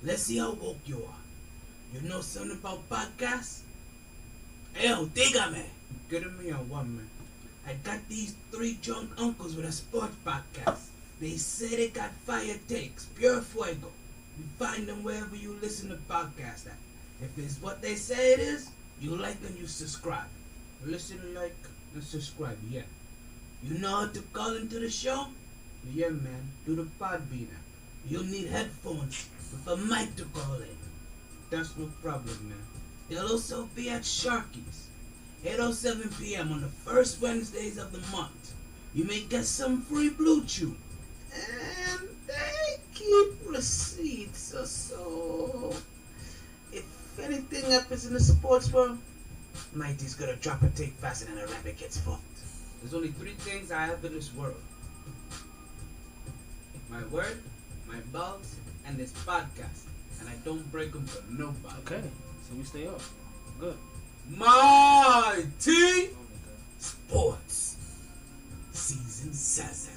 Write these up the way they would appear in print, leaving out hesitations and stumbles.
Let's see how woke you are. You know something about podcasts? Yo, dígame. Good me on one, man. I got these 3 drunk uncles with a sports podcast. They say they got fire takes, pure fuego. You find them wherever you listen to podcasts at. If it's what they say it is, you like and you subscribe. Listen, like, and subscribe, yeah. You know how to call into the show? Yeah, man, do the podbean app. You'll need headphones with a mic to call in. That's no problem, man. They'll also be at Sharky's, 8:07 p.m. on the first Wednesdays of the month. You may get some free Blue Chew. And they keep receipts, so if anything happens in the sports world, MyT's gonna drop a take faster than a rabbit gets fucked. There's only 3 things I have in this world. My word, my balls, and this podcast. And I don't break them for nobody. Okay, so we stay up. Good. MyT Sports Season 7.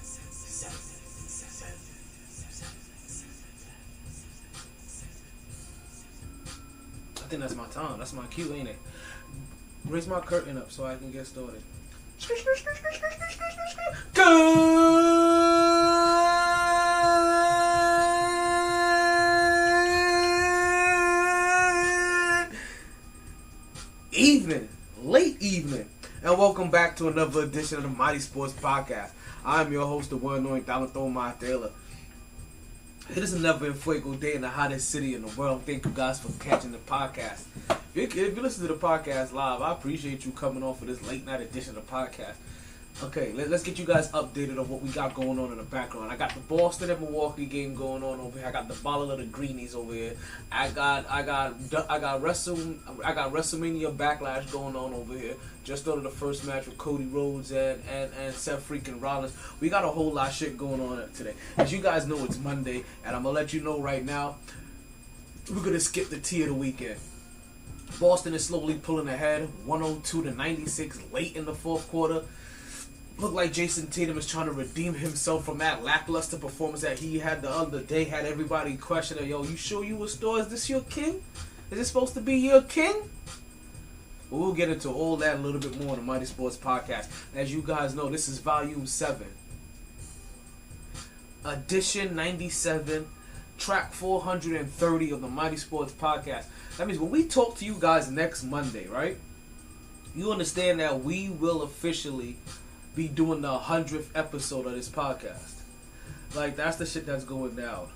I think that's my time. That's my cue, ain't it? Raise my curtain up so I can get started. Late evening, and welcome back to another edition of the MyT Sports Podcast. I'm your host, the one annoying Donald My Taylor. It is another Fuego day in the hottest city in the world. Thank you guys for catching the podcast. If you listen to the podcast live, I appreciate you coming on for this late night edition of the podcast. Okay, let's get you guys updated on what we got going on in the background. I got the Boston and Milwaukee game going on over here. I got the bottle of the Greenies over here. I got WrestleMania Backlash going on over here. Just started the first match with Cody Rhodes and Seth freaking Rollins. We got a whole lot of shit going on today. As you guys know, it's Monday, and I'm gonna let you know right now, we're gonna skip the tea of the weekend. Boston is slowly pulling ahead, 102-96 late in the fourth quarter. Look like Jason Tatum is trying to redeem himself from that lackluster performance that he had the other day. Had everybody questioning, yo, you sure you a star? Is this your king? Is this supposed to be your king? But we'll get into all that a little bit more on the MyT Sports Podcast. As you guys know, this is Volume 7. Edition 97. Track 430 of the MyT Sports Podcast. That means when we talk to you guys next Monday, right? You understand that we will officially be doing the 100th episode of this podcast. Like, that's the shit that's going down.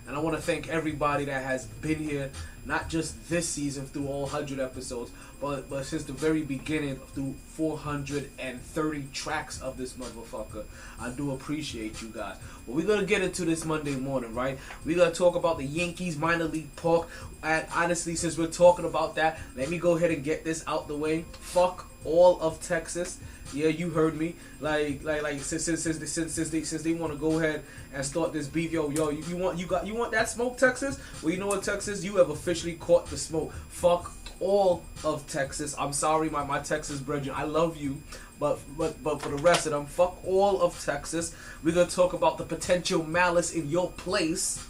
And I want to thank everybody that has been here, not just this season through all 100 episodes, but since the very beginning through 430 tracks of this motherfucker. I do appreciate you guys. But we're going to get into this Monday morning, right? We're going to talk about the Yankees minor league park. And honestly, since we're talking about that, let me go ahead and get this out the way. Fuck all of Texas. Yeah, you heard me. Like since they want to go ahead and start this beef, you want that smoke, Texas? Well, you know what, Texas, you have officially caught the smoke. Fuck all of Texas. I'm sorry, my Texas brethren. I love you, but for the rest of them, fuck all of Texas. We're gonna talk about the potential malice in your place,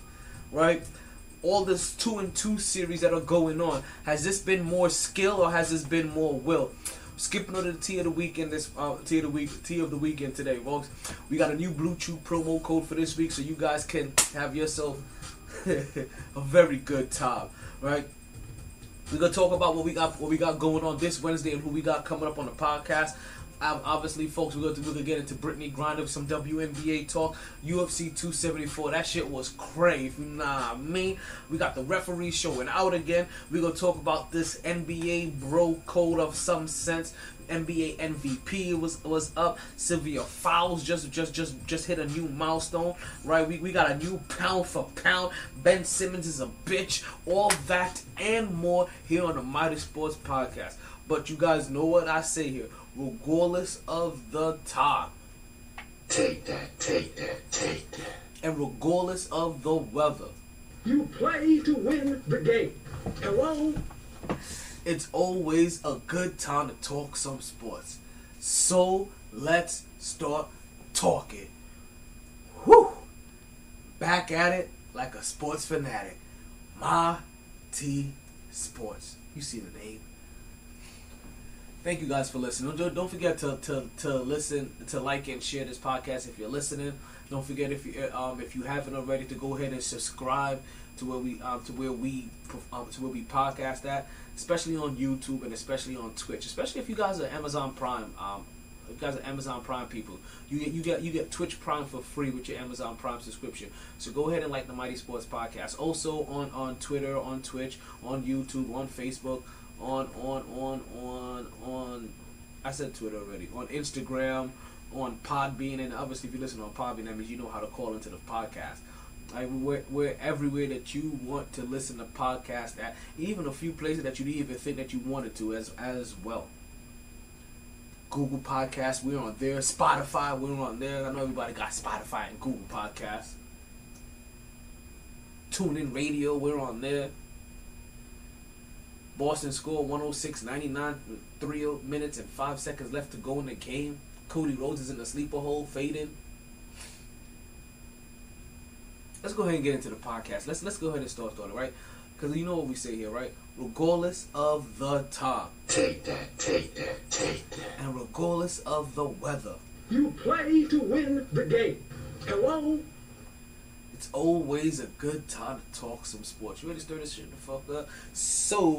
right? All this 2-2 series that are going on. Has this been more skill or has this been more will? Skipping on the tea of the weekend, tea of the weekend today, folks. We got a new Blue Chew promo code for this week, so you guys can have yourself a very good time, right? We're gonna talk about what we got going on this Wednesday and who we got coming up on the podcast. Obviously, folks, we're gonna get into Brittany Griner, some WNBA talk, UFC 274. That shit was crazy. Nah, me. We got the referee showing out again. We're gonna talk about this NBA bro code of some sense. NBA MVP was up. Sylvia Fowles just hit a new milestone, right? We got a new pound for pound. Ben Simmons is a bitch. All that and more here on the MyT Sports Podcast. But you guys know what I say here. Regardless of the time. Take that. And regardless of the weather. You play to win the game. Hello? It's always a good time to talk some sports. So let's start talking. Whew! Back at it like a sports fanatic. MyT Sports. You see the name. Thank you guys for listening. Don't forget to listen, to like and share this podcast if you're listening. Don't forget, if you haven't already, to go ahead and subscribe to where we podcast at, especially on YouTube and especially on Twitch. Especially if you guys are Amazon Prime. If you guys are Amazon Prime people, you get Twitch Prime for free with your Amazon Prime subscription. So go ahead and like the MyT Sports Podcast. Also on Twitter, on Twitch, on YouTube, on Facebook, on I said Twitter already. On Instagram, on Podbean, and obviously if you listen on Podbean, that means you know how to call into the podcast. We're everywhere that you want to listen to podcast at, even a few places that you didn't even think that you wanted to as well. Google Podcasts, we're on there. Spotify, we're on there. I know everybody got Spotify and Google Podcasts. TuneIn Radio, we're on there. Boston score 106-99 with 3 minutes and 5 seconds left to go in the game. Cody Rhodes is in the sleeper hole, fading. Let's go ahead and get into the podcast. Let's go ahead and start it, right? Because you know what we say here, right? Regardless of the time. Take that, take that, take that. And regardless of the weather. You play to win the game. Hello? It's always a good time to talk some sports. You ready to stir this shit the fuck up? So,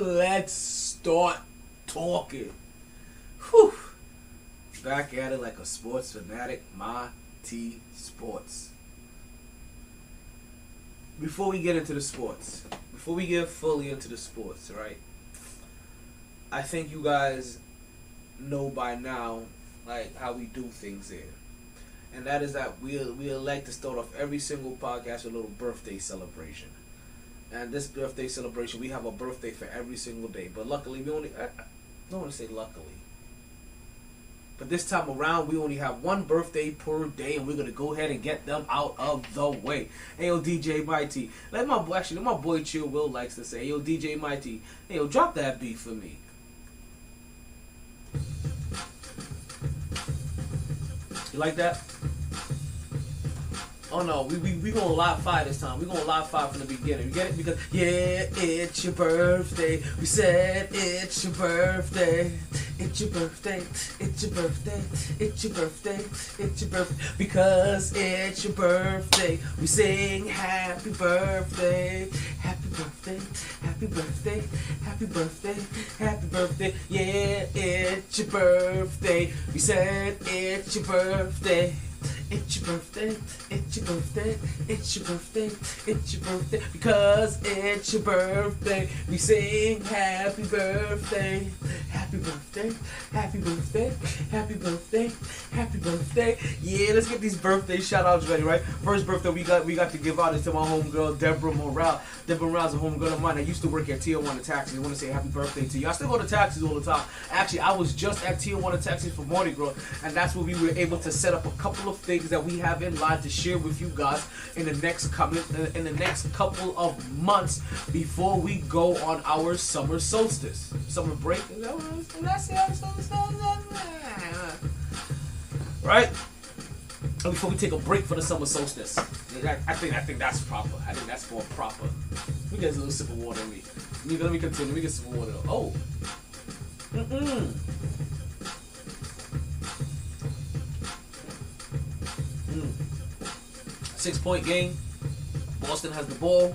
let's start talking. Whew. Back at it like a sports fanatic, MyT Sports. Before we get into the sports, before we get fully into the sports, right? I think you guys know by now, like, how we do things here. And that is that we like to start off every single podcast with a little birthday celebration. And this birthday celebration, we have a birthday for every single day. But luckily, I don't want to say luckily. But this time around, we only have one birthday per day, and we're going to go ahead and get them out of the way. Hey, yo, DJ MyT. Like my boy Chill Will likes to say, hey, yo, DJ MyT. Hey, yo, drop that beat for me. You like that? Oh no, we gonna live fire this time. We gonna live fire from the beginning. You get it? Because yeah, it's your birthday. We said it's your birthday. It's your birthday. It's your birthday. It's your birthday. It's your birthday. Because it's your birthday. We sing happy birthday. Happy birthday. Happy birthday. Happy birthday. Happy birthday. Yeah, it's your birthday. We said it's your birthday. It's your birthday, it's your birthday, it's your birthday, it's your birthday, because it's your birthday, we sing happy birthday, happy birthday, happy birthday, happy birthday, happy birthday. Yeah, let's get these birthday shout outs ready, right? First birthday we got to give out is to my homegirl, Deborah Morale. Deborah Morale's a homegirl of mine. I used to work at Tijuana Taxis. I want to say happy birthday to you. I still go to taxis all the time. Actually, I was just at Tijuana Taxis for Mardi Gras, and that's where we were able to set up a couple of things that we have in line to share with you guys in the next couple of months before we go on our summer solstice. Summer break? Is that what I say? Right? Before we take a break for the summer solstice. I think that's proper. I think that's more proper. Let me get a little sip of water in me. Let me continue. Let me get some water. Oh. 6-point game. Boston has the ball.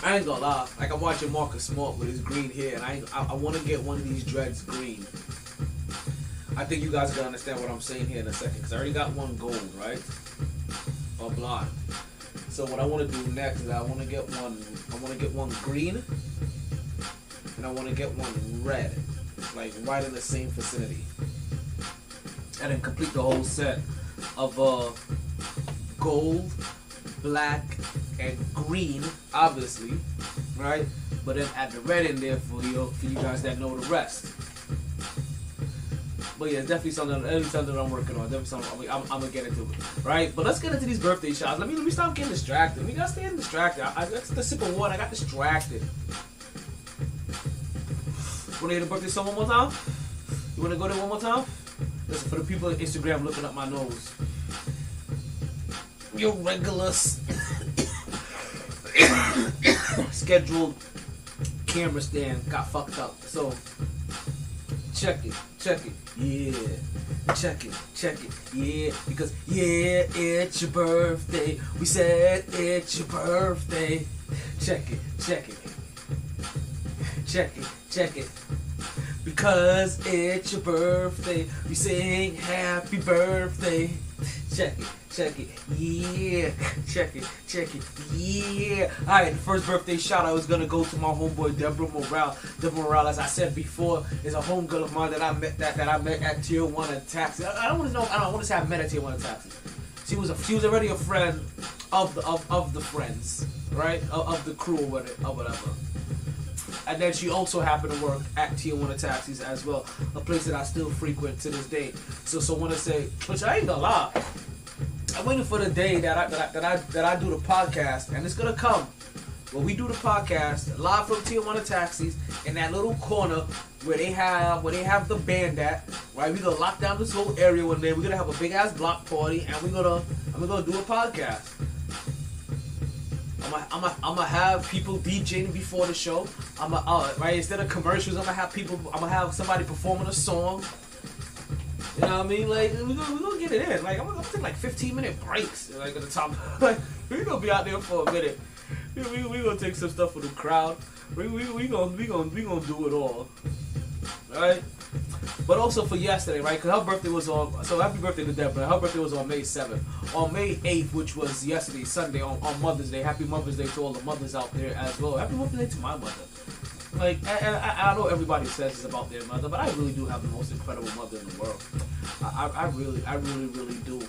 I ain't gonna lie. Like, I'm watching Marcus Smart with his green hair, and I want to get one of these dreads green. I think you guys are gonna understand what I'm saying here in a second, because I already got one gold, right? Or blonde. So what I want to do next is I want to get one green, and I want to get one red, like right in the same vicinity, and then complete the whole set of gold, black, and green, obviously, right? But then add the red in there for you guys that know the rest. But yeah, it's definitely something I'm working on. Definitely something I'm gonna get into it, right? But let's get into these birthday shots. Let me stop getting distracted. We gotta stay distracted. I got the sip of water. I got distracted. Wanna hear the birthday song one more time? You wanna go there one more time? Listen, for the people on Instagram looking up my nose, your regular scheduled camera stand got fucked up. So check it, yeah. Check it, yeah. Because yeah, it's your birthday. We said it's your birthday. Check it. Because it's your birthday, we sing happy birthday. Check it, yeah. Check it, yeah. Alright, the first birthday shout out is gonna go to my homeboy Deborah Morale. Deborah Morale, as I said before, is a homegirl of mine that I met at Tijuana Taxi. I don't want to say I met at Tijuana Taxi. She was already a friend of the friends, right? Of the crew or whatever. And then she also happened to work at Tijuana Taxis as well, a place that I still frequent to this day. So I want to say, which I ain't gonna lie, I'm waiting for the day that I do the podcast, and it's gonna come. When we do the podcast live from Tijuana Taxis in that little corner where they have the band at, right? We're gonna lock down this whole area one day. We're gonna have a big ass block party, and we're gonna do a podcast. I'm gonna have people DJing before the show. Right, instead of commercials, I'm gonna have somebody performing a song. You know what I mean? Like we're gonna get it in. Like I'm gonna take like 15-minute breaks. Like at the top, like we're gonna be out there for a minute. We gonna take some stuff for the crowd. We gonna do it all. Right? But also for yesterday, right? Because her birthday was on. So happy birthday to Deborah. Her birthday was on May 7th. On May 8th, which was yesterday, Sunday, on Mother's Day. Happy Mother's Day to all the mothers out there as well. Happy Mother's Day to my mother. Like, I know everybody says this about their mother, but I really do have the most incredible mother in the world. I really do.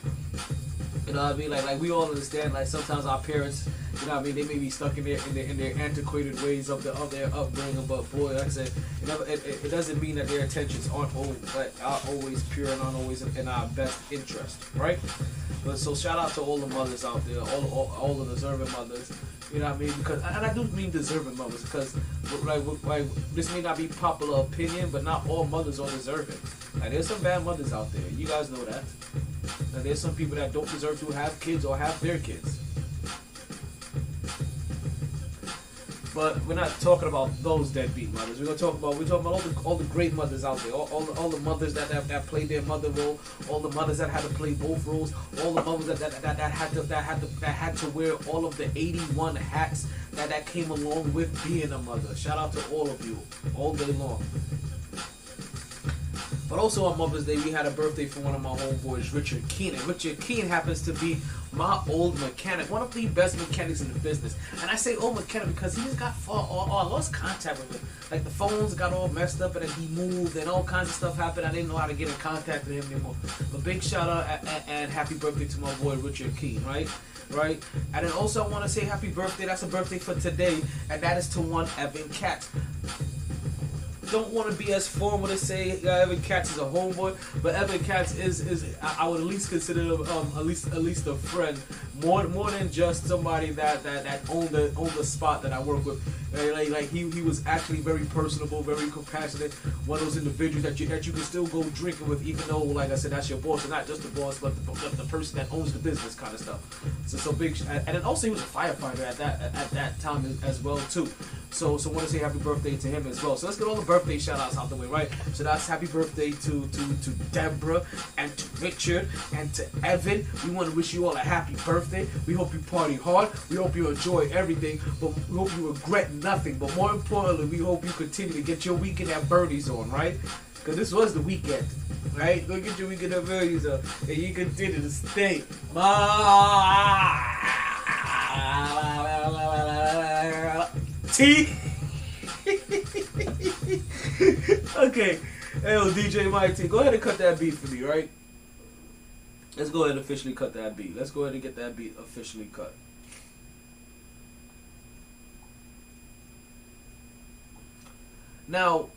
You know what I mean? Like we all understand. Like sometimes our parents, you know what I mean, they may be stuck in their antiquated ways of their upbringing. But boy, like I said, it doesn't mean that their intentions are always pure and aren't always in our best interest, right? But so shout out to all the mothers out there, all the deserving mothers. You know what I mean? Because, and I do mean deserving mothers, because like this may not be popular opinion, but not all mothers are deserving. Like there's some bad mothers out there. You guys know that. Now, there's some people that don't deserve to have kids or have their kids. But we're not talking about those deadbeat mothers. We're talking about all the great mothers out there, all the mothers that played their mother role, all the mothers that had to play both roles, all the mothers that had to wear all of the 81 hats that came along with being a mother. Shout out to all of you, all day long. But also on Mother's Day, we had a birthday for one of my homeboys, Richard Keene. And Richard Keene happens to be my old mechanic, one of the best mechanics in the business. And I say old mechanic because he just got I lost contact with him. Like the phones got all messed up and then he moved and all kinds of stuff happened. I didn't know how to get in contact with him anymore. But big shout out and happy birthday to my boy, Richard Keene, right? Right? And then also I want to say happy birthday. That's a birthday for today. And that is to one Evan Katz. Don't want to be as formal to say Evan Katz is a homeboy, but Evan Katz is I would at least consider him at least a friend, more than just somebody that owned the spot that I work with. Like he was actually very personable, very compassionate, one of those individuals that you can still go drinking with, even though, like I said, that's your boss, and not just the boss, but the person that owns the business, kind of stuff. So big, and then also he was a firefighter at that time as well too. So want to say happy birthday to him as well. So let's get all the birthday shout outs out the way, right? So that's happy birthday to Deborah and to Richard and to Evan. We want to wish you all a happy birthday. We hope you party hard. We hope you enjoy everything, but we hope you regret nothing. But more importantly, we hope you continue to get your weekend at Bernie's on, right? Because this was the weekend, right? Go get your weekend at Bernie's on, and you continue to stay. T. Okay. Hey, DJ MyT, go ahead and cut that beat for me, right? Let's go ahead and officially cut that beat. Let's go ahead and get that beat officially cut. Now,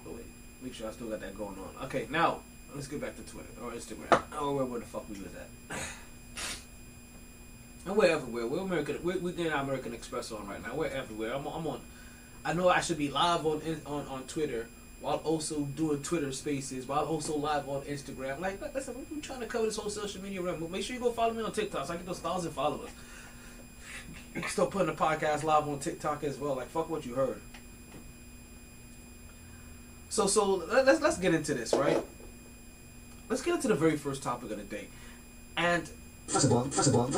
oh wait, make sure I still got that going on. Okay, now let's get back to Twitter or Instagram or where the fuck we was at. And we're everywhere. We're American. We're getting our American Express on right now. We're everywhere. I'm on. I know I should be live on Twitter while also doing Twitter Spaces, while also live on Instagram. Like, listen, we're trying to cover this whole social media realm. But make sure you go follow me on TikTok so I get those 1,000 followers. We can start putting the podcast live on TikTok as well. Like, fuck what you heard. So let's get into this, right? Let's get into the very first topic of the day. And First of all, it's not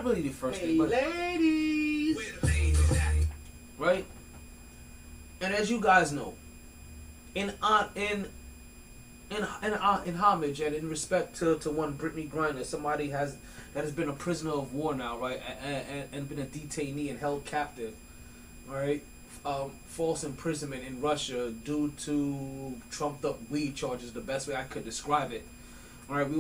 really the first thing, but ladies. Where the ladies at? right? And as you guys know, in homage and in respect to one Brittany Griner, somebody that has been a prisoner of war now, right, and been a detainee and held captive, right? False imprisonment in Russia due to trumped up weed charges. The best way I could describe it. All right, we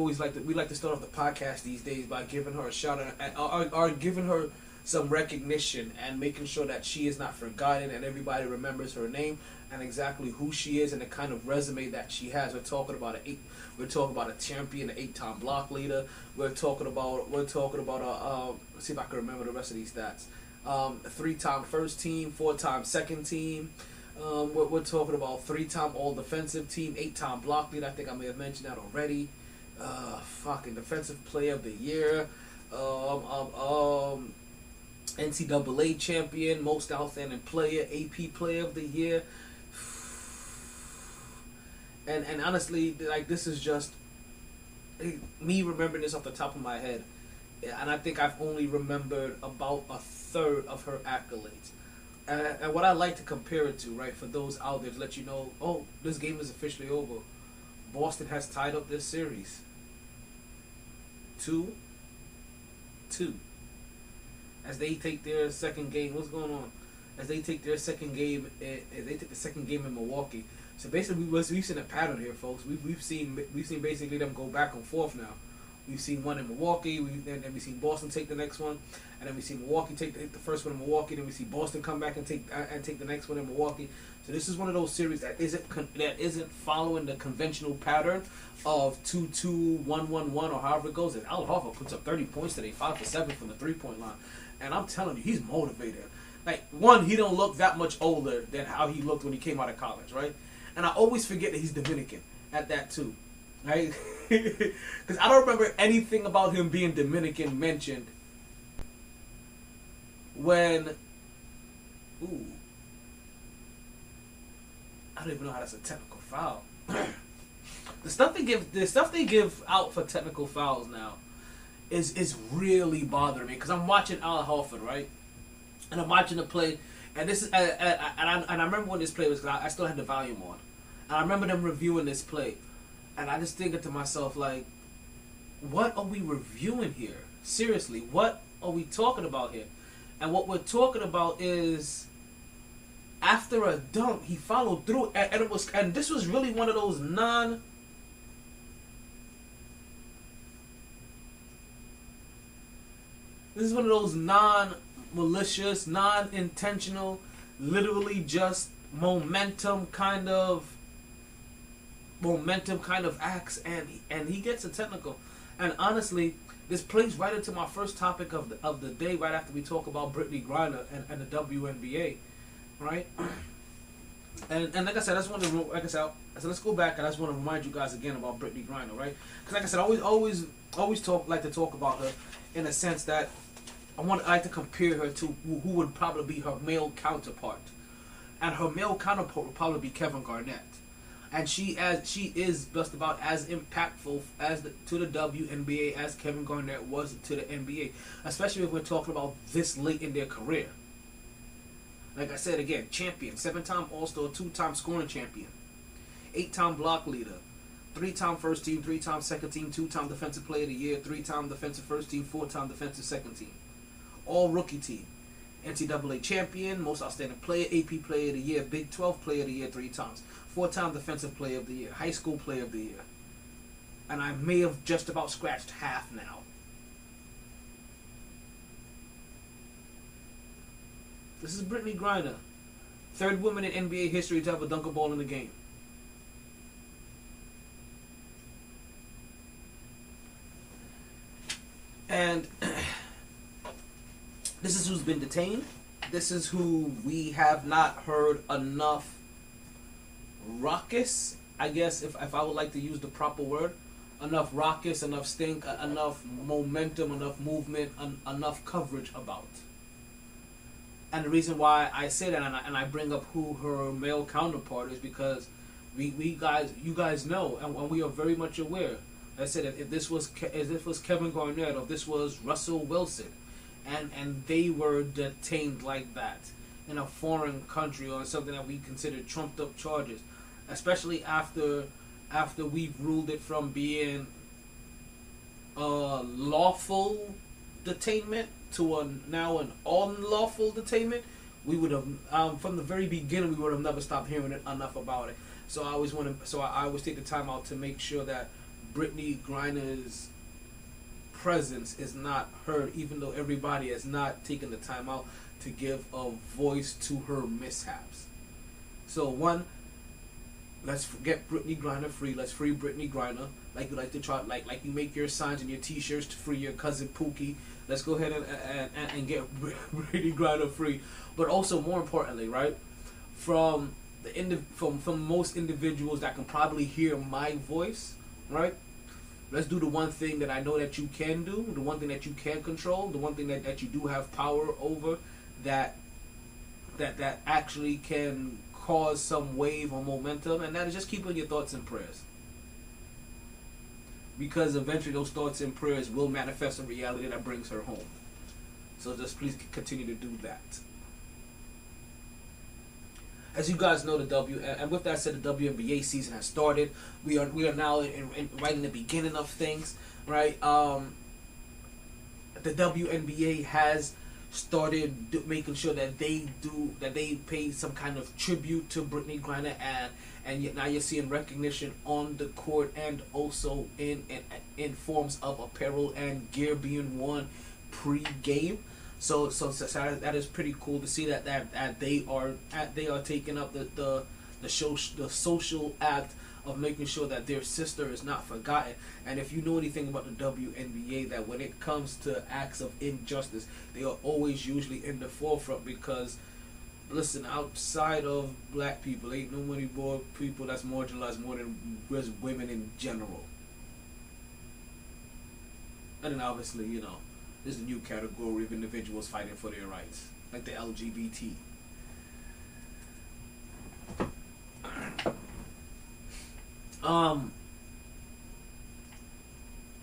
like to start off the podcast these days by giving her a shout out, or giving her some recognition and making sure that she is not forgotten and everybody remembers her name and exactly who she is and the kind of resume that she has. We're talking about a champion, an 8-time block leader. We're talking about let's see if I can remember the rest of these stats. 3-time first team, 4-time second team. We're talking about 3-time all defensive team, 8-time block leader. I think I may have mentioned that already. Fucking defensive player of the year. NCAA champion, most outstanding player, AP player of the year. And honestly, like, this is just me remembering this off the top of my head. And I think I've only remembered about a third of her accolades. And what I like to compare it to, right, for those out there to let you know, oh, this game is officially over. Boston has tied up this series. 2-2. As they take their second game, what's going on? As they take their second game, the second game in Milwaukee. So basically, we've seen a pattern here, folks. We've seen basically them go back and forth now. We've seen one in Milwaukee, then we've seen Boston take the next one, and then we see Milwaukee take the first one in Milwaukee. Then we see Boston come back and take the next one in Milwaukee. So this is one of those series that isn't following the conventional pattern of 2-2, 1-1-1, or however it goes. And Al Horford puts up 30 points today, 5 for 7 from the 3-point line, and I'm telling you, he's motivated. Like, one, he don't look that much older than how he looked when he came out of college, right? And I always forget that he's Dominican at that too. Right? Because I don't remember anything about him being Dominican mentioned when... Ooh. I don't even know how that's a technical foul. The stuff they give out for technical fouls now is really bothering me. Because I'm watching Al Horford, right? And I'm watching the play. And this is and I remember when this play was, because I still had the volume on. And I remember them reviewing this play. And I just thinking to myself, like, what are we reviewing here? Seriously, what are we talking about here? And what we're talking about is, after a dunk, he followed through, and this was really one of those non-malicious, non-intentional, literally just momentum kind of acts, and he gets a technical. And honestly, this plays right into my first topic of the day, right after we talk about Brittany Griner and the WNBA, right? And like I said, let's go back, and I just want to remind you guys again about Brittany Griner, right? Because like I said, I always like to talk about her in a sense that I like to compare her to who would probably be her male counterpart, and her male counterpart would probably be Kevin Garnett. And she is just about as impactful to the WNBA as Kevin Garnett was to the NBA, especially if we're talking about this late in their career. Like I said again, champion, 7-time All-Star, 2-time scoring champion, 8-time block leader, 3-time first team, 3-time second team, 2-time defensive player of the year, 3-time defensive first team, 4-time defensive second team, all rookie team, NCAA champion, most outstanding player, AP player of the year, Big 12 player of the year 3 times. 4-time defensive player of the year, high school player of the year. And I may have just about scratched half now. This is Brittany Griner, 3rd woman in NBA history to have a dunk a ball in the game. And this is who's been detained. This is who we have not heard enough raucous, I guess, if I would like to use the proper word. Enough raucous, enough stink, enough momentum, enough movement, enough coverage about. And the reason why I say that and I bring up who her male counterpart is because you guys know, and we are very much aware. I said if this was Kevin Garnett or if this was Russell Wilson, and they were detained like that in a foreign country or something that we consider trumped up charges, especially after we've ruled it from being lawful detainment to now an unlawful detainment, we would have from the very beginning we would have never stopped hearing enough about it. So I always take the time out to make sure that Brittany Griner's presence is not heard, even though everybody has not taken the time out to give a voice to her mishaps. So one, let's get Brittany Griner free. Let's free Brittany Griner. Like you like to try, like you make your signs and your T-shirts to free your cousin Pookie. Let's go ahead and get Brittany Griner free. But also, more importantly, right, from most individuals that can probably hear my voice, right. Let's do the one thing that I know that you can do, the one thing that you can control, the one thing that you do have power over, that actually can cause some wave or momentum, and that is just keeping your thoughts and prayers. Because eventually those thoughts and prayers will manifest a reality that brings her home. So just please continue to do that. As you guys know, and with that said, the WNBA season has started. We are now right in the beginning of things, right? The WNBA has started making sure that they pay some kind of tribute to Brittany Griner, and yet now you're seeing recognition on the court and also in forms of apparel and gear being worn pre-game. So that is pretty cool to see that they are taking up the social act of making sure that their sister is not forgotten. And if you know anything about the WNBA, that when it comes to acts of injustice, they are always usually in the forefront because, listen, outside of black people, ain't no many more people that's marginalized more than just women in general. And then obviously, you know, there's a new category of individuals fighting for their rights, like the LGBT.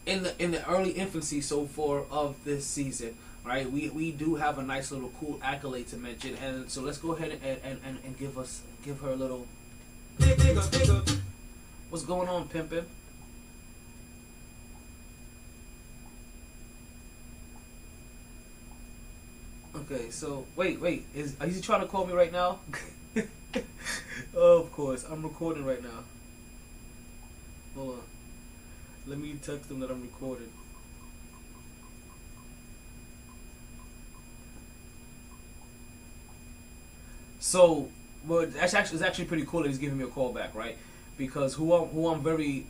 In the early infancy so far of this season, right, we do have a nice little cool accolade to mention, and so let's go ahead and give her a little. What's going on, pimpin'? Okay, so wait, are you trying to call me right now? Of course, I'm recording right now. Hold on. Let me text them that I'm recording. So, well, it's actually pretty cool that he's giving me a call back, right? Because who I'm very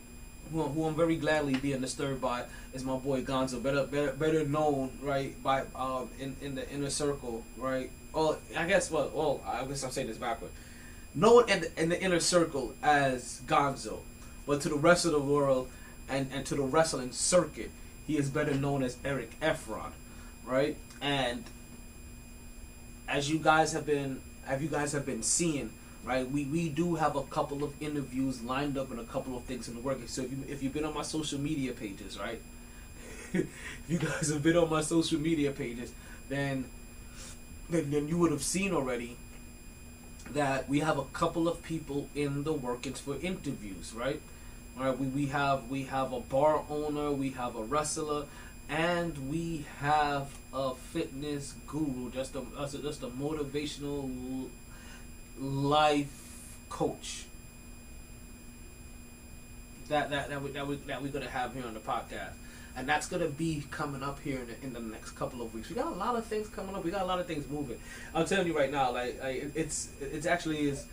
gladly being disturbed by is my boy Gonzo, better known, right, by in the inner circle, right? Well, I guess I'm saying this backward. Known in the inner circle as Gonzo, but to the rest of the world and to the wrestling circuit, he is better known as Eric Efron, right? And as you guys have been seeing, right, we do have a couple of interviews lined up and a couple of things in the works. So if you've been on my social media pages, right, if you guys have been on my social media pages, then you would have seen already that we have a couple of people in the workings for interviews, right? All right, we have a bar owner, we have a wrestler, and we have a fitness guru, just a motivational life coach that we're gonna have here on the podcast, and that's gonna be coming up here in the next couple of weeks. We got a lot of things coming up. We got a lot of things moving. I'm telling you right now, like it's actually is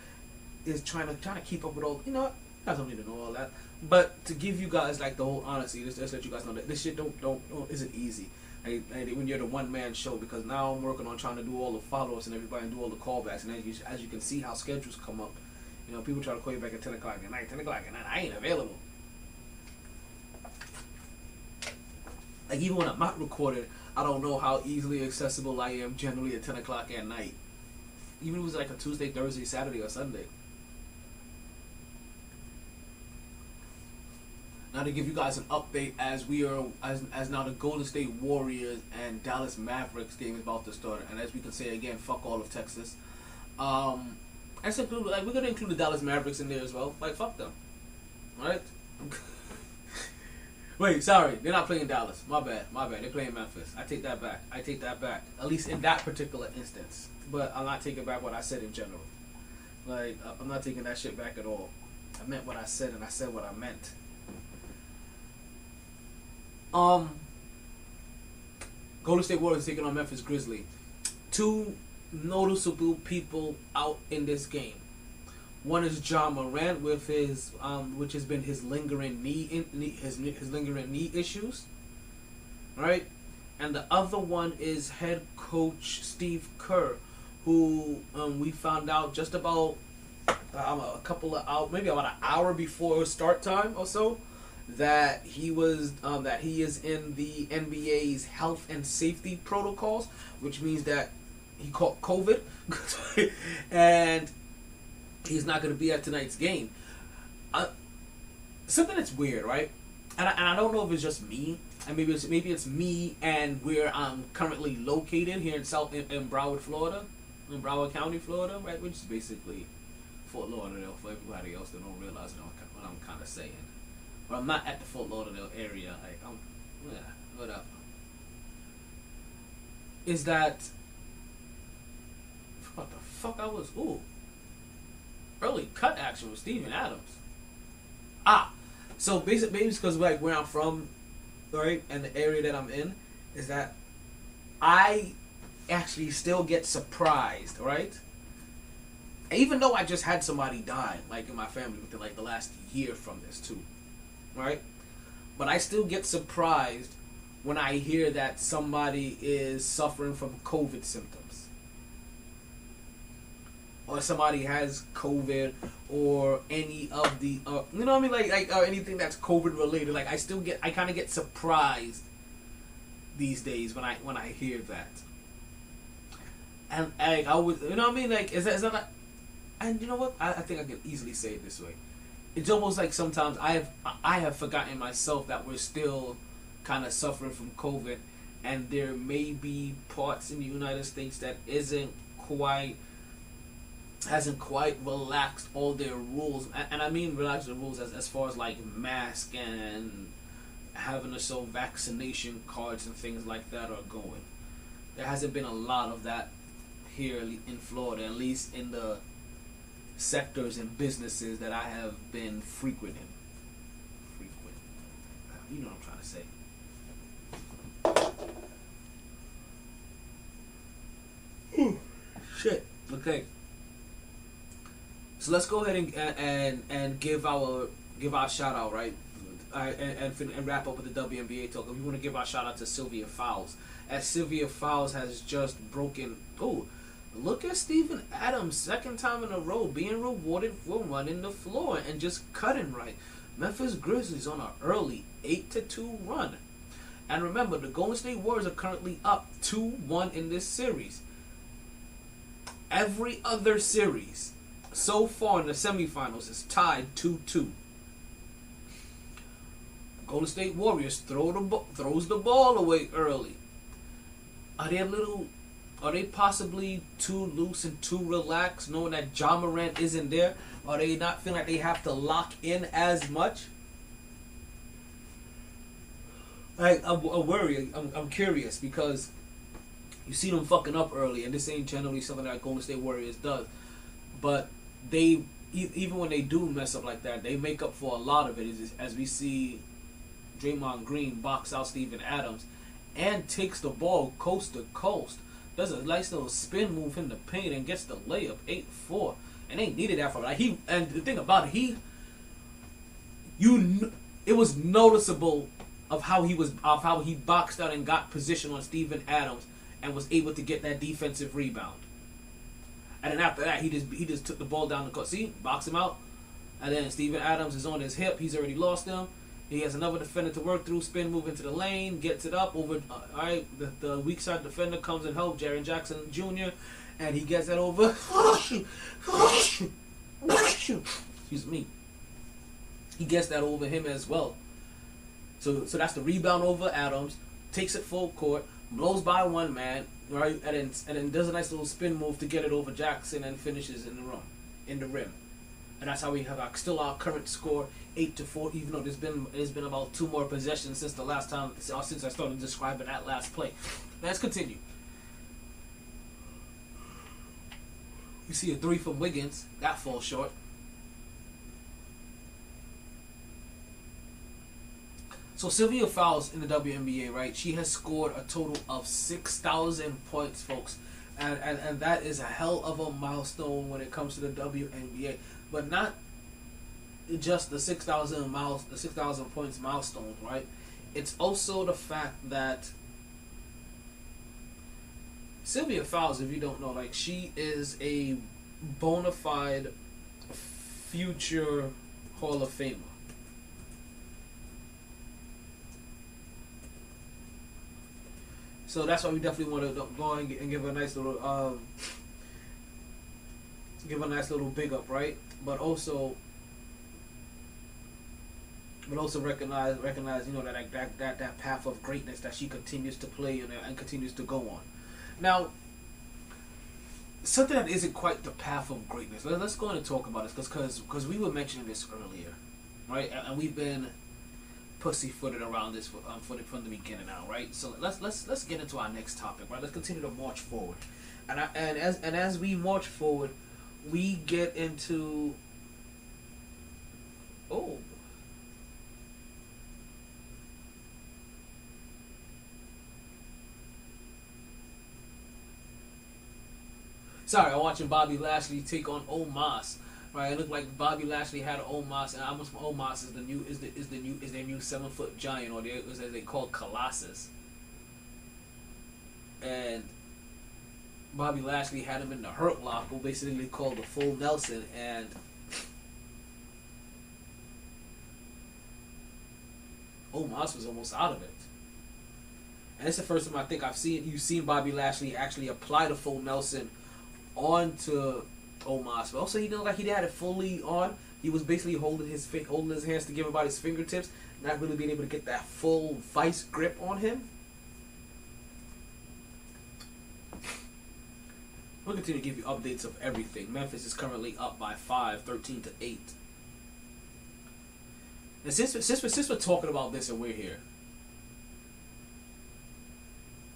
trying to keep up with all. You know what? You guys don't need to know all that, but to give you guys like the whole honesty, just let you guys know that this shit don't isn't easy. When you're the one-man show, because now I'm working on trying to do all the follow-ups and everybody and do all the callbacks, and as you can see how schedules come up, You know, people try to call you back at 10 o'clock at night. 10 o'clock at night, I ain't available. Like, even when I'm not recording, I don't know how easily accessible I am generally at 10 o'clock at night. Even if it was like a Tuesday, Thursday, Saturday, or Sunday. Now to give you guys an update as we are, as now the Golden State Warriors and Dallas Mavericks game is about to start. And as we can say again, fuck all of Texas. We're gonna include the Dallas Mavericks in there as well. Like, fuck them. Alright? Wait, sorry, they're not playing Dallas. My bad. They're playing Memphis. I take that back. At least in that particular instance. But I'm not taking back what I said in general. Like, I'm not taking that shit back at all. I meant what I said, and I said what I meant. Golden State Warriors taking on Memphis Grizzlies. Two noticeable people out in this game. One is Ja Morant with his which has been his lingering his lingering knee issues, right? And the other one is head coach Steve Kerr, who we found out just about a couple of hours, maybe about an hour before start time or so, that he is in the NBA's health and safety protocols, which means that he caught COVID, and he's not going to be at tonight's game. Something that's weird, right? And I don't know if it's just me, and maybe it's me and where I'm currently located here in Broward, Florida, in Broward County, Florida, right, which is basically Fort Lauderdale for everybody else that don't realize what I'm kind of saying. But I'm not at the Fort Lauderdale area. Like, whatever. Is that what the fuck I was? Ooh, early cut action with Steven Adams. So basically, because like where I'm from, right, and the area that I'm in, is that I actually still get surprised, right? Even though I just had somebody die, like in my family, within like the last year from this too, right? But I still get surprised when I hear that somebody is suffering from COVID symptoms, or somebody has COVID, or any of the, you know what I mean, like anything that's COVID related. Like I kind of get surprised these days when I hear that, and like I was, you know what I mean, like is that not, and you know what, I think I can easily say it this way. It's almost like sometimes I have forgotten myself that we're still kind of suffering from COVID, and there may be parts in the United States that hasn't quite relaxed all their rules, and I mean relax the rules as far as like mask and having to show vaccination cards and things like that are going. There hasn't been a lot of that here in Florida, at least in the sectors and businesses that I have been frequenting. You know what I'm trying to say. Shit. Okay. So let's go ahead and give our shout out, right? And wrap up with the WNBA talk. We want to give our shout out to Sylvia Fowles, as Sylvia Fowles has just broken. Oh, look at Steven Adams, second time in a row being rewarded for running the floor and just cutting right. Memphis Grizzlies on an early 8-2 run. And remember, the Golden State Warriors are currently up 2-1 in this series. Every other series so far in the semifinals is tied 2-2. Golden State Warriors throws the ball away early. Are they possibly too loose and too relaxed, knowing that Ja Morant isn't there? Are they not feeling like they have to lock in as much? I'm worried. I'm curious, because you see them fucking up early, and this ain't generally something that Golden State Warriors does. But they, even when they do mess up like that, they make up for a lot of it. As we see Draymond Green box out Steven Adams and takes the ball coast to coast. Does a nice little spin move in the paint and gets the layup 8-4. And they needed that from him. And the thing about it, it was noticeable of how he boxed out and got position on Steven Adams and was able to get that defensive rebound. And then after that, he just took the ball down the court. See, box him out. And then Steven Adams is on his hip. He's already lost him. He has another defender to work through. Spin move into the lane. Gets it up over. All right, the weak side defender comes and helps Jaren Jackson Jr. And he gets that over. Excuse me. He gets that over him as well. So that's the rebound over Adams. Takes it full court. Blows by one man. Right, and then does a nice little spin move to get it over Jackson and finishes in the rim. And that's how we have still our current score 8-4. Even though there's been about 2 more possessions since the last time, since I started describing that last play. Let's continue. You see a 3 from Wiggins that falls short. So Sylvia Fowles in the WNBA, right? She has scored a total of 6,000 points, folks, and that is a hell of a milestone when it comes to the WNBA. But not just the 6,000 points milestone, right? It's also the fact that Sylvia Fowles, if you don't know, like, she is a bona fide future Hall of Famer. So that's why we definitely want to go and give a nice little big up, right? But also recognize that path of greatness that she continues to play and continues to go on. Now, something that isn't quite the path of greatness. Let's go and talk about this because we were mentioning this earlier, right? And we've been pussyfooted around this from the beginning now, right? So let's get into our next topic, right? Let's continue to march forward, and as we march forward, we get into Sorry, I'm watching Bobby Lashley take on Omos. Right, it looked like Bobby Lashley had Omos, and almost Omos is their new 7-foot giant, or as they call Colossus. And Bobby Lashley had him in the Hurt Lock, or basically called the Full Nelson, and Omos was almost out of it. And it's the first time I think you've seen Bobby Lashley actually apply the Full Nelson onto Omos, but also he didn't he had it fully on. He was basically holding his hands to give him about his fingertips, not really being able to get that full vice grip on him. We'll continue to give you updates of everything. Memphis is currently up by 5, 13-8. And since we're talking about this and we're here,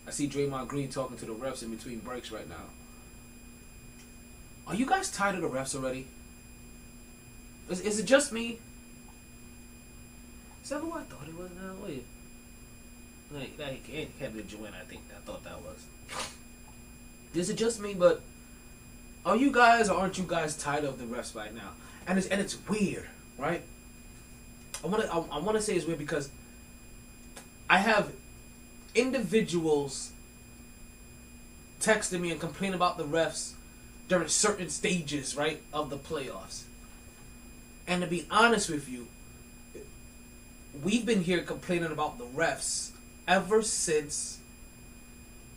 I see Draymond Green talking to the refs in between breaks right now. Are you guys tired of the refs already? Is it just me? Is that who I thought it was now? Wait. That can't be Joanna, I thought that was. Is it just me, but are you guys or aren't you guys tired of the refs right now? And it's weird, right? I wanna say it's weird because I have individuals texting me and complaining about the refs during certain stages, right, of the playoffs. And to be honest with you, we've been here complaining about the refs ever since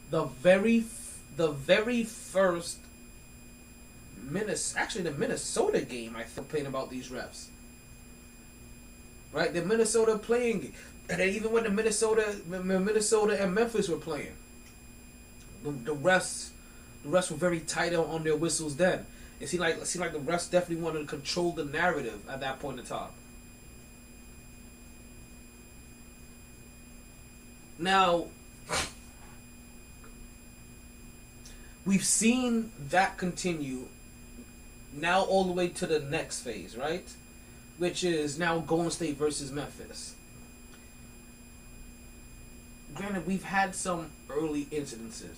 the very first the Minnesota game. I complained about these refs, right? The Minnesota playing, and then even when the Minnesota and Memphis were playing, the refs were very tight on their whistles then. It seemed like the refs definitely wanted to control the narrative at that point in time. Now, we've seen that continue now all the way to the next phase, right? Which is now Golden State versus Memphis. Granted, we've had some early incidences.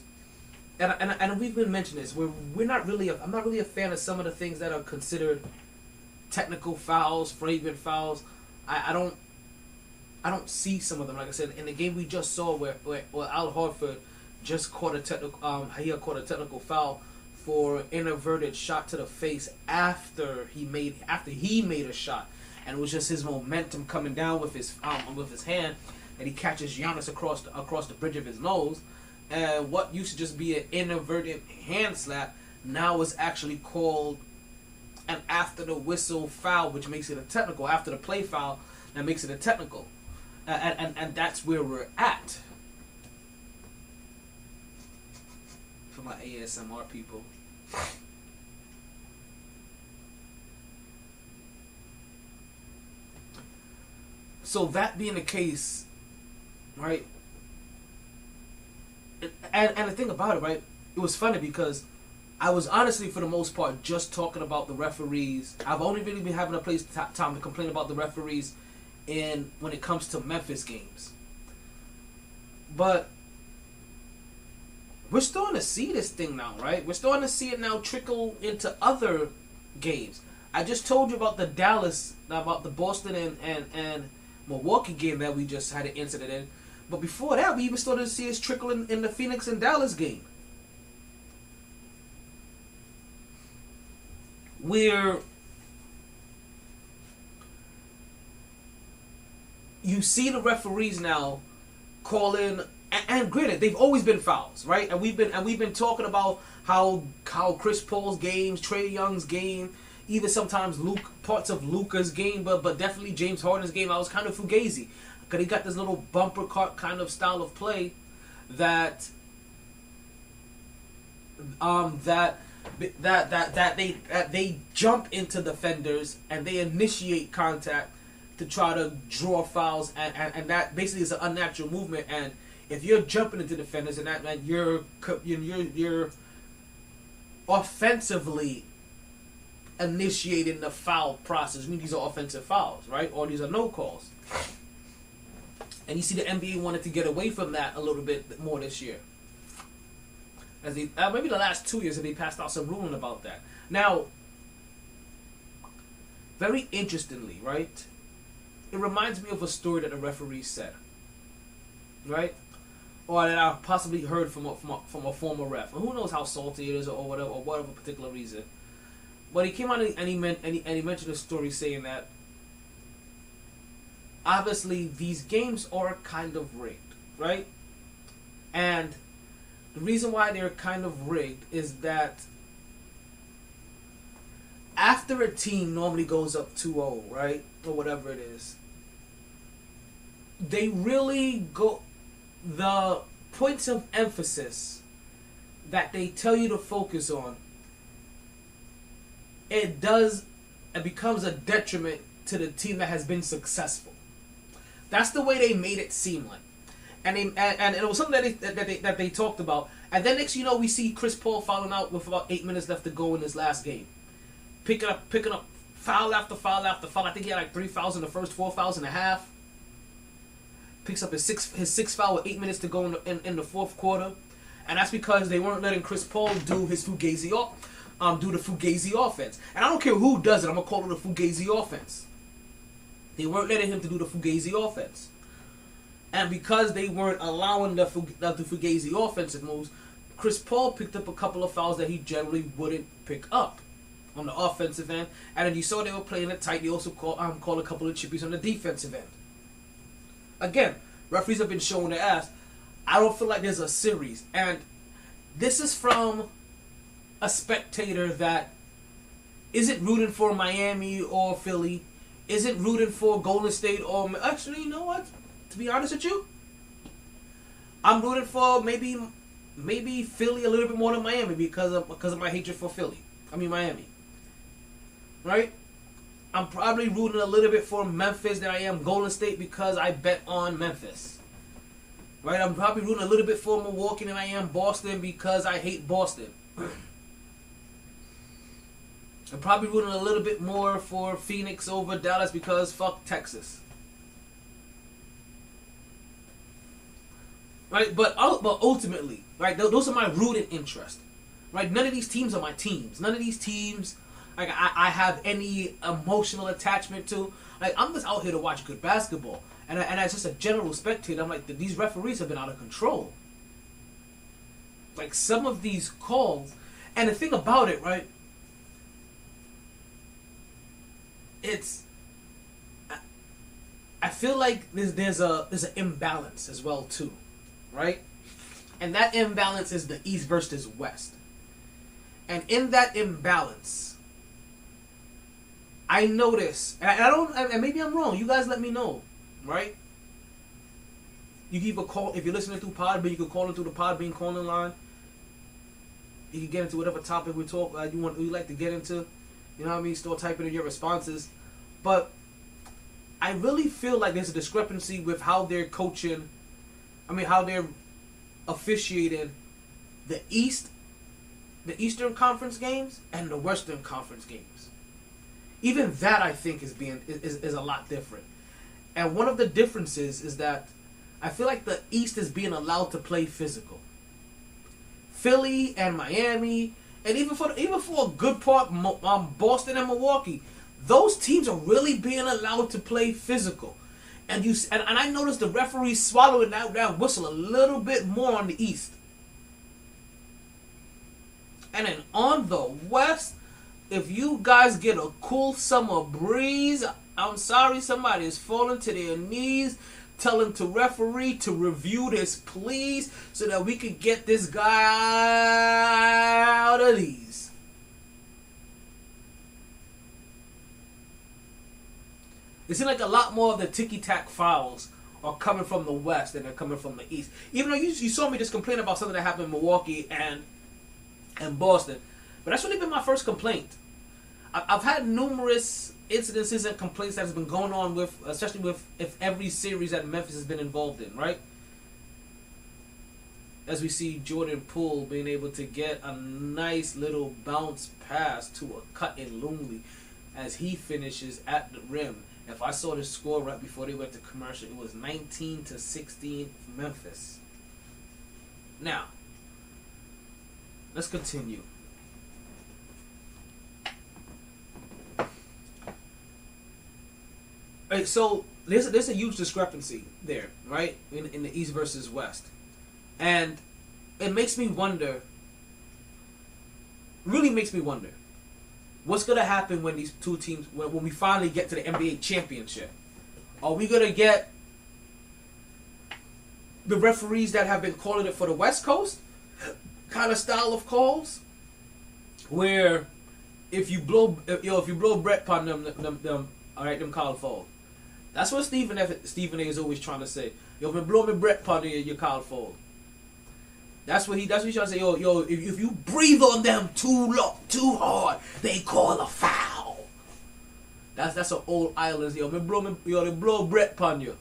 And we've been mentioning this. I'm not really a fan of some of the things that are considered technical fouls, flagrant fouls. I don't see some of them. Like I said, in the game we just saw where Al Horford just caught a technical foul for inadvertent shot to the face after he made a shot, and it was just his momentum coming down with his hand, and he catches Giannis across the bridge of his nose, and what used to just be an inadvertent hand slap now is actually called an after the whistle foul, which makes it a technical. After the play foul, that makes it a technical, and that's where we're at. For my ASMR people. So that being the case, right? And the thing about it, right? It was funny because I was honestly, for the most part, just talking about the referees. I've only really been having a time to complain about the referees when it comes to Memphis games. But we're starting to see this thing now, right? We're starting to see it now trickle into other games. I just told you about the Boston and Milwaukee game that we just had an incident in. But before that, we even started to see it trickle in the Phoenix and Dallas game. Where you see the referees now calling, and granted, they've always been fouls, right? And we've been talking about how Chris Paul's games, Trae Young's game, even sometimes parts of Luka's game, but definitely James Harden's game, I was kind of fugazi because he got this little bumper cart kind of style of play that they jump into defenders and they initiate contact to try to draw fouls, and that basically is an unnatural movement. And if you're jumping into defenders and that you're offensively initiating the foul process, I mean these are offensive fouls, right? Or these are no calls. And you see the NBA wanted to get away from that a little bit more this year. As they, maybe the last 2 years, they passed out some ruling about that. Now, very interestingly, right? It reminds me of a story that a referee said, right? Or that I possibly heard from a former ref. And who knows how salty it is or whatever particular reason. But he came out and he mentioned a story saying that obviously these games are kind of rigged, right? And the reason why they're kind of rigged is that after a team normally goes up 2-0, right? Or whatever it is, they really go, the points of emphasis that they tell you to focus on, it becomes a detriment to the team that has been successful. That's the way they made it seem like. And it was something that they talked about. And then next you know, we see Chris Paul fouling out with about 8 minutes left to go in this last game. Picking up foul after foul after foul. I think he had like 3 fouls in the first, 4 fouls in a half. Picks up his sixth foul with 8 minutes to go in the fourth quarter. And that's because they weren't letting Chris Paul do his Fugazi offense. And I don't care who does it, I'm going to call it a Fugazi offense. They weren't letting him to do the Fugazi offense. And because they weren't allowing the Fugazi offensive moves, Chris Paul picked up a couple of fouls that he generally wouldn't pick up on the offensive end. And then you saw they were playing it tight. They also called a couple of chippies on the defensive end. Again, referees have been showing their ass. I don't feel like there's a series. And this is from a spectator that isn't rooting for Miami or Philly, isn't rooting for Golden State or... Actually, you know what? To be honest with you, I'm rooting for maybe Philly a little bit more than Miami because of my hatred for Miami. Right? I'm probably rooting a little bit for Memphis than I am Golden State because I bet on Memphis. Right? I'm probably rooting a little bit for Milwaukee than I am Boston because I hate Boston. I'm probably rooting a little bit more for Phoenix over Dallas because fuck Texas. Right? But ultimately, right, those are my rooted interests. Right? None of these teams are my teams. None of these teams like I have any emotional attachment to. Like, I'm just out here to watch good basketball. And as just a general spectator, I'm like, these referees have been out of control. Like, some of these calls, And the thing about it, right? I feel like there's an imbalance as well too, right? And that imbalance is the East versus West. And in that imbalance, I notice, and maybe I'm wrong. You guys let me know, right? You can either call, if you're listening through Podbean, you can call in through the Podbean calling line. You can get into whatever topic we talk you like to get into. You know what I mean? Start typing in your responses. But I really feel like there's a discrepancy with how they're coaching. How they're officiating the Eastern Conference games and the Western Conference games. Even that, I think, is a lot different. And one of the differences is that I feel like the East is being allowed to play physical. Philly and Miami, and even for a good part, Boston and Milwaukee, those teams are really being allowed to play physical. And I noticed the referees swallowing that whistle a little bit more on the East. And then on the West, if you guys get a cool summer breeze, I'm sorry, somebody is falling to their knees, telling the referee to review this, please, so that we can get this guy out of these. It seems like a lot more of the ticky-tack fouls are coming from the West than they're coming from the East. Even though you saw me just complain about something that happened in Milwaukee and Boston. But that's really been my first complaint. I've had numerous incidences and complaints that has been going on with, especially with every series that Memphis has been involved in, right? As we see Jordan Poole being able to get a nice little bounce pass to a cut in Longley as he finishes at the rim. If I saw the score right before they went to commercial, it was 19-16 for Memphis. Now, let's continue. Right, so there's a huge discrepancy there, right, in the East versus West, and it makes me wonder. Really makes me wonder, what's gonna happen when these two teams, when we finally get to the NBA championship? Are we gonna get the referees that have been calling it for the West Coast kind of style of calls, where if you blow Brett upon them, all right, them called foul. That's what Stephen A is always trying to say. Yo, if you blow me Brett upon you called foul. That's what he's trying to say. Yo, if you breathe on them too hard, they call a foul. That's an old Islanders. Yo, they blow Brett upon you.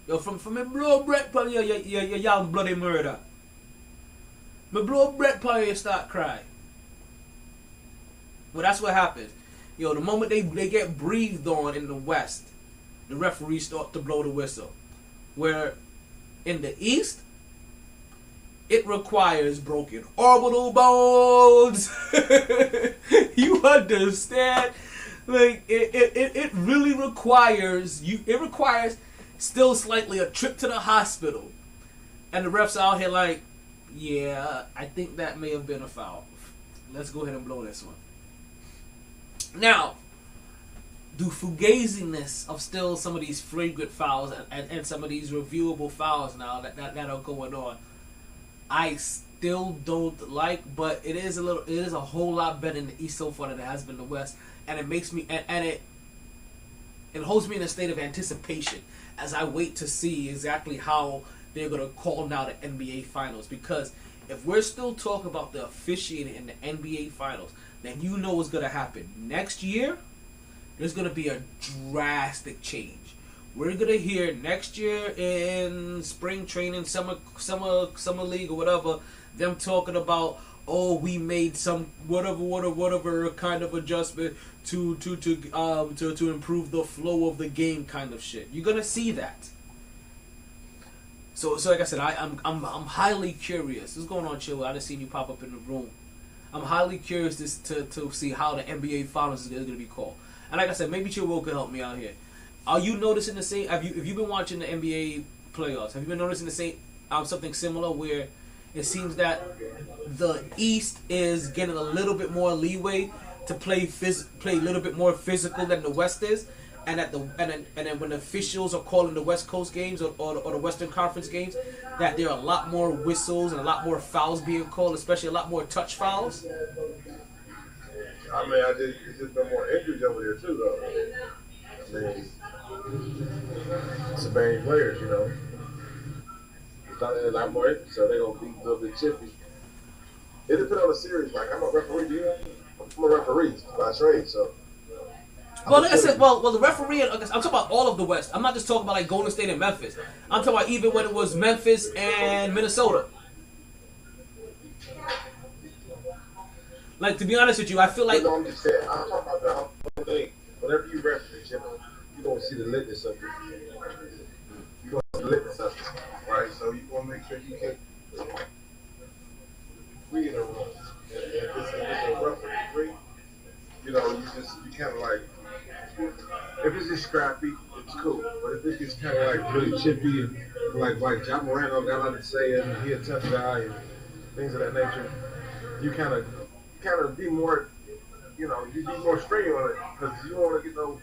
Yo, from me blow Brett upon you, you young bloody murder. Me blow Brett upon you start crying. Well, that's what happens. Yo, the moment they get breathed on in the West, the referees start to blow the whistle. Where in the East, it requires broken orbital bones. You understand? Like it really requires you. It requires still slightly a trip to the hospital, and the refs out here like, yeah, I think that may have been a foul. Let's go ahead and blow this one. Now, the fugaziness of still some of these flagrant fouls and some of these reviewable fouls now that are going on, I still don't like, but it is a whole lot better in the East so far than it has been in the West, and it makes me and it holds me in a state of anticipation as I wait to see exactly how they're gonna call now the NBA Finals. Because if we're still talking about the officiating in the NBA Finals, then you know what's gonna happen next year. There's gonna be a drastic change. We're gonna hear next year in spring training, summer league or whatever, them talking about, oh, we made some whatever kind of adjustment to improve the flow of the game, kind of shit. You're gonna see that. So like I said, I'm highly curious. What's going on, Chill? I just seen you pop up in the room. I'm highly curious to see how the NBA Finals is going to be called. And like I said, maybe Chill could help me out here. Are you noticing the same? If you've been watching the NBA playoffs, have you been noticing the same something similar where it seems that the East is getting a little bit more leeway to play a little bit more physical than the West is, and then when the officials are calling the West Coast games or the Western Conference games, that there are a lot more whistles and a lot more fouls being called, especially a lot more touch fouls. I mean, it's just been more injuries over there too, though. I mean, Savannah players, you know, a lot more injuries, so they're gonna be a little bit chippy. It depends on the series. Like, I'm a referee, I'm a referee by trade, so. Well, like I said, well, the referee. I'm talking about all of the West. I'm not just talking about like Golden State and Memphis. I'm talking about even when it was Memphis and Minnesota. Like, to be honest with you, I feel like. I'm just saying, I'm talking about the whole thing. Whenever you referee, you're going to see the litness of it. You're going to see the litness of it, right? So you want to make sure you can free in a room. If it's a referee, you know, you kind of like, if it's just scrappy, it's cool. But if it gets kind of like really chippy and like John Randall got a lot to say and he a tough guy and things of that nature, you kind of be more, you know, you be more stringent on it because you don't want to get no,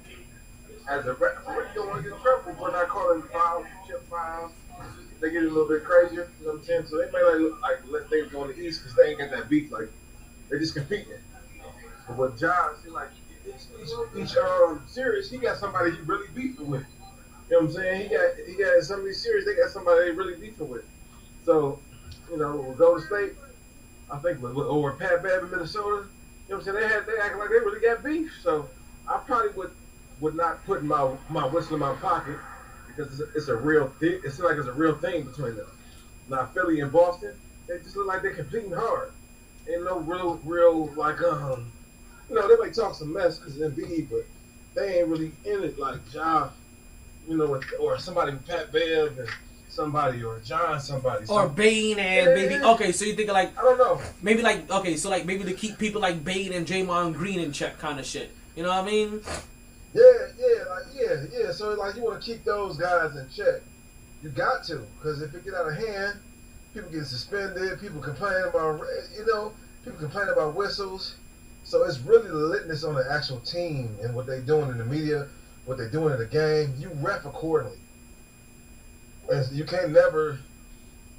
as a referee, you don't want to get in trouble for not calling fouls, chip fouls. They get a little bit crazier, you know what I'm saying? So they may like let things go on the East because they ain't got that beef. Like, they're just competing. But with John, see, like, each series, he got somebody he really beefing with. You know what I'm saying? He got some of these series, they got somebody they really beefing with. So, you know, with Golden State, I think or Pat Bev in Minnesota, you know what I'm saying? They act like they really got beef. So I probably would not put my whistle in my pocket because it's a real thing. It seems like it's a real thing between them. Now Philly and Boston, they just look like they're competing hard. Ain't no real like you know, they may talk some mess because it's Embiid, but they ain't really in it like Ja, you know, or somebody with Pat Bev and somebody, or John somebody. Or Bane and maybe, okay, so you think like, I don't know. Maybe like, okay, so like maybe to keep people like Bane and Draymond Green in check kind of shit. You know what I mean? Yeah. So like you want to keep those guys in check. You got to, because if it get out of hand, people get suspended, people complain about, you know, people complain about whistles. So it's really the litness on the actual team and what they're doing in the media, what they're doing in the game. You ref accordingly. And you can't never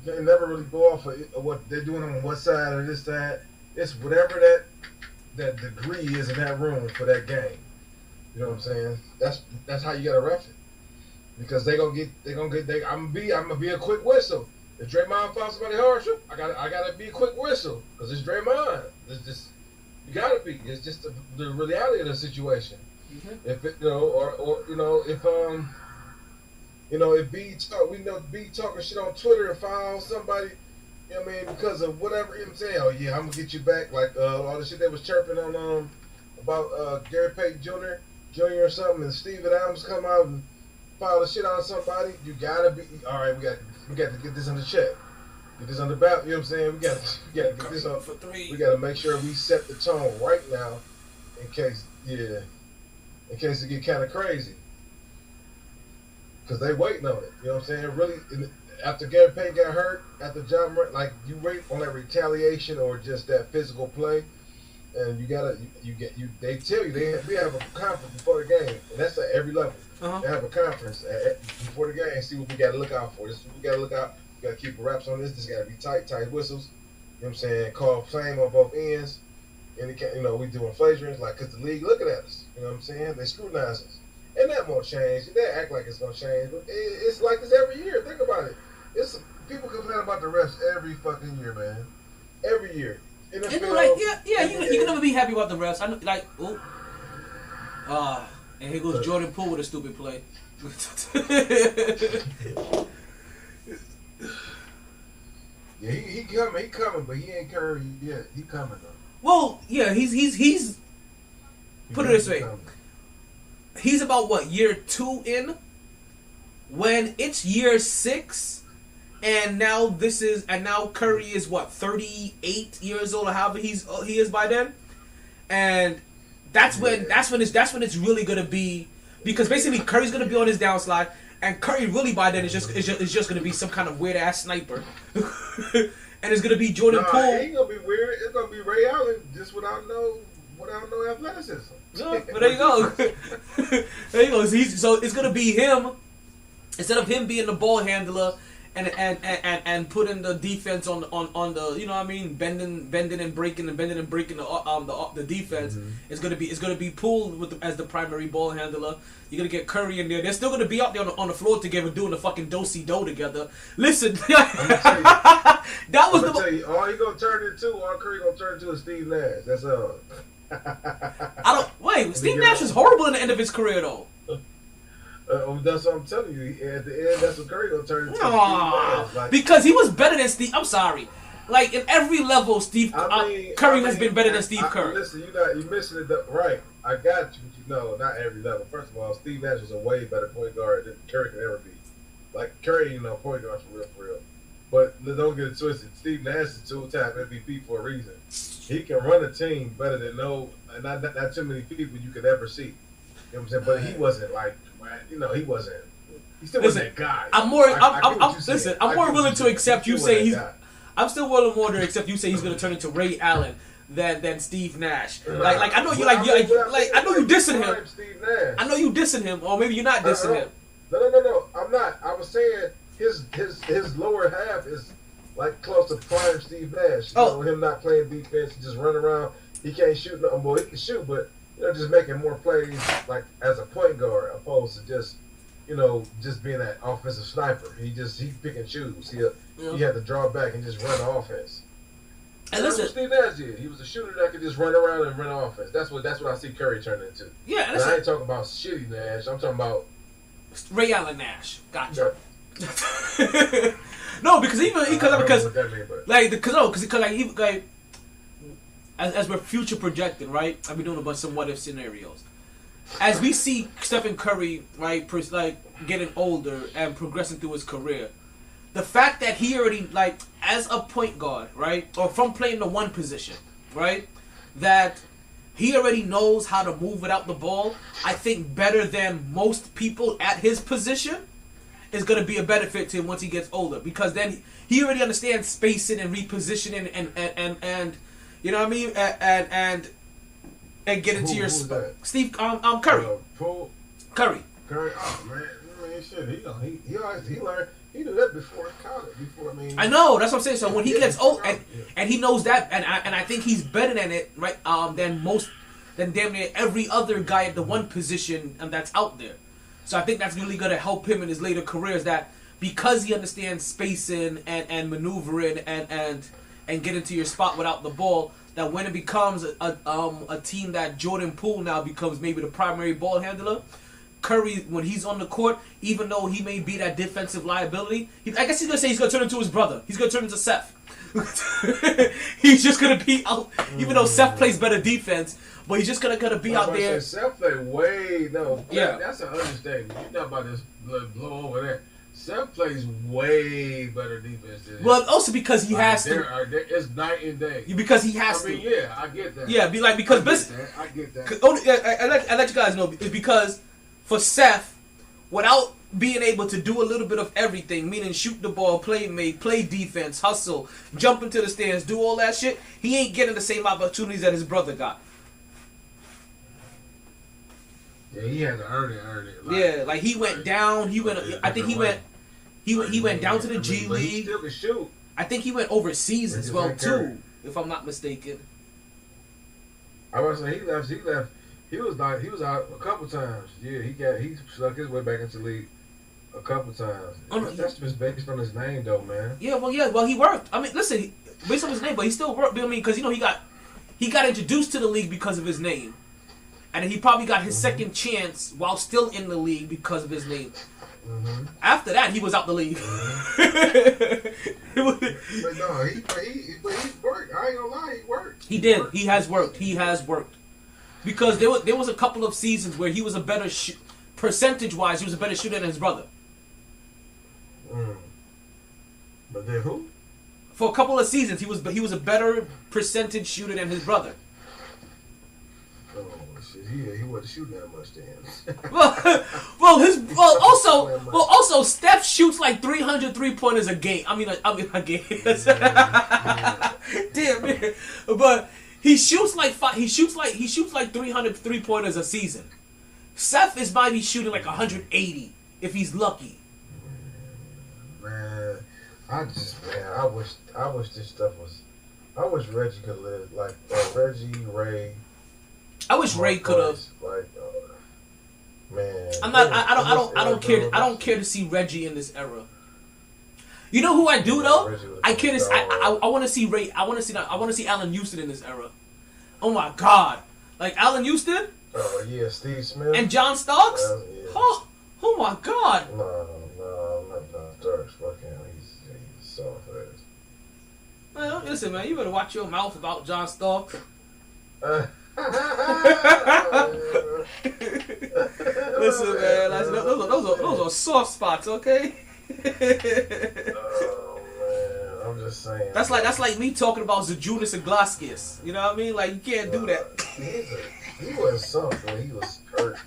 really go off of what they're doing on what side or this side. It's whatever that degree is in that room for that game. You know what I'm saying? That's how you gotta ref it. Because I'm gonna be a quick whistle. If Draymond fouls somebody hard, I gotta be a quick whistle because it's Draymond. It's just, you gotta be. It's just the reality of the situation. Mm-hmm. If it, you know, or you know, if you know, if B talking shit on Twitter and foul somebody, you know what I mean, because of whatever, you know what I'm saying? Oh yeah, I'm gonna get you back, like all the shit that was chirping on about Gary Payton Jr. or something, and Steven Adams come out and foul the shit out of somebody. You gotta be all right. We got to get this under check. Get this under ballot. You know what I'm saying? We got to get this on. We got to make sure we set the tone right now, in case it get kind of crazy. Because they waiting on it. You know what I'm saying? Really, after Gary Payton got hurt, after John Morant, like, you wait on that retaliation or just that physical play, and they tell you we have a conference before the game, and that's at every level. Uh-huh. They have a conference before the game, see what we got to look out for. This is what we got to look out. We got to keep the wraps on this. This got to be tight whistles. You know what I'm saying? Call flame on both ends. And you know, we doing flagrants, like, because the league looking at us. You know what I'm saying? They scrutinize us. And that won't change. They act like it's going to change. But it's like this every year. Think about it. People complain about the refs every fucking year, man. Every year. NFL, and like, you can never be happy about the refs. I know, like, and here goes Jordan Poole with a stupid play. Yeah, he coming, but he ain't Curry yet. He coming though. Well, yeah, he's put it this way. He's about what, year 2 in? When it's year 6, and now Curry is what, 38 years old or however he is by then, and that's when it's really gonna be, because basically Curry's gonna be on his downslide, and Curry really by then is just gonna be some kind of weird ass sniper. and it's gonna be Jordan Nah, Poole. it ain't gonna be weird. It's gonna be Ray Allen just without no athleticism. No, but there you go. There you go. So it's gonna be him instead of him being the ball handler and putting the defense on the you know what I mean, bending and breaking the defense. Mm-hmm. It's gonna be Poole as the primary ball handler. You're gonna get Curry in there. They're still gonna be out there on the floor together doing the fucking do-si-do together. Listen, that was the. Tell you, all he gonna turn into, all Curry gonna turn into is Steve Nash. That's all. I don't wait. Steve Nash was horrible in the end of his career though. That's what I'm telling you. At the end, that's what Curry gonna turn into. Like, because he was better than Steve. I'm sorry. Like in every level, Curry has been better than Steve Kerr. Listen, you missing it right. I got you, but you know, not every level. First of all, Steve Nash was a way better point guard than Curry could ever be. Like Curry, you know, point guard for real. But don't get it twisted. Steve Nash is two-time MVP for a reason. He can run a team better than not too many people you could ever see. You know what I'm saying? But he wasn't like, you know, he still wasn't that guy. I'm more willing to accept you say he's. I'm still willing more to accept you say he's going to turn into Ray Allen than Steve Nash. Like I know you I know you dissing him. I know you dissing him, or maybe you're not dissing him. No. I'm not. I was saying his lower half is like close to prime Steve Nash. You know, him not playing defense, just running around. He can't shoot nothing. Boy, he can shoot, but you know, just making more plays like as a point guard opposed to just, you know, just being that offensive sniper. He pick and choose. He had to draw back and just run the offense. And listen, that's what Steve Nash did. He was a shooter that could just run around and run offense. That's what I see Curry turn into. Yeah, and I ain't talking about shitty Nash. I'm talking about Ray Allen Nash. Gotcha. No, because as we're future projecting, right? I've been doing a bunch of some what if scenarios. As we see Stephen Curry, right, getting older and progressing through his career, the fact that he already, like, as a point guard, right, or from playing the one position, right, that he already knows how to move without the ball, I think better than most people at his position, is going to be a benefit to him once he gets older, because then he already understands spacing and repositioning and you know what I mean, and get into your Steve Curry. Curry. Curry. Oh man, shit. He learned. He knew that before college. I know, that's what I'm saying. So when he gets old, and he knows that, and I think he's better than it, right? Than damn near every other guy at the one position and that's out there. So I think that's really gonna help him in his later careers. That because he understands spacing and maneuvering and get into your spot without the ball, that when it becomes a team that Jordan Poole now becomes maybe the primary ball handler, Curry, when he's on the court, even though he may be that defensive liability, I guess he's going to say he's going to turn into his brother. He's going to turn into Seth. He's just going to be out, even though Seth plays better defense, but he's just going to be out there. Seth play that's an understatement. You talk about this blow over there. Seth plays way better defense than him. Well, also because he has to. It's night and day. Because he has to. Yeah, I get that. Yeah, because I get that. I let you guys know, it's because for Seth, without being able to do a little bit of everything, meaning shoot the ball, play defense, hustle, jump into the stands, do all that shit, he ain't getting the same opportunities that his brother got. Yeah, he had to earn it. Like he went down. I think he went down to the G League. He still can shoot. I think he went overseas as well too, if I'm not mistaken. I was saying he left. He was out a couple times. Yeah, he snuck his way back into the league a couple times. That's just based on his name, though, man. Well, he worked. I mean, listen, based on his name, but he still worked. I mean, because he got introduced to the league because of his name, and he probably got his second chance while still in the league because of his name. Mm-hmm. After that, he was out the league. But no, he worked. I ain't gonna lie, he worked. He did. He has worked. Because there was a couple of seasons where he was a better percentage-wise, he was a better shooter than his brother. But then who? For a couple of seasons, he was a better percentage shooter than his brother. Oh shit! He wasn't shooting that much then. Also, Steph shoots like 300 3-pointers a game. I mean a game. Damn man, but he shoots like 300 3-pointers a season. Seth might be shooting like 180 if he's lucky. Man, I wish this stuff was. I wish Reggie could live like Reggie, Ray. I wish Ray could have. Like, man. I don't care to see Reggie in this era. You know who I do though? I want to see Ray. I want to see Allen Houston in this era. Oh my God! Like Allen Houston. Oh yeah, Steve Smith and John Starks. Yeah. Oh my God! No, not John Starks. Fuck him. He's soft ass. Man, listen, man, you better watch your mouth about John Starks. Listen, man, those are soft spots, okay? Oh man, I'm just saying. That's like me talking about Zajunas and Glaskis. You know what I mean? Like you can't do that. He was something. He was hurt.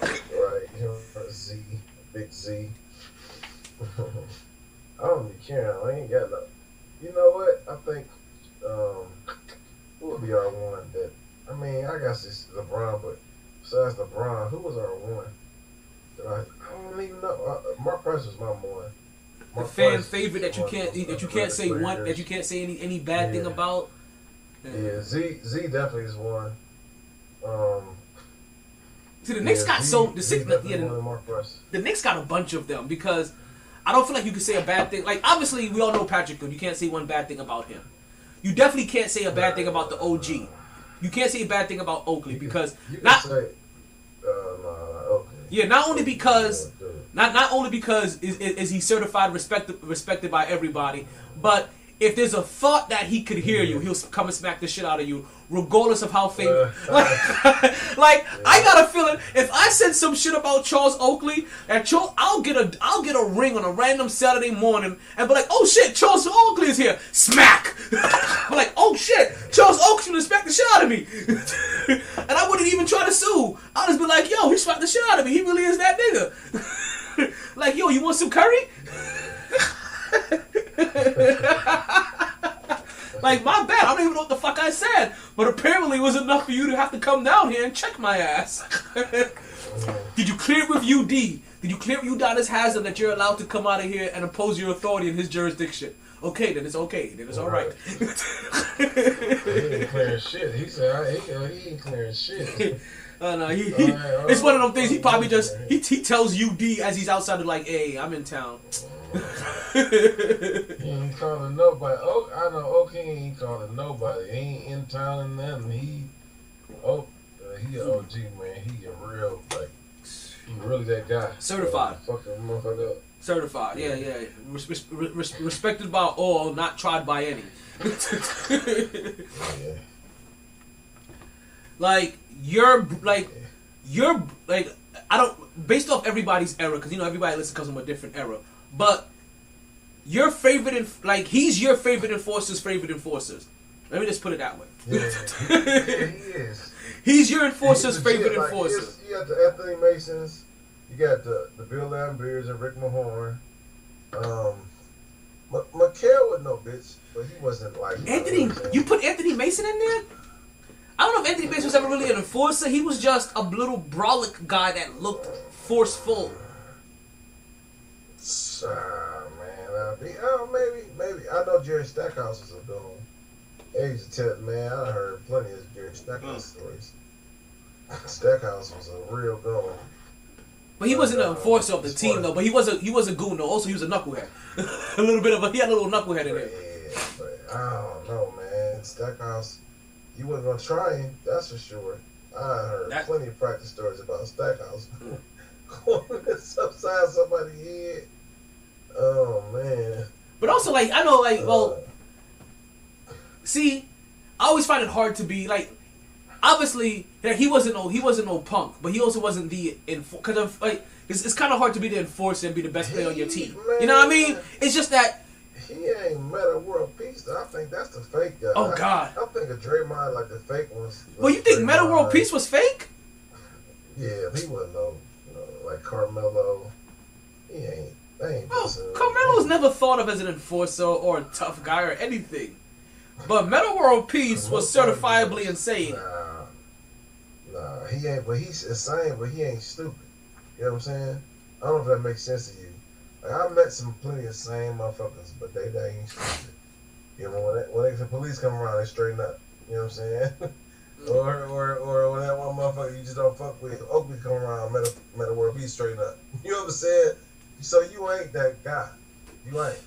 Right, him Z, Big Z. I don't be caring. I ain't got no. You know what? I think who would be our one that? I mean, I guess it's LeBron, but besides LeBron, who was our one? I don't even know. Mark Price was my one. The fan favorite that you can't say one that you can't say any bad thing about. Yeah, Z definitely is one. See, the Knicks got the Knicks got a bunch of them because I don't feel like you can say a bad thing. Like obviously we all know Patrick Good. You can't say one bad thing about him. You definitely can't say a bad thing about the OG. You can't say a bad thing about Oakley because Oakley. Yeah, not only because is he certified respected by everybody, but if there's a thought that he could hear you, he'll come and smack the shit out of you, regardless of how famous. I got a feeling if I said some shit about Charles Oakley, I'll get a ring on a random Saturday morning and be like, oh shit, Charles Oakley is here, smack. I'm like, oh shit, Charles Oakley would smack the shit out of me, and I wouldn't even try to sue. I'll just be like, yo, he smacked the shit out of me. He really is that nigga. Like, yo, you want some curry? Like, my bad, I don't even know what the fuck I said, but apparently it was enough for you to have to come down here and check my ass. Did you clear it with UD? Did you clear it with Udonis Haslam that you're allowed to come out of here and impose your authority in his jurisdiction? Okay, then it's okay. Then it's alright. He ain't clearing shit. He said he ain't clearing shit. No, it's one of them things. He probably just he tells UD as he's outside of like, hey, I'm in town. He ain't calling nobody. Oh, I know. Okay, he ain't calling nobody. He ain't in town and nothing. He an OG man. He a real he really that guy. Certified. Fucking motherfucker up. Certified. Yeah. Respected by all, not tried by any. Yeah. I don't, based off everybody's era, because everybody comes from a different era, but your favorite he's your favorite enforcer's favorite enforcers. Let me just put it that way. Yeah, he is. He's your enforcer's favorite enforcer. You got the Anthony Masons, you got the Bill Lambiers and Rick Mahorn. McHale was no bitch, but he wasn't like Anthony. You put Anthony Mason in there? I don't know if Anthony Mason was ever really an enforcer. He was just a little brolic guy that looked forceful. Maybe. I know Jerry Stackhouse was a good one. He's a tip, man. I heard plenty of Jerry Stackhouse stories. Stackhouse was a real good one. But he wasn't an enforcer of the team, though. But he was a goon, though. Also, he was a knucklehead. He had a little knucklehead in there. Yeah, but I don't know, man. Stackhouse, you wasn't gonna try him, that's for sure. I heard plenty of practice stories about Stackhouse going upside somebody's head. Oh man. But also, see, I always find it hard to be obviously, he wasn't no punk, but he also wasn't the because it's kind of hard to be the enforcer and be the best player on your team. Man, you know what I mean? It's just that he ain't Meta World Peace. Though. I think that's the fake guy. Oh God! I think of Draymond like the fake ones. Well, you think Meta World Peace was fake? Yeah, he wasn't like Carmelo. He ain't. Oh, Carmelo's never thought of as an enforcer or a tough guy or anything. But Meta World Peace was certifiably insane. Nah, he ain't. But he's insane. But he ain't stupid. You know what I'm saying? I don't know if that makes sense to you. Like, I met plenty of sane motherfuckers, but they ain't stupid. You know, when the police come around, they straighten up. You know what I'm saying? or when that one motherfucker you just don't fuck with, Oakley come around, Meta World Peace, straighten up. You know what I'm saying? So you ain't that guy. You ain't.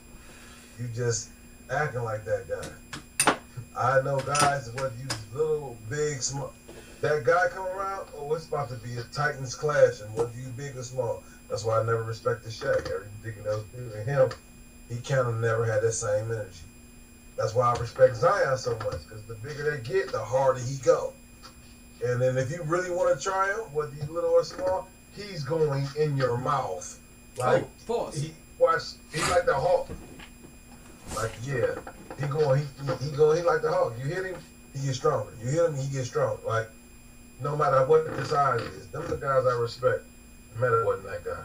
You just acting like that guy. I know guys, whether you little, big, small. That guy come around, it's about to be a Titans clash, and whether you big or small. That's why I never respected Shaq. Everything that was bigger than him, he kind of never had that same energy. That's why I respect Zion so much, because the bigger they get, the harder he go. And then if you really want to try him, whether you little or small, he's going in your mouth. Like, he like the Hawk. Like, yeah, he like the Hawk. You hit him, he gets stronger. You hit him, he gets stronger. Like, no matter what the size is, them the guys I respect. Meta wasn't that guy.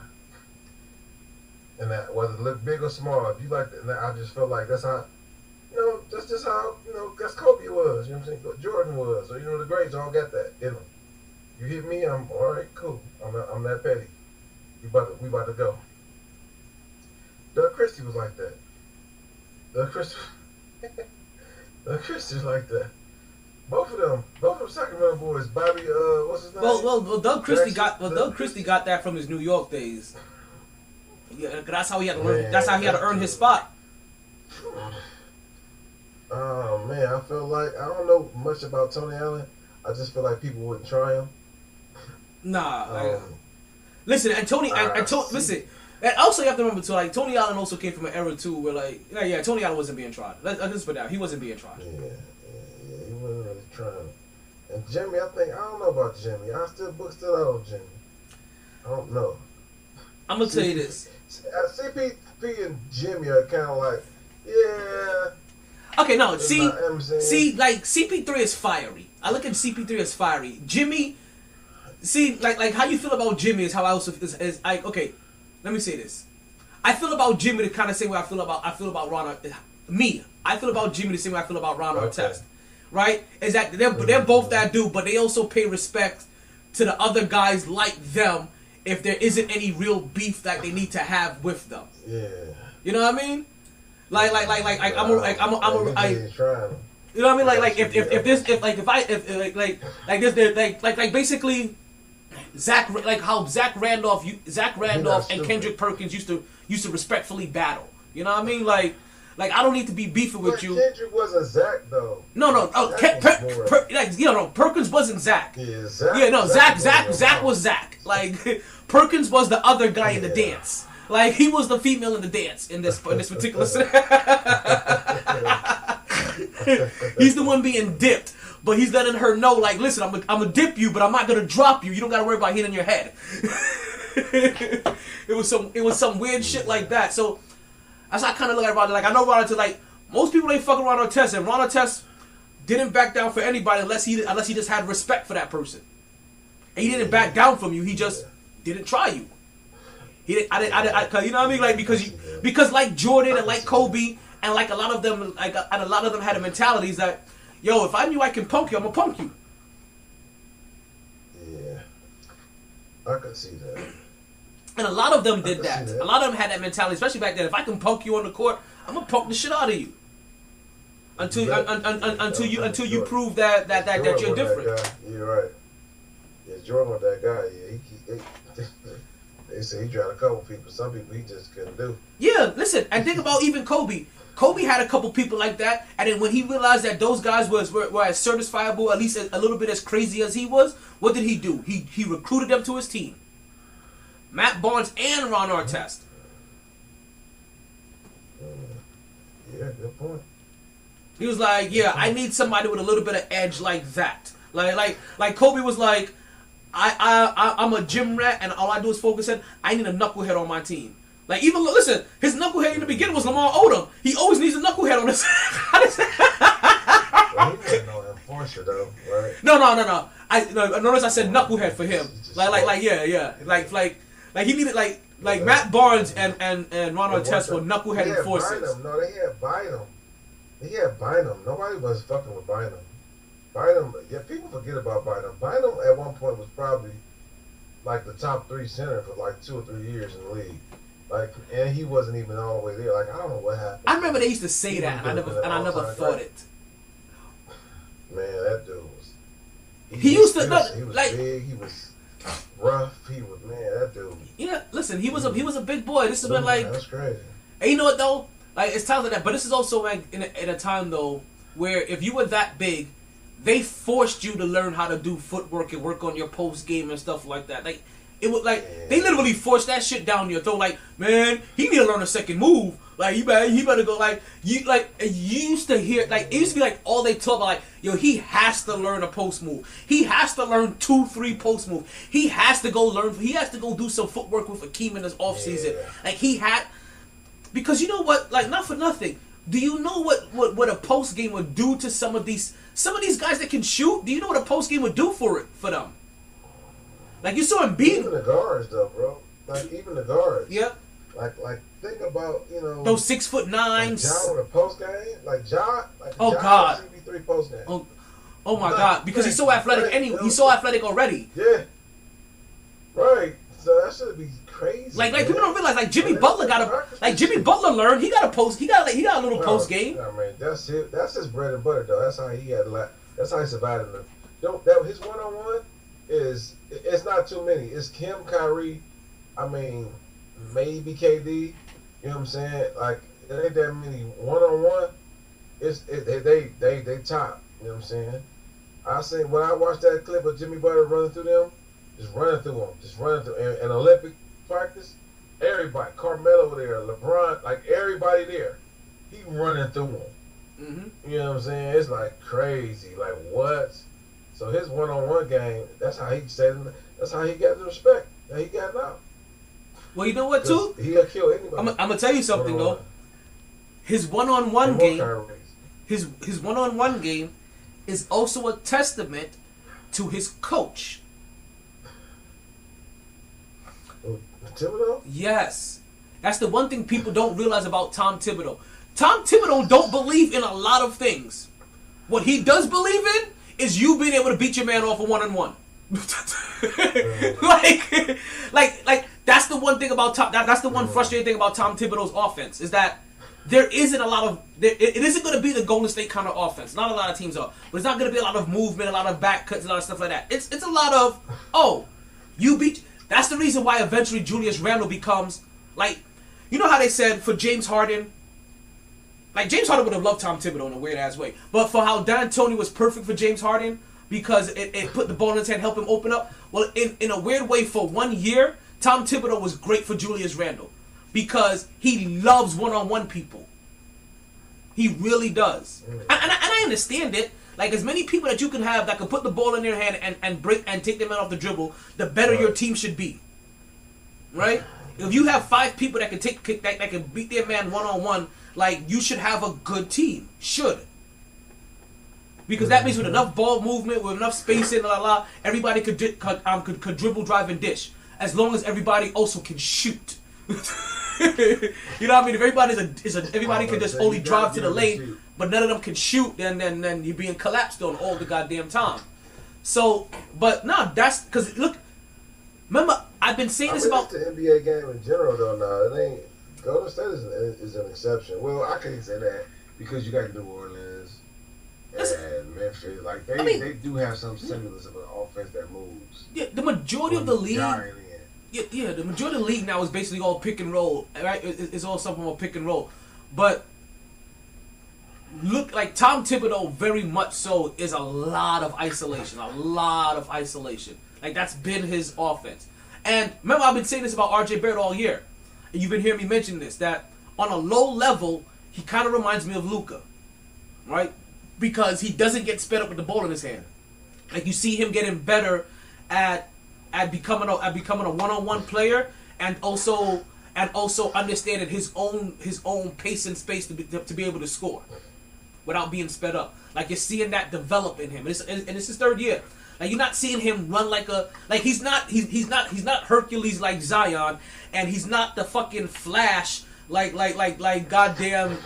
And that, whether it look big or small, if you like that, I just feel like that's how, that's just how, that's Kobe was, you know what I'm saying? Jordan was, or, the greats all got that in them. You hit me, I'm, all right, cool. I'm that petty. We about to go. Doug Christie was like that. Doug Christie was like that. Both of them Sacramento boys. Bobby, what's his name? Well, Doug Christie got that from his New York days. Yeah, that's how he had to learn. That's how he had to earn his spot. Oh man, I feel like I don't know much about Tony Allen. I just feel like people wouldn't try him. Nah. Listen, listen. And also, you have to remember too, like Tony Allen also came from an era too, where Tony Allen wasn't being tried. Let's put it down. He wasn't being tried. Yeah, he wasn't really trying. And Jimmy, I don't know about Jimmy. I still out on Jimmy. I don't know. I'm gonna tell you this. CP and Jimmy are kind of like, yeah. Okay, no. See, like CP3 is fiery. I look at CP3 as fiery. Jimmy. See, like how you feel about Jimmy is how I also is like. Okay, let me say this. I feel about Jimmy the kind of same way I feel about Ron. I feel about Jimmy the same way I feel about Ron Artest. Right? Is that they're both that dude, but they also pay respect to the other guys like them if there isn't any real beef that they need to have with them. Yeah. You know what I mean? You know what I mean? Like basically Zach Randolph and Kendrick Perkins used to respectfully battle. You know what I mean? Like I don't need to be beefing with you. Kendrick wasn't Zach though. No. Perkins wasn't Zach. Yeah, Zach. Yeah, no. Zach was Zach. Like Perkins was the other guy in the dance. Like he was the female in the dance in this particular. He's the one being dipped, but he's letting her know, like, listen, I'm gonna dip you, but I'm not gonna drop you. You don't gotta worry about hitting your head. It was some weird shit like that. So that's how I kind of look at Ron. Like I know Ron Artest, like most people ain't fucking Ron Artest, and Ron Artest didn't back down for anybody unless he just had respect for that person. And he didn't back down from you. He just didn't try you. He didn't. You know what I mean? Like because like Jordan and like Kobe and like a lot of them had a mentality that, yo, if I knew I can punk you, I'm gonna punk you. Yeah, I could see that. And a lot of them did that. A lot of them had that mentality, especially back then. If I can punk you on the court, I'm gonna punk the shit out of you. Until you prove that you're different. You're right. Yeah, Jordan was that guy. Yeah, they say he tried a couple people. Some people he just couldn't do. Yeah, listen, and think about even Kobe. Kobe had a couple people like that, and then when he realized that those guys were as certifiable, at least a little bit as crazy as he was, what did he do? He recruited them to his team. Matt Barnes and Ron Artest. Yeah, good point. He was like, yeah, I need somebody with a little bit of edge like that. Like Kobe was like, I'm a gym rat and all I do is focus in. I need a knucklehead on my team. Like even listen, his knucklehead in the beginning was Lamar Odom. He always needs a knucklehead on his. Well, he wasn't no enforcer though, right? No. notice I said knucklehead for him. Like he needed like Matt Barnes and Ronald Test were knucklehead enforcers. No, they had Bynum. He had Bynum. Nobody was fucking with Bynum. Bynum, yeah, people forget about Bynum. Bynum at one point was probably like the top 3 center for like 2 or 3 years in the league. Like, and he wasn't even all the way there. Like, I don't know what happened. I remember they used to say that, and I never thought it. Man, that dude was. He was big. He was rough. He was, man, that dude. Yeah, listen, he was a big boy. This has been like. That's crazy. And you know what though? Like, it's times like that, but this is also like in a time though where if you were that big, they forced you to learn how to do footwork and work on your post game and stuff like that. Like. It was like they literally forced that shit down your throat. Like, man, he need to learn a second move. Like, he better go. Like, you used to hear, like, it used to be like all they talk about. Like, yo, he has to learn a post move. He has to learn 2-3 post move. He has to go learn. He has to go do some footwork with Akeem in his off season. Like, he had, because you know what? Like, not for nothing. Do you know what a post game would do to some of these guys that can shoot? Do you know what a post game would do for them? Like, you saw him beat even the guards, though, bro. Like, even the guards. Yep. Like think about, you know, those 6'9". Like John with a post game, like John. God. CP3 post game. Oh my God! Because he's so athletic. Anyway, he's so athletic already. Yeah. Right. So that should be crazy. Like people don't realize. Like Jimmy Butler Jimmy Butler learned. He got a post. He got a little post game. I mean, that's it. That's his bread and butter, though. That's how he had. That's how he survived. His 1-on-1 is. It's not too many. It's Kim, Kyrie. I mean, maybe KD. You know what I'm saying? Like, it ain't that many 1-on-1. They top. You know what I'm saying? I seen when I watched that clip of Jimmy Butler running through them, just running through an Olympic practice. Everybody, Carmelo there, LeBron, like everybody there, he running through them. Mm-hmm. You know what I'm saying? It's like crazy. Like what? So his 1-on-1 game, that's how he said. That's how he got the respect that he got now. Well, you know what too? He'll kill anybody. I'm gonna tell you something though. His one-on-one game, his one-on-one game, is also a testament to his coach. Thibodeau? Yes, that's the one thing people don't realize about Tom Thibodeau. Tom Thibodeau don't believe in a lot of things. What he does believe in is you being able to beat your man off a 1-on-1. like that's the one thing about Tom. That's the one frustrating thing about Tom Thibodeau's offense is that there isn't a lot of. It isn't going to be the Golden State kind of offense. Not a lot of teams are, but it's not going to be a lot of movement, a lot of back cuts, a lot of stuff like that. It's a lot of you beat. That's the reason why eventually Julius Randle becomes like, you know how they said for James Harden. Like, James Harden would have loved Tom Thibodeau in a weird-ass way. But for how D'Antoni was perfect for James Harden, because it put the ball in his hand, help him open up, well, in a weird way, for 1 year, Tom Thibodeau was great for Julius Randle. Because he loves one-on-one people. He really does. And I understand it. Like, as many people that you can have that can put the ball in their hand and break and take them out off the dribble, the better your team should be. Right? If you have 5 people that can beat their man one-on-one, like, you should have a good team. Should. Because that means with enough ball movement, with enough spacing, everybody could dribble, drive, and dish. As long as everybody also can shoot. You know what I mean? If everybody can just only drive to the lane, but none of them can shoot, then you're being collapsed on all the goddamn time. So, but no, that's because look. Remember, I've been saying this about the NBA game in general, though. Now it ain't. Golden State is an exception. Well, I can't say that because you got New Orleans and Memphis. Like they do have some semblance of an offense that moves. Yeah, the majority of the league. Yeah, the majority of the league now is basically all pick and roll. Right, it's all some form of pick and roll. But look, like Tom Thibodeau, very much so is a lot of isolation. Like that's been his offense. And remember, I've been saying this about RJ Barrett all year. And you've been hearing me mention this, that on a low level, he kind of reminds me of Luka, right? Because he doesn't get sped up with the ball in his hand. Like you see him getting better at becoming a one-on-one player, and also understanding his own pace and space to be able to score without being sped up. Like you're seeing that develop in him, and it's his 3rd year. Like you're not seeing him run he's not Hercules like Zion, and he's not the fucking Flash like goddamn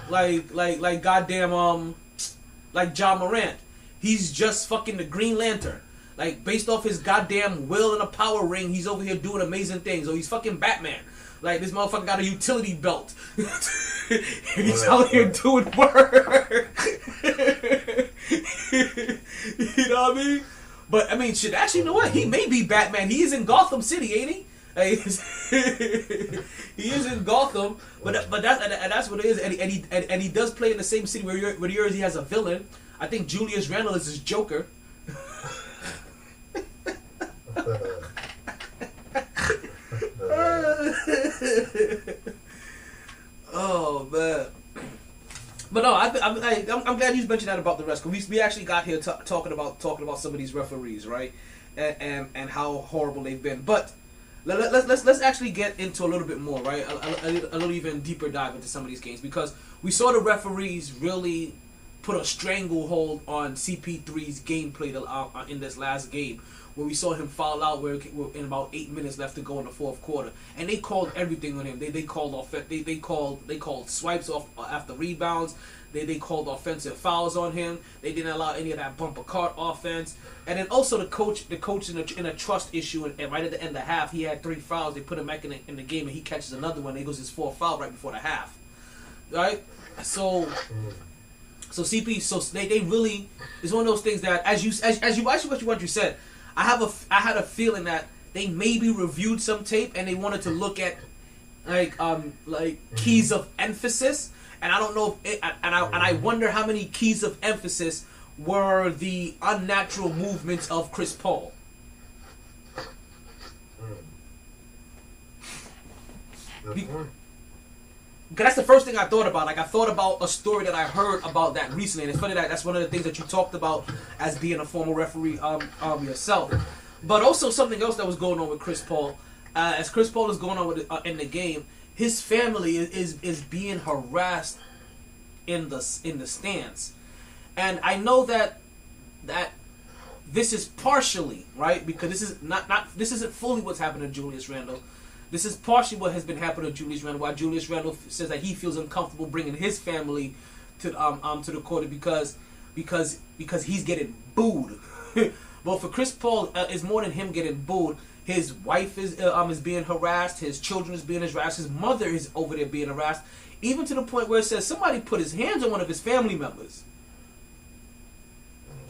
like John Morant. He's just fucking the Green Lantern. Like based off his goddamn will and a power ring, he's over here doing amazing things. Or he's fucking Batman. Like this motherfucker got a utility belt. And he's out here doing work. You know what I mean? But I mean, shit. Actually, you know what? He may be Batman. He is in Gotham City, ain't he? He is in Gotham, but that's what it is. And he does play in the same city where yours. He has a villain. I think Julius Randall is his Joker. Oh man. But no, I'm glad you mentioned that about the rest. Cause we actually got here talking about some of these referees, right? And how horrible they've been. But let's actually get into a little bit more, right? A little even deeper dive into some of these games, because we saw the referees really put a stranglehold on CP3's gameplay in this last game, where we saw him foul out in about 8 minutes left to go in the fourth quarter, and they called everything on him. They called they called swipes off after rebounds. They called offensive fouls on him. They didn't allow any of that bumper cart offense. And then also the coach in a trust issue, and right at the end of the half, he had 3 fouls. They put him back in the game, and he catches another one. And he goes his 4th foul right before the half, right? So CP, so they really, it's one of those things that as you actually what you said, I had a feeling that they maybe reviewed some tape and they wanted to look at keys of emphasis, and I don't know if I wonder how many keys of emphasis were the unnatural movements of Chris Paul. Because that's the first thing I thought about. Like, I thought about a story that I heard about that recently. And it's funny that that's one of the things that you talked about as being a former referee yourself. But also something else that was going on with Chris Paul. As Chris Paul is going on in the game, his family is being harassed in the stands. And I know that this is partially, right? Because this isn't fully what's happened to Julius Randle. This is partially what has been happening to Julius Randle. Why Julius Randle says that he feels uncomfortable bringing his family to the court because he's getting booed. Well, for Chris Paul, it's more than him getting booed. His wife is being harassed. His children is being harassed. His mother is over there being harassed, even to the point where it says somebody put his hands on one of his family members.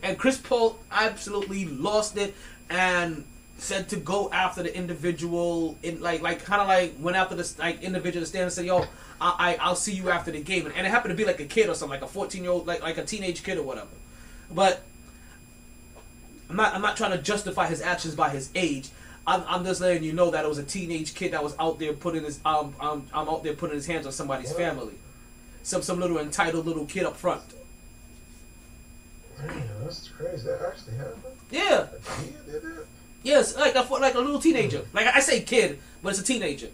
And Chris Paul absolutely lost it and said to go after the individual, in like went after the individual to stand and said, "Yo, I'll see you after the game." And it happened to be like a kid or something, like a 14-year-old, like a teenage kid or whatever. But I'm not trying to justify his actions by his age. I'm just letting you know that it was a teenage kid that was out there putting his out there putting his hands on somebody's family, some little entitled little kid up front. Man, that's crazy. That actually happened. Yeah. A kid did that? Yes, like a little teenager. Like I say kid, but it's a teenager.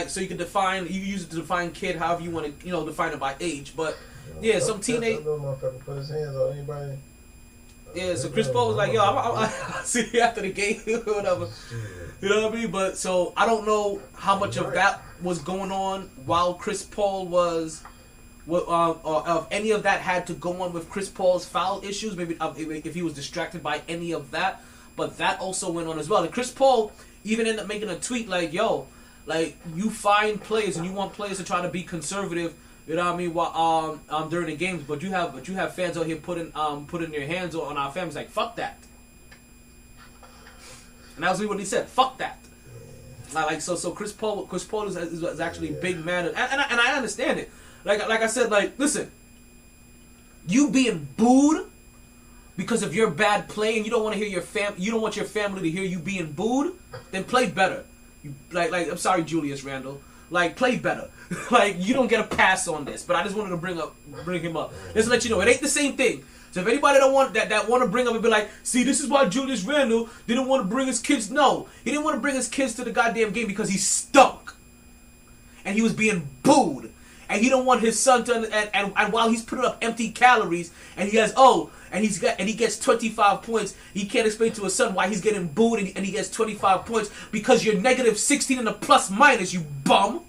So you can use it to define kid however you want to, define it by age. But yeah, some teenage. Motherfucker put his hands on anybody. Yeah, so Chris Paul was like, "Yo, I'll see you after the game or whatever." You know what I mean? But so I don't know how much of that was going on while Chris Paul was. Or if any of that had to go on with Chris Paul's foul issues, maybe if he was distracted by any of that. But that also went on as well. And Chris Paul even ended up making a tweet like, "Yo, like you find players and you want players to try to be conservative, you know what I mean, while during the games, but you have fans out here putting their hands on our families." Like, fuck that. And that was what he said. Fuck that. Like so Chris Paul is actually a big man, and I understand it. Like I said, like, listen, you being booed because of your bad play, and you don't want to hear you don't want your family to hear you being booed, then play better. Like I'm sorry, Julius Randle. Like, play better. Like, you don't get a pass on this. But I just wanted to bring him up. Just to let you know, it ain't the same thing. So if anybody don't want that want to bring up and be like, "See, this is why Julius Randle didn't want to bring his kids." No, he didn't want to bring his kids to the goddamn game because he stunk, and he was being booed. and he don't want his son to, and while he's putting up empty calories, and he gets 25 points, he can't explain to his son why he's getting booed and he gets 25 points because you're negative 16 in the plus minus, you bum.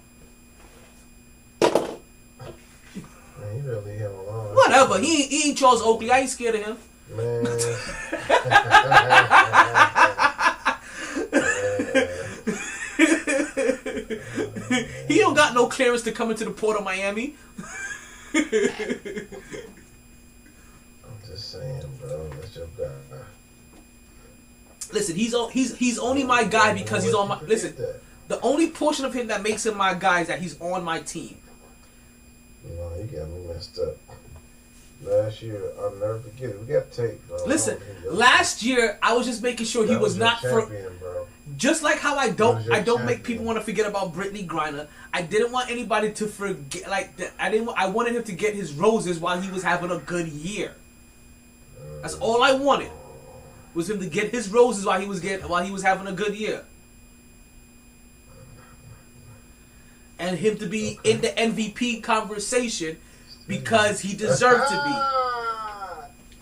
Man, you better leave him alone. Whatever, he ain't Charles Oakley. I ain't scared of him. Man. He don't got no clearance to come into the port of Miami. I'm just saying, bro. That's your guy. Listen, he's only my guy because he's on my. Listen, the only portion of him that makes him my guy is that he's on my team. No, you got me messed up. Last year, I'll never forget it. We got tape, bro. Listen, last year I was just making sure he was not champion, for. Bro. Just like how I don't make people want to forget about Brittany Griner. I didn't want anybody to forget. Like I wanted him to get his roses while he was having a good year. That's all I wanted. Was him to get his roses while he was having a good year. And him to be in the MVP conversation because he deserved to be.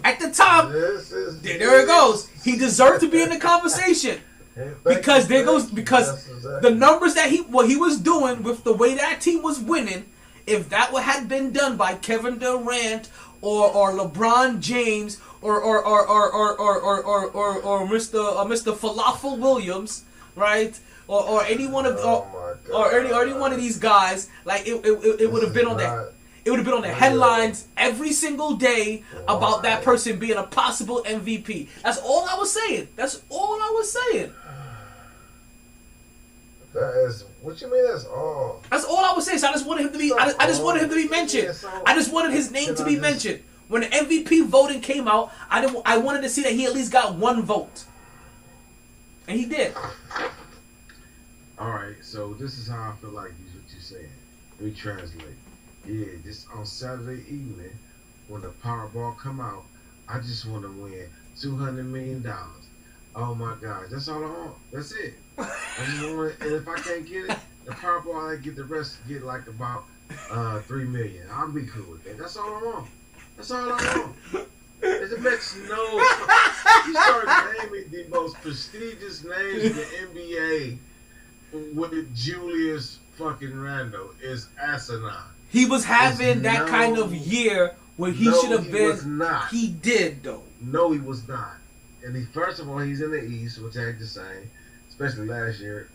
At the time, there it goes. He deserved to be in the conversation. Because the numbers that he was doing with the way that team was winning, if that had been done by Kevin Durant or LeBron James or Mr. Falafel Williams, right? Or any one of any one of these guys, like it would have been on the it would have been on the headlines every single day about that person being a possible MVP. That's all I was saying. That's all I was saying. That is what you mean. That's all. That's all I was saying. So I just wanted him to be. I just wanted him to be mentioned. I just wanted his name to be mentioned. When the MVP voting came out, I wanted to see that he at least got one vote, and he did. All right, so this is how I feel like is what you're saying. Let me translate. Yeah, just on Saturday evening, when the Powerball come out, I just want to win $200 million. Oh my gosh, that's all I want. That's it. I just want, and if I can't get it, the Powerball, I get the rest. Get like about $3 million. I'll be cool with that. That's all I want. That's all I want. It makes no. You start naming the most prestigious names in the NBA. With Julius fucking Randall is asinine. He was having that kind of year where he should have been. Was not. He did though. No, he was not. And first of all, he's in the East, which I ain't the same, especially last year.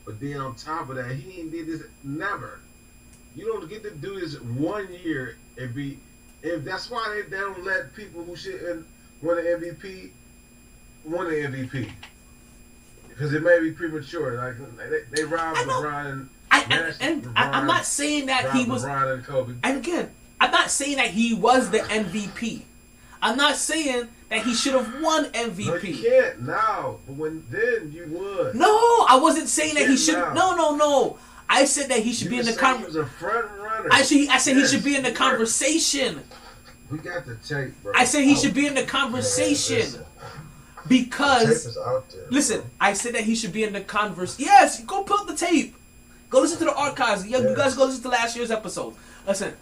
But then on top of that, he ain't did this never. You don't get to do this 1 year and be. If that's why they don't let people who shouldn't win the MVP win the MVP. Because it may be premature. Like they robbed LeBron and I'm not saying that he was. LeBron and Kobe. And again, I'm not saying that he was the MVP. I'm not saying that he should have won MVP. No, you can't now. But then you would. No, I wasn't saying that he should. No. I said that he should be in the conversation. He was a front runner. I said he should be in the conversation. We got the tape, bro. I said he should be in the conversation. Because, the tape is out there, listen, I said that he should be in the converse. Yes, go pull up the tape. Go listen to the archives. You guys go listen to last year's episode. Listen,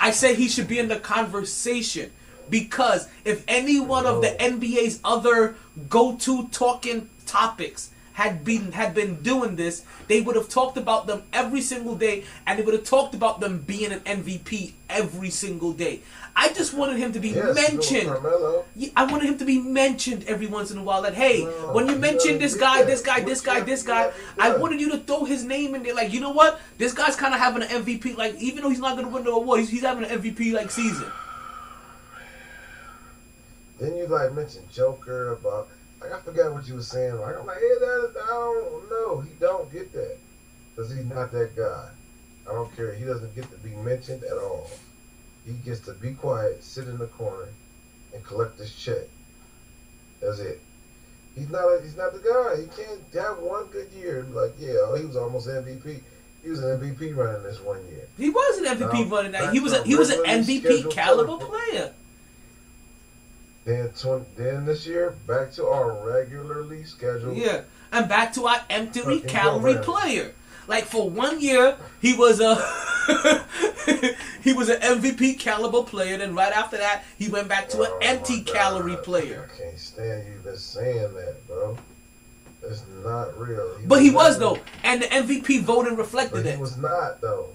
I said he should be in the conversation because if any one of the NBA's other go-to talking topics had been doing this, they would have talked about them every single day, and they would have talked about them being an MVP every single day. I just wanted him to be mentioned. I wanted him to be mentioned every once in a while. That hey, when you mention this guy, I wanted you to throw his name in there. Like, you know what? This guy's kind of having an MVP. Like, even though he's not going to win the award, he's having an MVP like season. Then you like mentioned Joker about. Like, I forgot what you were saying. Like, I'm like, hey, I don't know. He don't get that. Because he's not that guy. I don't care. He doesn't get to be mentioned at all. He gets to be quiet, sit in the corner, and collect his check. That's it. He's not the guy. He can't have one good year and be like, yeah, he was almost MVP. He was an MVP running this 1 year. He was an MVP running that. He was an MVP caliber player. Then this year, back to our regularly scheduled. Yeah, and back to our empty calorie player. Like for 1 year, he was a He was an MVP caliber player. Then right after that, he went back to an empty calorie player. I can't stand you even saying that, bro. It's not real. But he was though, and the MVP voting reflected it. He was not though.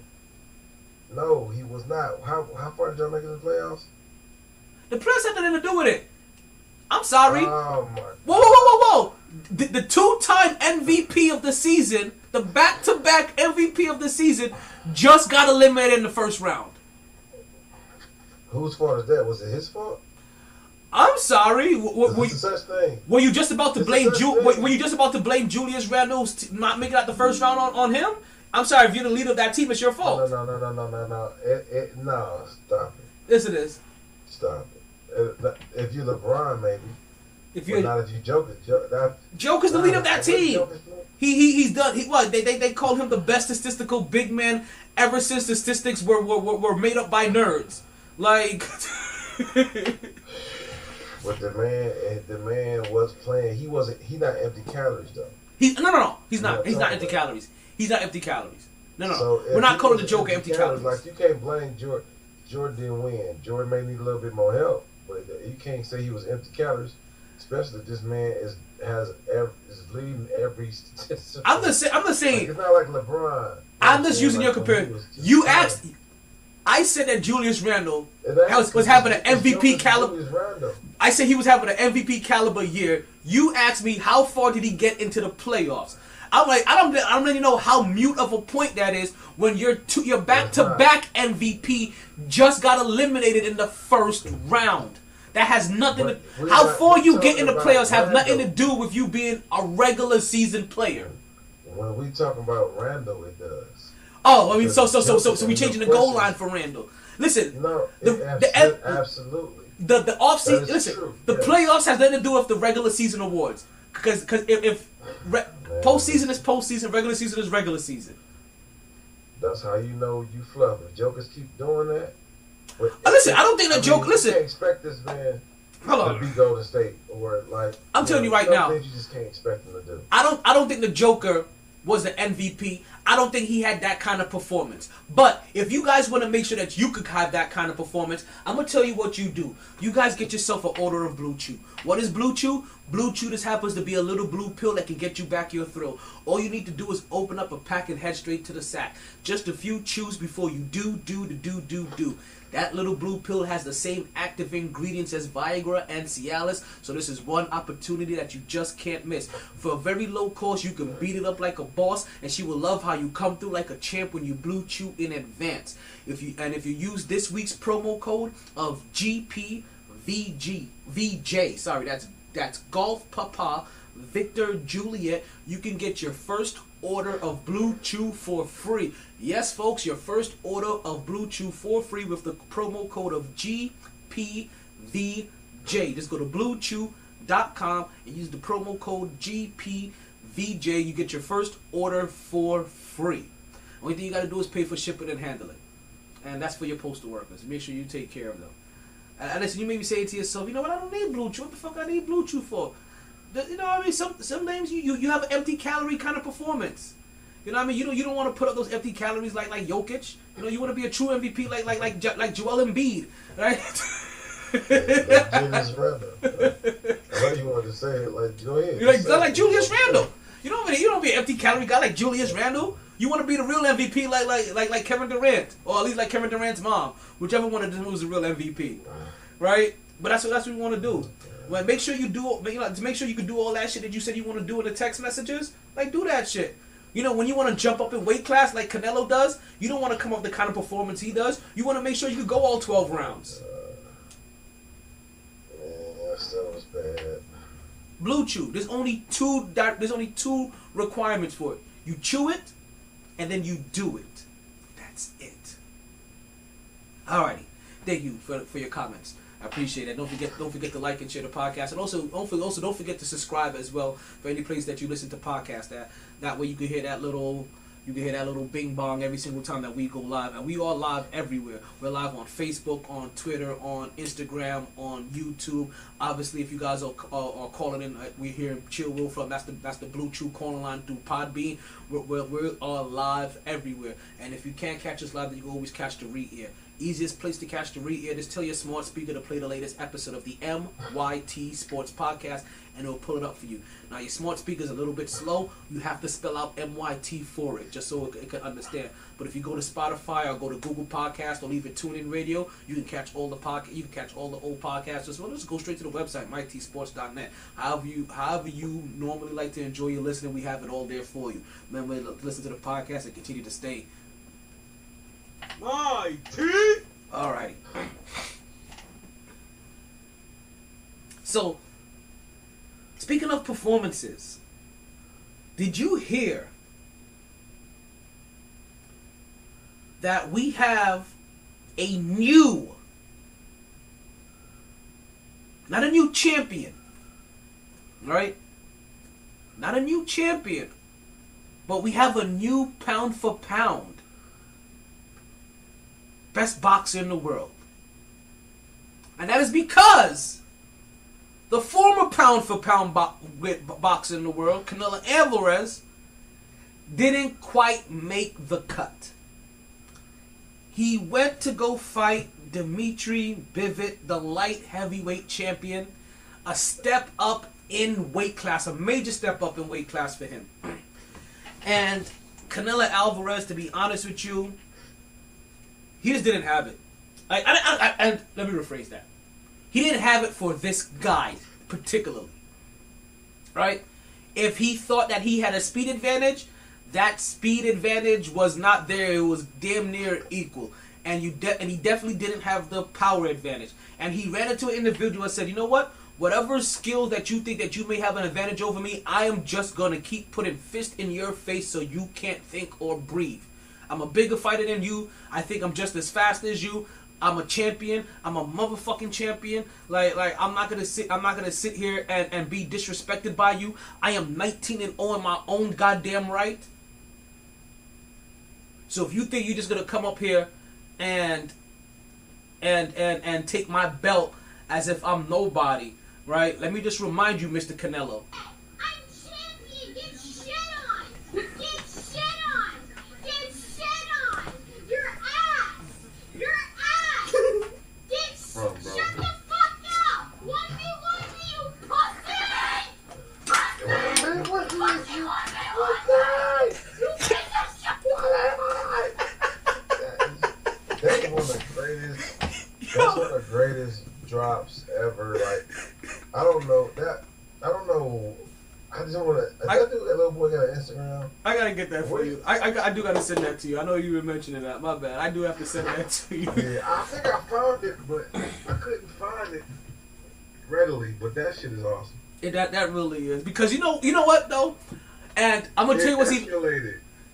No, he was not. How far did y'all make it in the playoffs? The playoffs had nothing to do with it. I'm sorry. Oh my. Whoa. The two-time MVP of the season, the back-to-back MVP of the season, just got eliminated in the first round. Whose fault is that? Was it his fault? I'm sorry. Were you just about to blame Were you just about to blame Julius Randle not making out the first round on him? I'm sorry. If you're the leader of that team, it's your fault. No. No, stop it. Yes, it is. Stop it. If you're LeBron, maybe. If you're not, if you Joker. Joker's the leader of that team. He's done. They call him the best statistical big man ever since statistics were made up by nerds. Like. But the man was playing. He not empty calories though. No. He's not. He's not empty calories. He's not empty calories. No. So we're not calling the Joker empty calories. Like you can't blame Jordan. Jordan didn't win. Jordan may need a little bit more help, but you can't say he was empty calories. Especially this man is leading every statistic. I'm just saying. Like, it's not like LeBron. I'm just using your comparison. You asked. I said that Julius Randle was having an MVP caliber. I said he was having an MVP caliber year. You asked me how far did he get into the playoffs. I'm like, I don't really know how mute of a point that is when your back-to-back MVP just got eliminated in the first round. That has nothing to. How far you get in the playoffs have nothing to do with you being a regular season player. When we talk about Randall, it does. Oh, I mean, so we changing the goal line for Randall. Listen, no, absolutely. The offseason. Listen, the playoffs has nothing to do with the regular season awards. Because if postseason is postseason, regular season is regular season. That's how you know you fluff. If jokers keep doing that. Listen, I don't think that joke. Listen, you can't expect this man to be Golden State or like. I'm telling you right now. Things you just can't expect him to do. I don't think the Joker was the MVP. I don't think he had that kind of performance. But if you guys want to make sure that you could have that kind of performance, I'm going to tell you what you do. You guys get yourself an order of Blue Chew. What is Blue Chew? Blue Chew just happens to be a little blue pill that can get you back your thrill. All you need to do is open up a pack and head straight to the sack. Just a few chews before you do. That little blue pill has the same active ingredients as Viagra and Cialis, so this is one opportunity that you just can't miss. For a very low cost, you can beat it up like a boss, and she will love how you come through like a champ when you Blue Chew in advance. If you use this week's promo code of GPVJ, sorry, that's Golf Papa Victor Juliet, you can get your first order of Blue Chew for free. Yes, folks, your first order of Blue Chew for free with the promo code of GPVJ. Just go to BlueChew.com and use the promo code GPVJ. You get your first order for free. Only thing you got to do is pay for shipping and handling. And that's for your postal workers. Make sure you take care of them. And listen, you may be saying to yourself, you know what, I don't need Blue Chew. What the fuck I need Blue Chew for? You know what I mean? Some names you have an empty calorie kind of performance. You know what I mean? You don't want to put up those empty calories like Jokic. You know, you want to be a true MVP like Joel Embiid, right? Julius Randle. I know you wanted to say it. Like, go ahead. You're like Julius Randle. You don't be an empty calorie guy like Julius Randle. You want to be the real MVP like Kevin Durant, or at least like Kevin Durant's mom, whichever one of them was the real MVP, right? But that's what we want to do. Well, make sure you do. Make sure you can do all that shit that you said you want to do in the text messages. Like, do that shit. You know, when you want to jump up in weight class like Canelo does, you don't want to come up with the kind of performance he does. You want to make sure you can go all 12 rounds. That still was bad. Blue Chew. There's only two requirements for it. You chew it, and then you do it. That's it. Alrighty. Thank you for your comments. I appreciate it. Don't forget to like and share the podcast, and also don't forget to subscribe as well for any place that you listen to podcasts at. That way you can hear that little You can hear that little bing bong every single time that we go live. And we are live everywhere. We're live on Facebook, on Twitter, on Instagram, on YouTube. Obviously, if you guys are calling in, we're here Chill Will from, that's the Blue Chew calling line through Podbean. We're all live everywhere. And if you can't catch us live, then you can always catch the re-air. Easiest place to catch the re-air, just tell your smart speaker to play the latest episode of the MyT Sports Podcast, and it'll pull it up for you. Now, your smart speaker's a little bit slow. You have to spell out MYT for it, just so it can understand. But if you go to Spotify or go to Google Podcast or even TuneIn Radio, you can catch all the You can catch all the old podcasts as well. Just go straight to the website, mytsports.net. However you normally like to enjoy your listening, we have it all there for you. Remember to listen to the podcast and continue to stay. MyT. Alrighty. So, speaking of performances, did you hear that we have a new, not a new champion, right? Not a new champion, but we have a new pound for pound best boxer in the world. And that is because the former pound for pound boxer in the world, Canelo Alvarez, didn't quite make the cut. He went to go fight Dmitry Bivit, the light heavyweight champion, a step up in weight class, a major step up in weight class for him. And Canelo Alvarez, to be honest with you, he just didn't have it. And let me rephrase that. He didn't have it for this guy particularly, right? If he thought that he had a speed advantage, that speed advantage was not there. It was damn near equal. And he definitely didn't have the power advantage. And he ran into an individual and said, you know what? Whatever skill that you think that you may have an advantage over me, I am just going to keep putting fist in your face so you can't think or breathe. I'm a bigger fighter than you. I think I'm just as fast as you. I'm a champion. I'm a motherfucking champion. Like I'm not gonna sit here and be disrespected by you. I am 19-0 in my own goddamn right. So if you think you're just gonna come up here and take my belt as if I'm nobody, right? Let me just remind you, Mr. Canelo. I'm champion. Get shit on. Get shit on. Get shit on. Your ass. Your ass. Get Bro. shut the fuck up. 1v1 you pussy. Man, what You piece of shit. That's one of the greatest. That's one of the greatest drops ever. Like, I don't know. I just want to. That little boy got an Instagram. I gotta get that for you. I do gotta send that to you. I know you were mentioning that. My bad. I do have to send that to you. Yeah, I think I found it, but I couldn't find it readily. But that shit is awesome. That really is, because you know what though, and I'm gonna tell you what's even.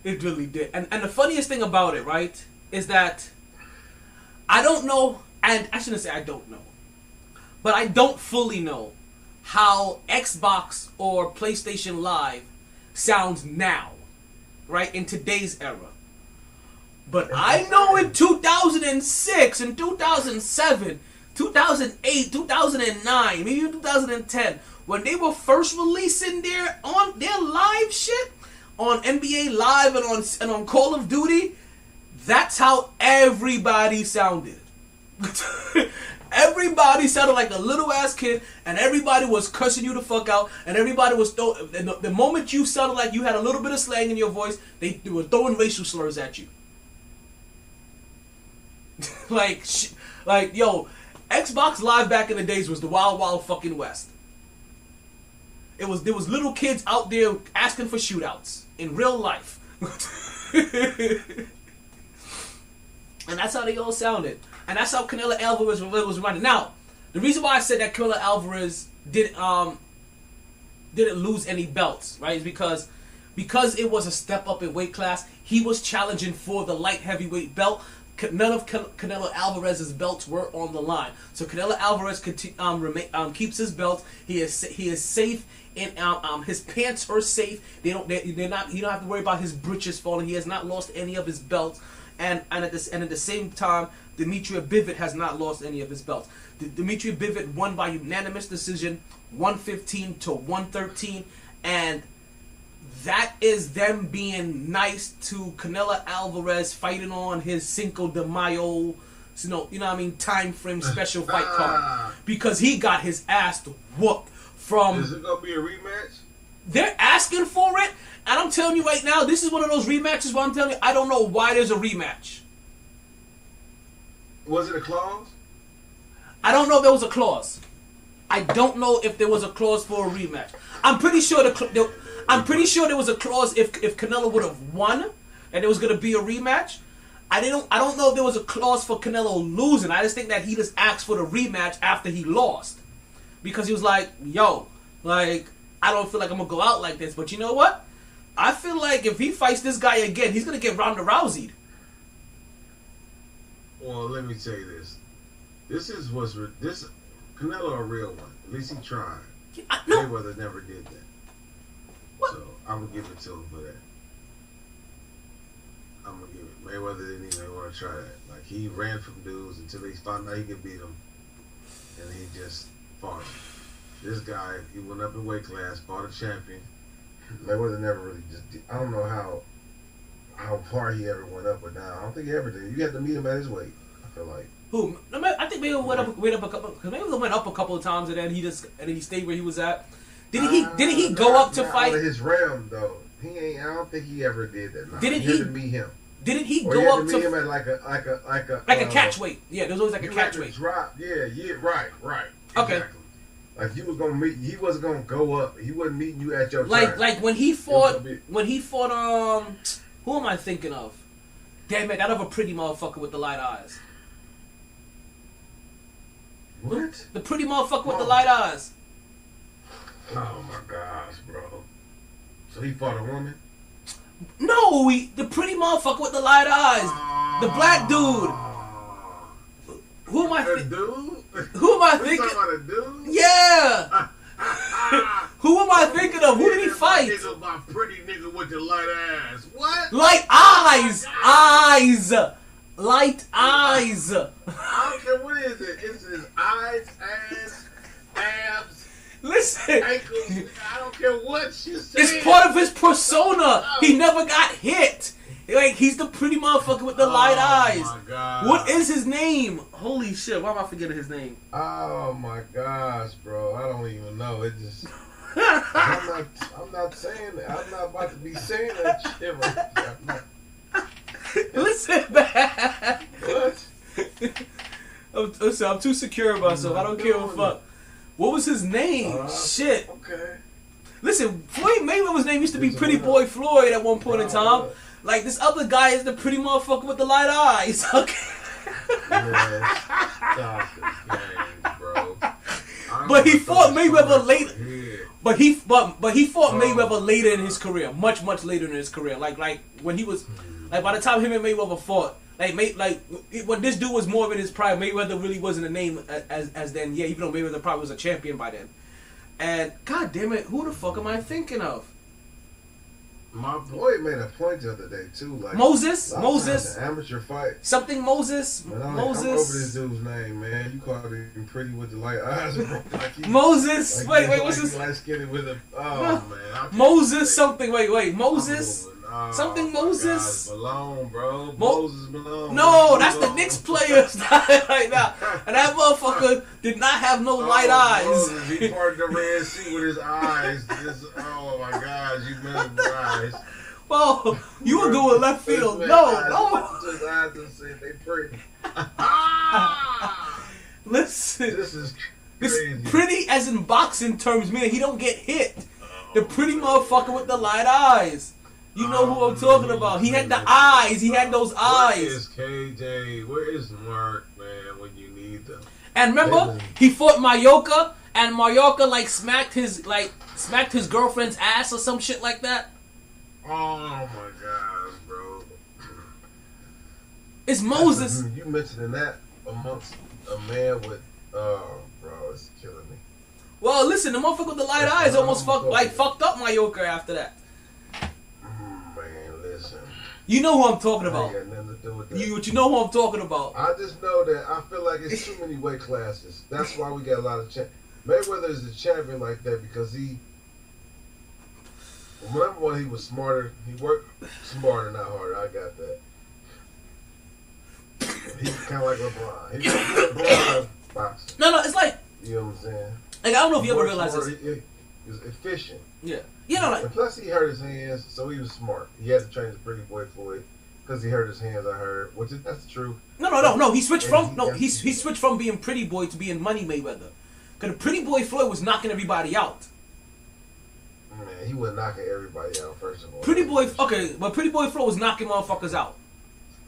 It really did, and the funniest thing about it, right, is that I don't know, and I shouldn't say I don't know, but I don't fully know how Xbox or PlayStation Live sounds now, right, in today's era. But I know in 2006, in 2007, 2008, 2009, maybe even 2010, when they were first releasing their live shit on NBA Live and on Call of Duty, that's how everybody sounded. Everybody sounded like a little ass kid, and everybody was cussing you the fuck out, and everybody was the moment you sounded like you had a little bit of slang in your voice, they were throwing racial slurs at you. like yo, Xbox Live back in the days was the wild wild fucking west. There was little kids out there asking for shootouts in real life. And that's how they all sounded. And that's how Canelo Alvarez was running. Now, the reason why I said that Canelo Alvarez didn't lose any belts, right, is because it was a step up in weight class. He was challenging for the light heavyweight belt. none of Canelo Alvarez's belts were on the line. So Canelo Alvarez keeps his belt. He is safe. And his pants are safe. They're not. You don't have to worry about his breeches falling. He has not lost any of his belts. And at the same time, Dmitry Bivol has not lost any of his belts. Dmitry Bivol won by unanimous decision, 115 to 113, and that is them being nice to Canelo Alvarez fighting on his Cinco de Mayo, you know what I mean, time frame special fight card, because he got his ass whooped from. Is it gonna be a rematch? They're asking for it, and I'm telling you right now, this is one of those rematches where I'm telling you, I don't know why there's a rematch. Was it a clause? I don't know if there was a clause. I don't know if there was a clause for a rematch. I'm pretty sure there was a clause if Canelo would have won and there was gonna be a rematch. I don't know if there was a clause for Canelo losing. I just think that he just asked for the rematch after he lost. Because he was like, yo, like, I don't feel like I'm gonna go out like this. But you know what? I feel like if he fights this guy again, he's gonna get Ronda Rousey'd. Well, let me tell you this. This Canelo a real one. At least he tried. No. Mayweather never did that. What? So I'm gonna give it to him for that. I'm gonna give it. Mayweather didn't even want to try that. Like, he ran from dudes until he found out he could beat him, and he just fought him. This guy, he went up in weight class, fought a champion. Mayweather never really just did. I don't know how far he ever went up or down. I don't think he ever did. You had to meet him at his weight, I feel like. Who? I think Mayweather went up a couple. Because Mayweather went up a couple of times, and then he stayed where he was at. Didn't he go up to fight? Out of his realm though. I don't think he ever did that. No. Didn't he had to meet him? Didn't he or go up to meet him at like a catch weight? Yeah, there was always like a catch weight. Drop. Yeah, right. Okay. Exactly. Like you was gonna meet. He wasn't gonna go up. He wasn't meeting you at your like turn. like when he fought who am I thinking of? Damn it, that other pretty motherfucker with the light eyes. What? The pretty motherfucker with the light eyes. Oh my gosh, bro. So he fought a woman? No, the pretty motherfucker with the light eyes. The black dude. Who am I dude? Who am I We thinking? talking about a dude? Yeah. Who am I thinking of? Who did he fight? Nigga, my pretty nigga with the light ass. What? Light eyes. Eyes. Light eyes. I don't care what is it. It's his eyes, ass, abs, Listen. ankles. I don't care what you say. It's part of his persona. He never got hit. Like, he's the pretty motherfucker with the light eyes. Oh my god. What is his name? Holy shit, why am I forgetting his name? Oh my gosh, bro. I don't even know. It just I'm not saying that. I'm not about to be saying that shit right now. Listen, man. What? I'm too secure in myself. I don't give a fuck. What was his name? Shit. Okay. Listen, Floyd Mayweather's name used to be Pretty Boy Floyd at one point in time. Like, this other guy is the pretty motherfucker with the light eyes. Okay. Man, stop this game, bro. But he fought Mayweather later. But he fought Mayweather later in his career, much later in his career. Like when he was, like by the time him and Mayweather fought, when this dude was more in his prime, Mayweather really wasn't a name as then. Yeah, even though Mayweather probably was a champion by then. And god damn it, who the fuck am I thinking of? My boy made a point the other day too, like Moses, an amateur fight. something Moses, Man, I'm Moses. over this dude's name, man. You called him pretty with the light eyes, bro. Like Moses. like Wait, what's his? Light skinned with a. Oh man. Moses something. Wait. Moses. Something Moses. Malone, bro. Moses Malone. No, that's the Knicks players right now. And that motherfucker did not have no light eyes. Moses, he parted the Red Sea with his eyes. Oh my gosh, you mesmerized. Well, you were going left field. No. Just eyes and said they pretty. Listen. This is This crazy. pretty as in boxing terms, meaning he don't get hit. The pretty motherfucker with the light eyes. You know who I'm talking about. He had the eyes. He had those eyes. Where is KJ? Where is Mark, man, when you need them? And remember, he fought Mallorca, and Mallorca smacked his girlfriend's ass or some shit like that. Oh my gosh, bro. It's Moses. You mentioning that amongst a man with, bro, it's killing me. Well, listen, the motherfucker with the light eyes almost fucked up Mayoka after that. Man, listen. You know who I'm talking I about. ain't got nothing to do with that. You know who I'm talking about. I just know that I feel like it's too many weight classes. That's why we got a lot of Mayweather is a champion like that because number one, he was smarter. He worked smarter, not harder. I got that. He's kind of like LeBron. He's LeBron of boxing. No, it's like, you know what I'm saying? Like, I don't know if you ever realized this. He was efficient. Yeah. You know, like. And plus, he hurt his hands, so he was smart. He had to train his pretty boy for it because he hurt his hands. I heard, that's true. No. He switched he switched from being pretty boy to being Money Mayweather. Because the pretty boy Floyd was knocking everybody out. Man, he was knocking everybody out. First of all, Pretty boy Floyd was knocking motherfuckers out.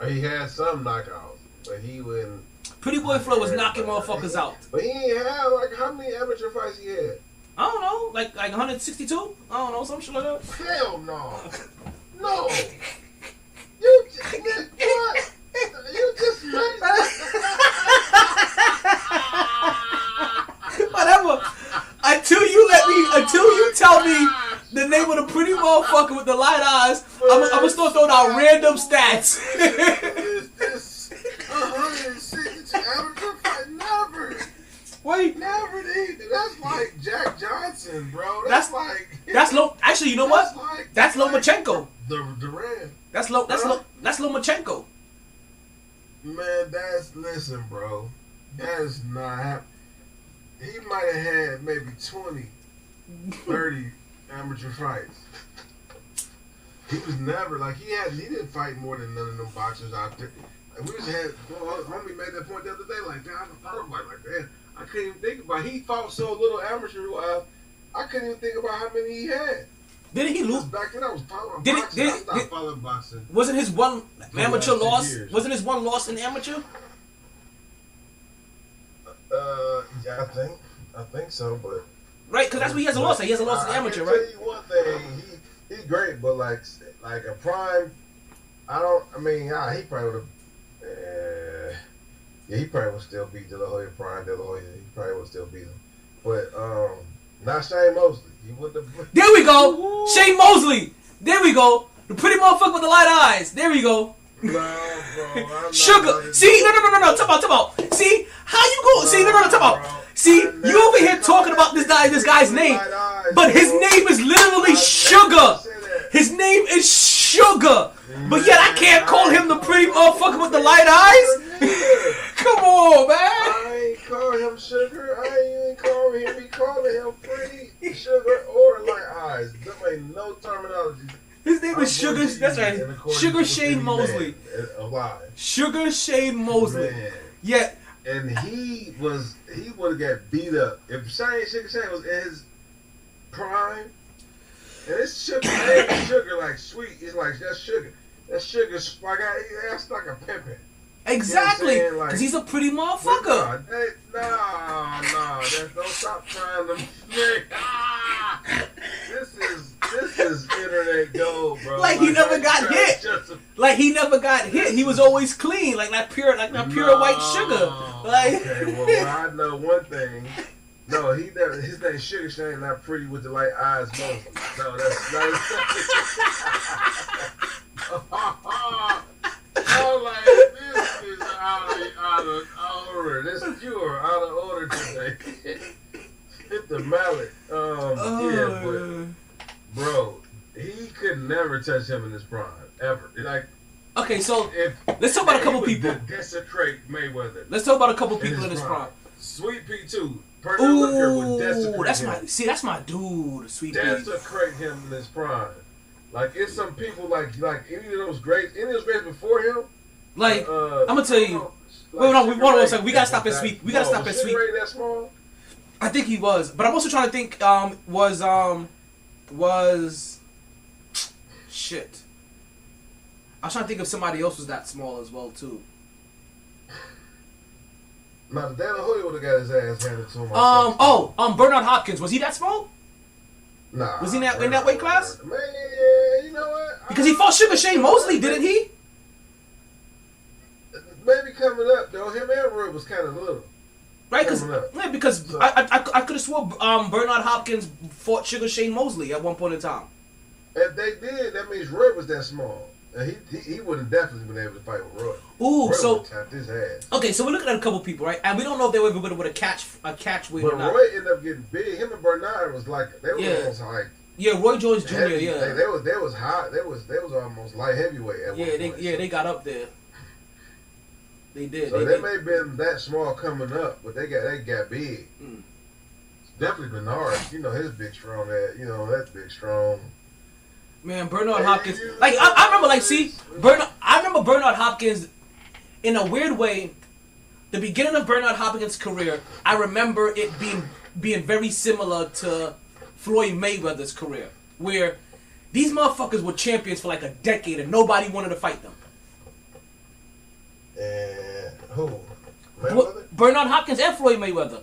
He had some knockouts, but he wouldn't. Pretty boy Floyd was knocking motherfuckers out. But he ain't had how many amateur fights he had? I don't know, like 162. I don't know, some shit like that. Hell no, no. You what? You just made whatever. Until you tell me the name of the pretty motherfucker with the light eyes, I'm gonna start throwing out random stats. Is this 162 amateur fight? Never. Wait. Never did. That's like Jack Johnson, bro. Actually, you know what? That's Lomachenko. The Durant. That's Lomachenko. Man, listen, bro. That is not happening. He might have had maybe 20, 30 amateur fights. He was never he didn't fight more than none of them boxers out there. We just had homie made that point the other day, like, damn, I haven't thought about it like that. I couldn't even think about it. He fought so little amateur I couldn't even think about how many he had. Didn't he lose? Back then I was following boxing. I stopped following boxing. Wasn't his one amateur loss? Wasn't his one loss in amateur? Yeah, I think so, but right, because that's what he has a loss. He has a loss in amateur, right? I can tell you one thing, he's great, but like a prime, he probably would have. He probably would still beat De La Hoya Prime. De La Hoya, he probably would still beat him, but not Shane Mosley. He wouldn't have. There we go, Shane Mosley. There we go, the pretty motherfucker with the light eyes. There we go. No, bro. Sugar. See, no. Talk about. See, how you go? See, no. Talk about. See, you over here talking about this guy's name, but his name is literally Sugar. His name is Sugar, but yet I can't call him the pretty motherfucker with the light eyes. Come on, man. I ain't call him Sugar. I ain't calling him. He calling him pretty Sugar or light eyes. There ain't no terminology. His name is Sugar. That's right. Sugar Shane Mosley. Sugar Shane Mosley. Man. Yeah. And he would have got beat up if Sugar Shane was in his prime. And it's sugar like sweet. It's like that's sugar. That's sugar. That's like a pimpin'. Exactly, because like, he's a pretty motherfucker. No, don't stop trying to. This is internet gold, bro. Like he never got hit. Like he never got hit. He was always clean, like that pure white sugar. Like. Okay, well I know one thing. No, he never. His name's Sugar Shane, not pretty with the light eyes. No, that's not. Oh, like this is out of order. This is pure out of order today. Hit the mallet. Yeah, but bro, he could never touch him in his prime ever. Like, okay, so let's talk about a couple people. Desecrate Mayweather. Let's talk about a couple people in his prime. Sweet Pea too. Ooh, that's my dude, Sweet Pea. Desecrate him in his prime. Like it's some people like any of those greats before him. Like I'm gonna tell you. Wait, no, one second. We gotta stop at Sweet. We gotta stop at Sweet. That small? I think he was, but I'm also trying to think. Was shit. I was trying to think if somebody else was that small as well too. Now, the De La Hoya would have got his ass handed to him. Bernard Hopkins, was he that small? Nah. Was he in that weight class? Man, you know what? Because he fought Sugar Shane Mosley, didn't he? coming up though. Him and Roy was kind of little. Right, Coming up. because So- I could have swore Bernard Hopkins fought Sugar Shane Mosley at one point in time. If they did, that means Roy was that small. And he would have definitely been able to fight with Roy. Ooh, Roy so would've tapped his ass. okay, so we're looking at a couple people, right? And we don't know if they were able to catch weight But or not. Roy ended up getting big. Him and Bernard was like they were Yeah. almost like Yeah, Roy Jones Jr. heavy. Yeah, They was high. They was almost light heavyweight at one point. they got up there. They did. So they they did. may have been that small coming up, but they got big. Mm. Definitely Bernard. You know his big strong ass. You know that big strong. Man, Bernard Hopkins. Like I remember, like I remember Bernard Hopkins in a weird way. The beginning of Bernard Hopkins' career, I remember it being very similar to Floyd Mayweather's career, where these motherfuckers were champions for like a decade and nobody wanted to fight them. And who? Mayweather? Bernard Hopkins and Floyd Mayweather.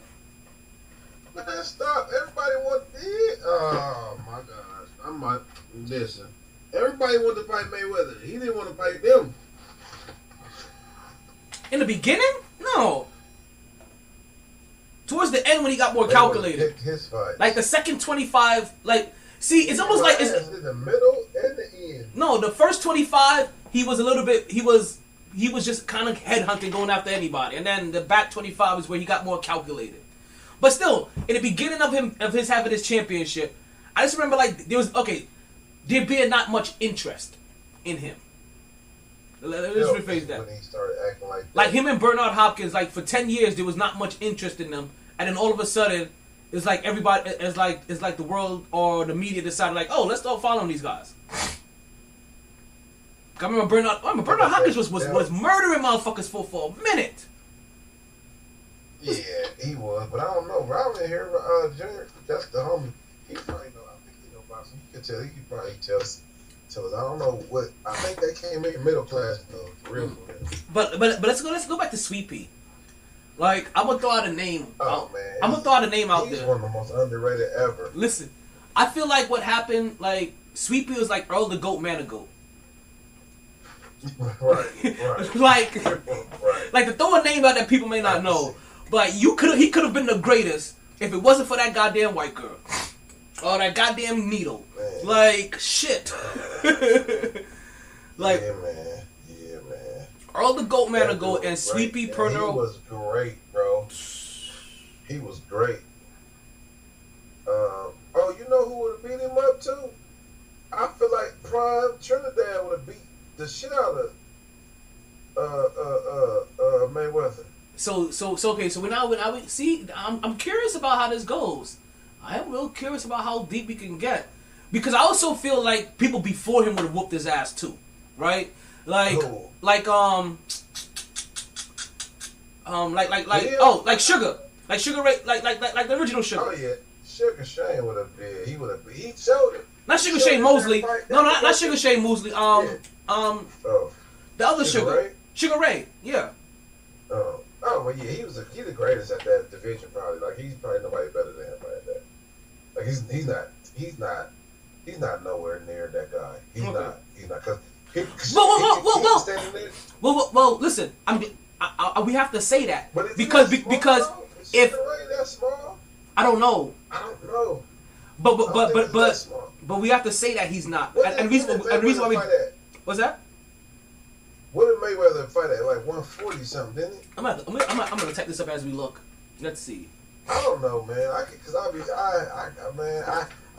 Man, stop! Everybody want it. Oh my gosh! I'm not. Listen. Everybody wanted to fight Mayweather. He didn't want to fight them. In the beginning? No. Towards the end when he got more calculated. His fight. Like the second 25, like, see, it's almost like it's in the middle and the end. no, the first 25, he was a little bit, he was just kind of headhunting, going after anybody, and then the back 25 is where he got more calculated. But still, in the beginning of his having his championship, I just remember like there being not much interest in him. Let's rephrase that. When he started acting like that. Like him and Bernard Hopkins, like for 10 years there was not much interest in them, and then all of a sudden, it's like everybody, it's like the world or the media decided like, oh, let's start following these guys. I remember Bernard Hopkins was murdering motherfuckers for a minute. Yeah, he was, but I don't know. Robin here, Junior, that's the homie. He probably know. I think he know boxing. He could tell. He could probably tell us. I don't know what. I think they came in middle class though, for real. But let's go back to Sweet Pea. Like I'm gonna throw out a name. Oh man, I'm gonna throw out a name out he's there. one of the most underrated ever. Listen, I feel like what happened, like Sweet Pea was like Earl the Goat, Man the Goat. right. Like to throw a name out that people may not know, but he could have been the greatest if it wasn't for that goddamn white girl or that goddamn needle. Man. Like shit. Like yeah, man. Earl the Goat, Man the Goat, and Sweet Pea Pernell. He was great, bro. He was great. Oh, you know who would have beat him up too? I feel like Prime Trinidad would have beat the shit out of Mayweather. So okay. So now we see. I'm curious about how this goes. I am real curious about how deep we can get, because I also feel like people before him would have whooped his ass too, right? Like Who? like Sugar Ray, like the original Sugar. Oh yeah, Sugar Shane would have did. He would have. He showed it. Not Sugar Showed Shane it Mosley. that fight. No, not Sugar Shane Mosley. Oh, The other Sugar. Ray? Sugar Ray. Yeah. Oh, well, yeah. He the greatest at that division probably. Like he's probably nobody better than him at that. Like he's not nowhere near that guy. He's not because. Well, listen. We have to say that But because if if that small, I don't know, I don't know. but we have to say that he's not. And the reason why we what's that? What did Mayweather fight at? Like 140 something, didn't he? I'm gonna type this up as we look. Let's see. I don't know, man. I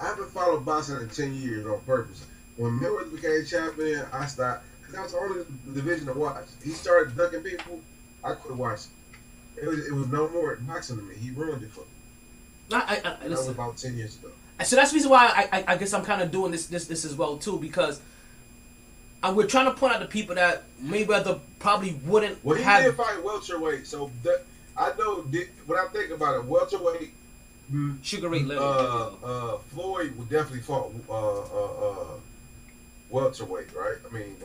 haven't followed boxing in 10 years on purpose. When Mayweather became champion, I stopped because that was the only division to watch. He started ducking people. I quit watching. It was no more boxing to me. He ruined it for me. That was Listen. about 10 years ago. So that's the reason why I guess I'm kind of doing this as well too, because we're trying to point out the people that Mayweather probably wouldn't Well, he have. did fight welterweight, so that I know. When I think about it, welterweight. Sugar Ray Floyd would definitely fought welterweight, right? I mean,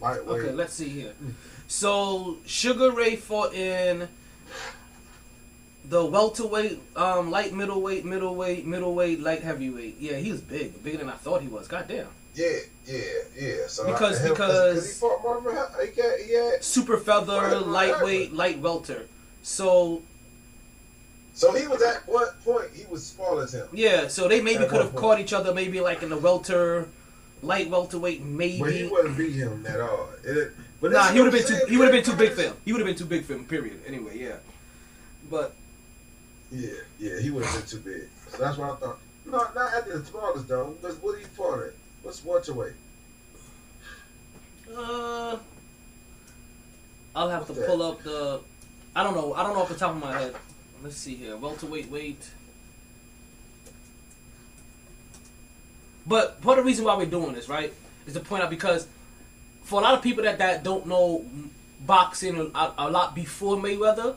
lightweight. Okay, let's see here. So Sugar Ray fought in the welterweight, light middleweight, light heavyweight. Yeah, he was bigger than I thought he was. Goddamn. Yeah. So Because he fought Marvin. He had super feather, lightweight, light welter. So he was at what point he was smaller as him. yeah, so they maybe could have caught each other maybe like in the light welterweight maybe. But he wouldn't beat him that hard. Nah, he would have been too big for him. He would have been too big for him. Period. Anyway, yeah. But yeah, he would have been too big. So that's what I thought. No, not at the smallest though. But what he fought at? What's welterweight? I'll have to pull up the. I don't know off the top of my head. Let's see here. Welterweight weight. But part of the reason why we're doing this, right, is to point out because for a lot of people that don't know boxing a lot before Mayweather,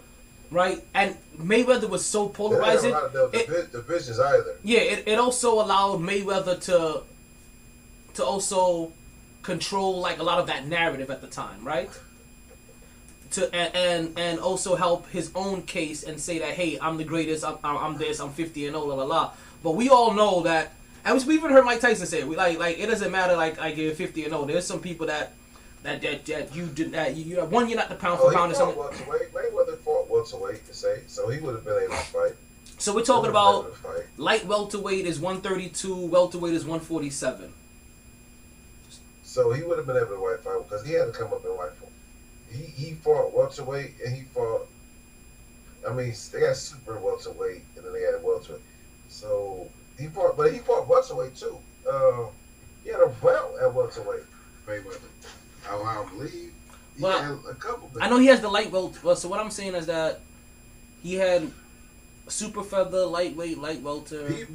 right, and Mayweather was so polarizing. The visions either. Yeah, it also allowed Mayweather to also control like a lot of that narrative at the time, right? And also help his own case and say that, hey, I'm the greatest, I'm this, I'm 50 and la la la. But we all know that, and we even heard Mike Tyson say it. We like it doesn't matter like I give 50 and 0. There's some people that you did that you one, you're not the pound for pound or something. Mayweather fought welterweight to say, so he would have been able to fight. So we're talking about light welterweight is 132, welterweight is 147. So he would have been able to fight because he had to come up in light form. He fought welterweight and he fought. I mean, they got super welterweight and then they had welterweight. So he fought welterweight too. He had a belt at welterweight. Mayweather, I believe. He had a couple. I know he has the light welter. Well, so what I'm saying is that he had super feather, lightweight, light welter. He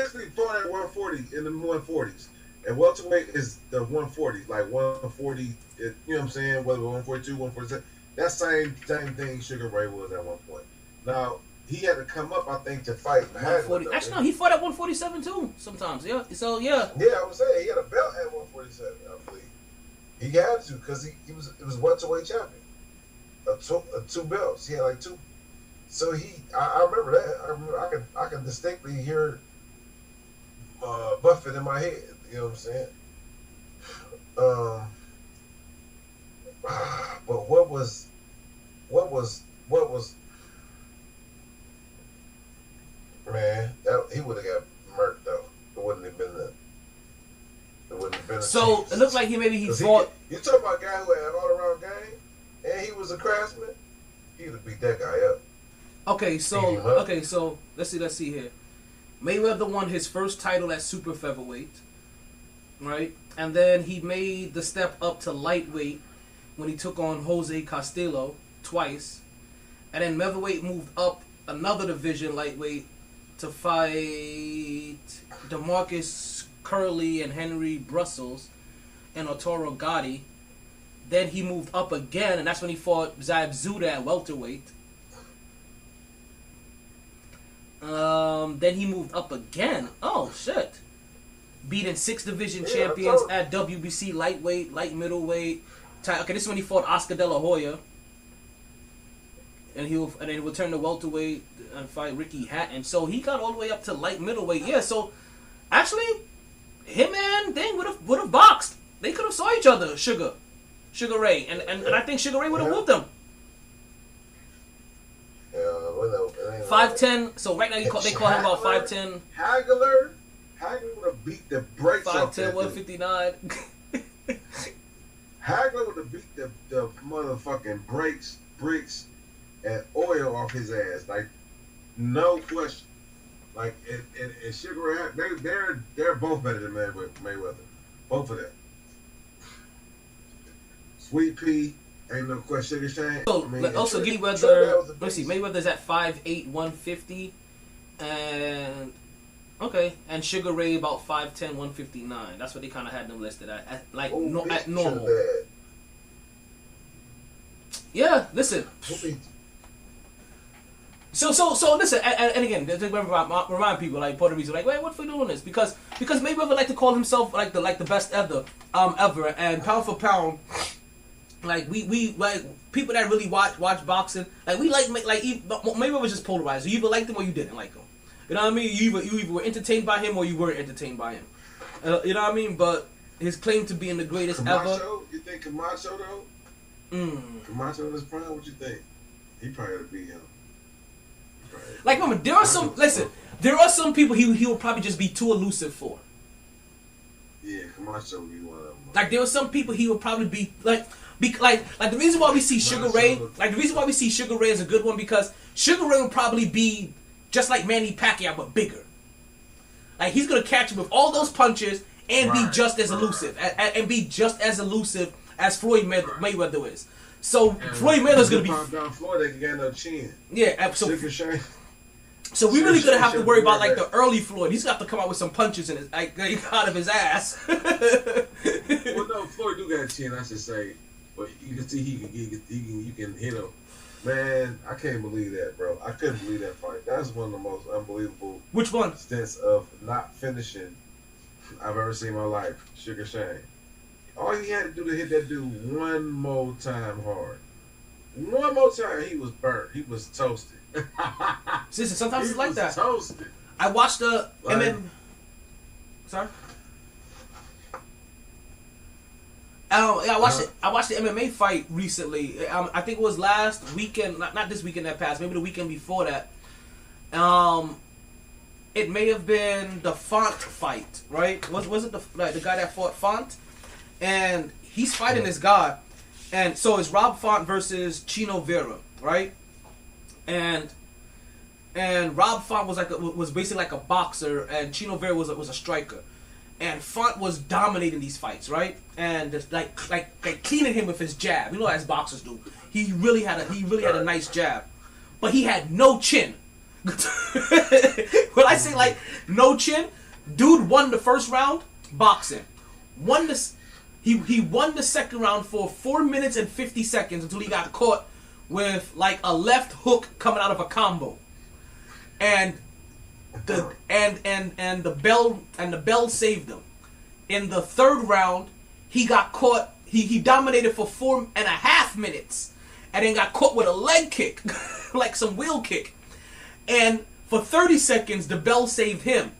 actually fought at 140 in the 140s. And welterweight is the 140s, like 140. You know what I'm saying? Whether 142, 147. That same thing Sugar Ray was at one point. Now he had to come up, I think, to fight. 140. Actually, no, he fought at 147 too. Sometimes, yeah. So yeah. Yeah, I was saying he had a belt at 147. I believe he had to because it was welterweight champion. Two belts. He had like two. So I remember that. I can distinctly hear Buffett in my head. You know what I'm saying? But what was man? He would have got murked though. It wouldn't have been. So chance. it looks like he fought. You talking about a guy who had all around game and he was a craftsman? He would have beat that guy up. Okay, so let's see here. Mayweather won his first title at super featherweight. Right, and then he made the step up to lightweight when he took on Jose Castillo twice, and then featherweight moved up another division lightweight to fight DeMarcus Curley and Henry Brussels and Arturo Gotti. Then he moved up again, and that's when he fought Zab Zuda at welterweight. Then he moved up again. Oh shit. Beating 6 division champions at WBC lightweight, light middleweight. Okay, this is when he fought Oscar De La Hoya, and then he would turn to welterweight and fight Ricky Hatton. So he got all the way up to light middleweight. Yeah, so actually, him and Ding would have boxed. They could have saw each other. Sugar Ray, and I think Sugar Ray would have whooped him. 5'10". So right now they call him about 5'10". Hagler would have beat the brakes off 5'10", 159. Hagler would have beat the motherfucking bricks and oil off his ass, like no question. Like and Sugar Ray, they're both better than Mayweather, both of them. Sweet Pea, ain't no question. Sugar Shane. So also Mayweather. Let's see, Mayweather's at 5'8", 150, and. Okay, and Sugar Ray about 5'10", 159. That's what they kind of had them listed at normal. Yeah, listen. So listen, and again, to remind people like Puerto Rico, like, wait, what for doing this? Because Mayweather like to call himself like the best ever, and pound for pound, like we like people that really watch boxing, like we Mayweather was just polarized. You either liked him or you didn't like him. You know what I mean? You either were entertained by him or you weren't entertained by him. You know what I mean? But his claim to being the greatest ever. Camacho? You think Camacho though? Camacho in his prime? What you think? He probably would beat him. Like, remember, there are some people he will probably just be too elusive for. Yeah, Camacho would be one of them. Like, there are some people he would probably be like the reason why we see Sugar Ray, is a good one because Sugar Ray will probably be just like Manny Pacquiao but bigger. Like, he's gonna catch him with all those punches and be just as elusive as Floyd Mayweather is. So Floyd Mayweather's gonna be. Down Floyd, they can get no chin. Yeah, absolutely. So we really gonna have to worry about like the early Floyd. He's gonna have to come out with some punches in his out of his ass. Well, no, Floyd do got a chin. I should say, but you can see you can hit him. Man, I can't believe that, bro. I couldn't believe that fight. That was one of the most unbelievable. Which one? Stints of not finishing I've ever seen in my life. Sugar Shane. All he had to do to hit that dude one more time hard. One more time, he was burnt. He was toasted. Listen, sometimes it's like that. Toasted. I watched the Sorry. I watched the MMA fight recently. I think it was last weekend, not this weekend that passed. Maybe the weekend before that. It may have been the Font fight, right? Was it the guy that fought Font? And he's fighting this guy, and so it's Rob Font versus Chino Vera, right? And Rob Font was basically like a boxer, and Chino Vera was a striker. And Font was dominating these fights, right? And just like cleaning him with his jab. You know, as boxers do. He really had a nice jab, but he had no chin. When I say like no chin, dude won the first round boxing. He won the second round for 4 minutes and 50 seconds until he got caught with like a left hook coming out of a combo, and the bell saved him. In the third round, he got caught. He dominated for 4.5 minutes, and then got caught with a leg kick, like some wheel kick. And for 30 seconds, the bell saved him.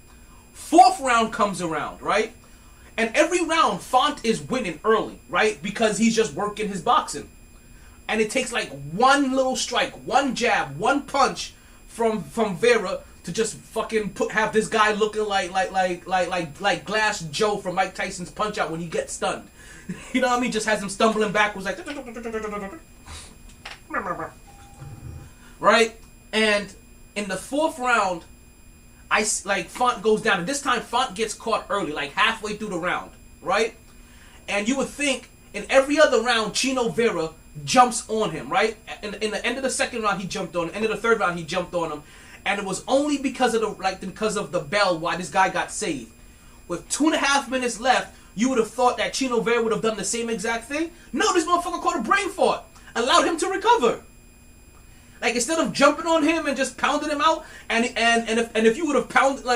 Fourth round comes around, right? And every round, Font is winning early, right? Because he's just working his boxing. And it takes like one little strike, one jab, one punch from Vera to just fucking have this guy looking like Glass Joe from Mike Tyson's Punch Out when he gets stunned. You know what I mean? Just has him stumbling backwards like right? And in the fourth round, Font goes down, and this time Font gets caught early, like halfway through the round, right? And you would think in every other round, Chino Vera jumps on him, right? In the end of the second round, he jumped on him. End of the third round, he jumped on him, and it was only because of the bell why this guy got saved. With 2.5 minutes left, you would have thought that Chino Vera would have done the same exact thing. No, this motherfucker caught a brain fart, allowed him to recover. Like, instead of jumping on him and just pounding him out, and if you would have pounded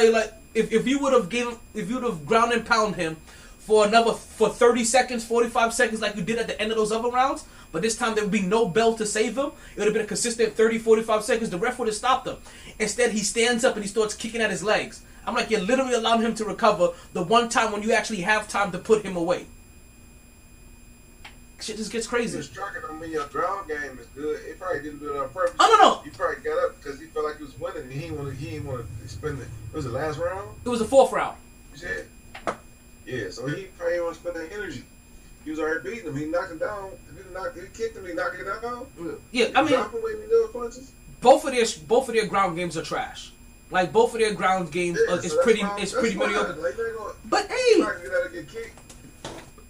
if you would have ground and pound him for 30 seconds, 45 seconds like you did at the end of those other rounds, but this time there would be no bell to save him. It would have been a consistent 30, 45 seconds. The ref would have stopped him. Instead, he stands up and he starts kicking at his legs. I'm like, you're literally allowing him to recover the one time when you actually have time to put him away. Shit just gets crazy. The striker don't mean your ground game is good. He probably didn't do it on purpose. Oh, no. He probably got up because he felt like he was winning and he didn't want to spend it. Was it last round? It was the fourth round. You said? Yeah, so he probably didn't want to spend that energy. He was already beating him. He knocked him down. He kicked him. He knocked him down. Yeah, I mean, drop him when he those punches. Both of their ground games are trash. Like, both of their ground games is pretty mediocre. But hey,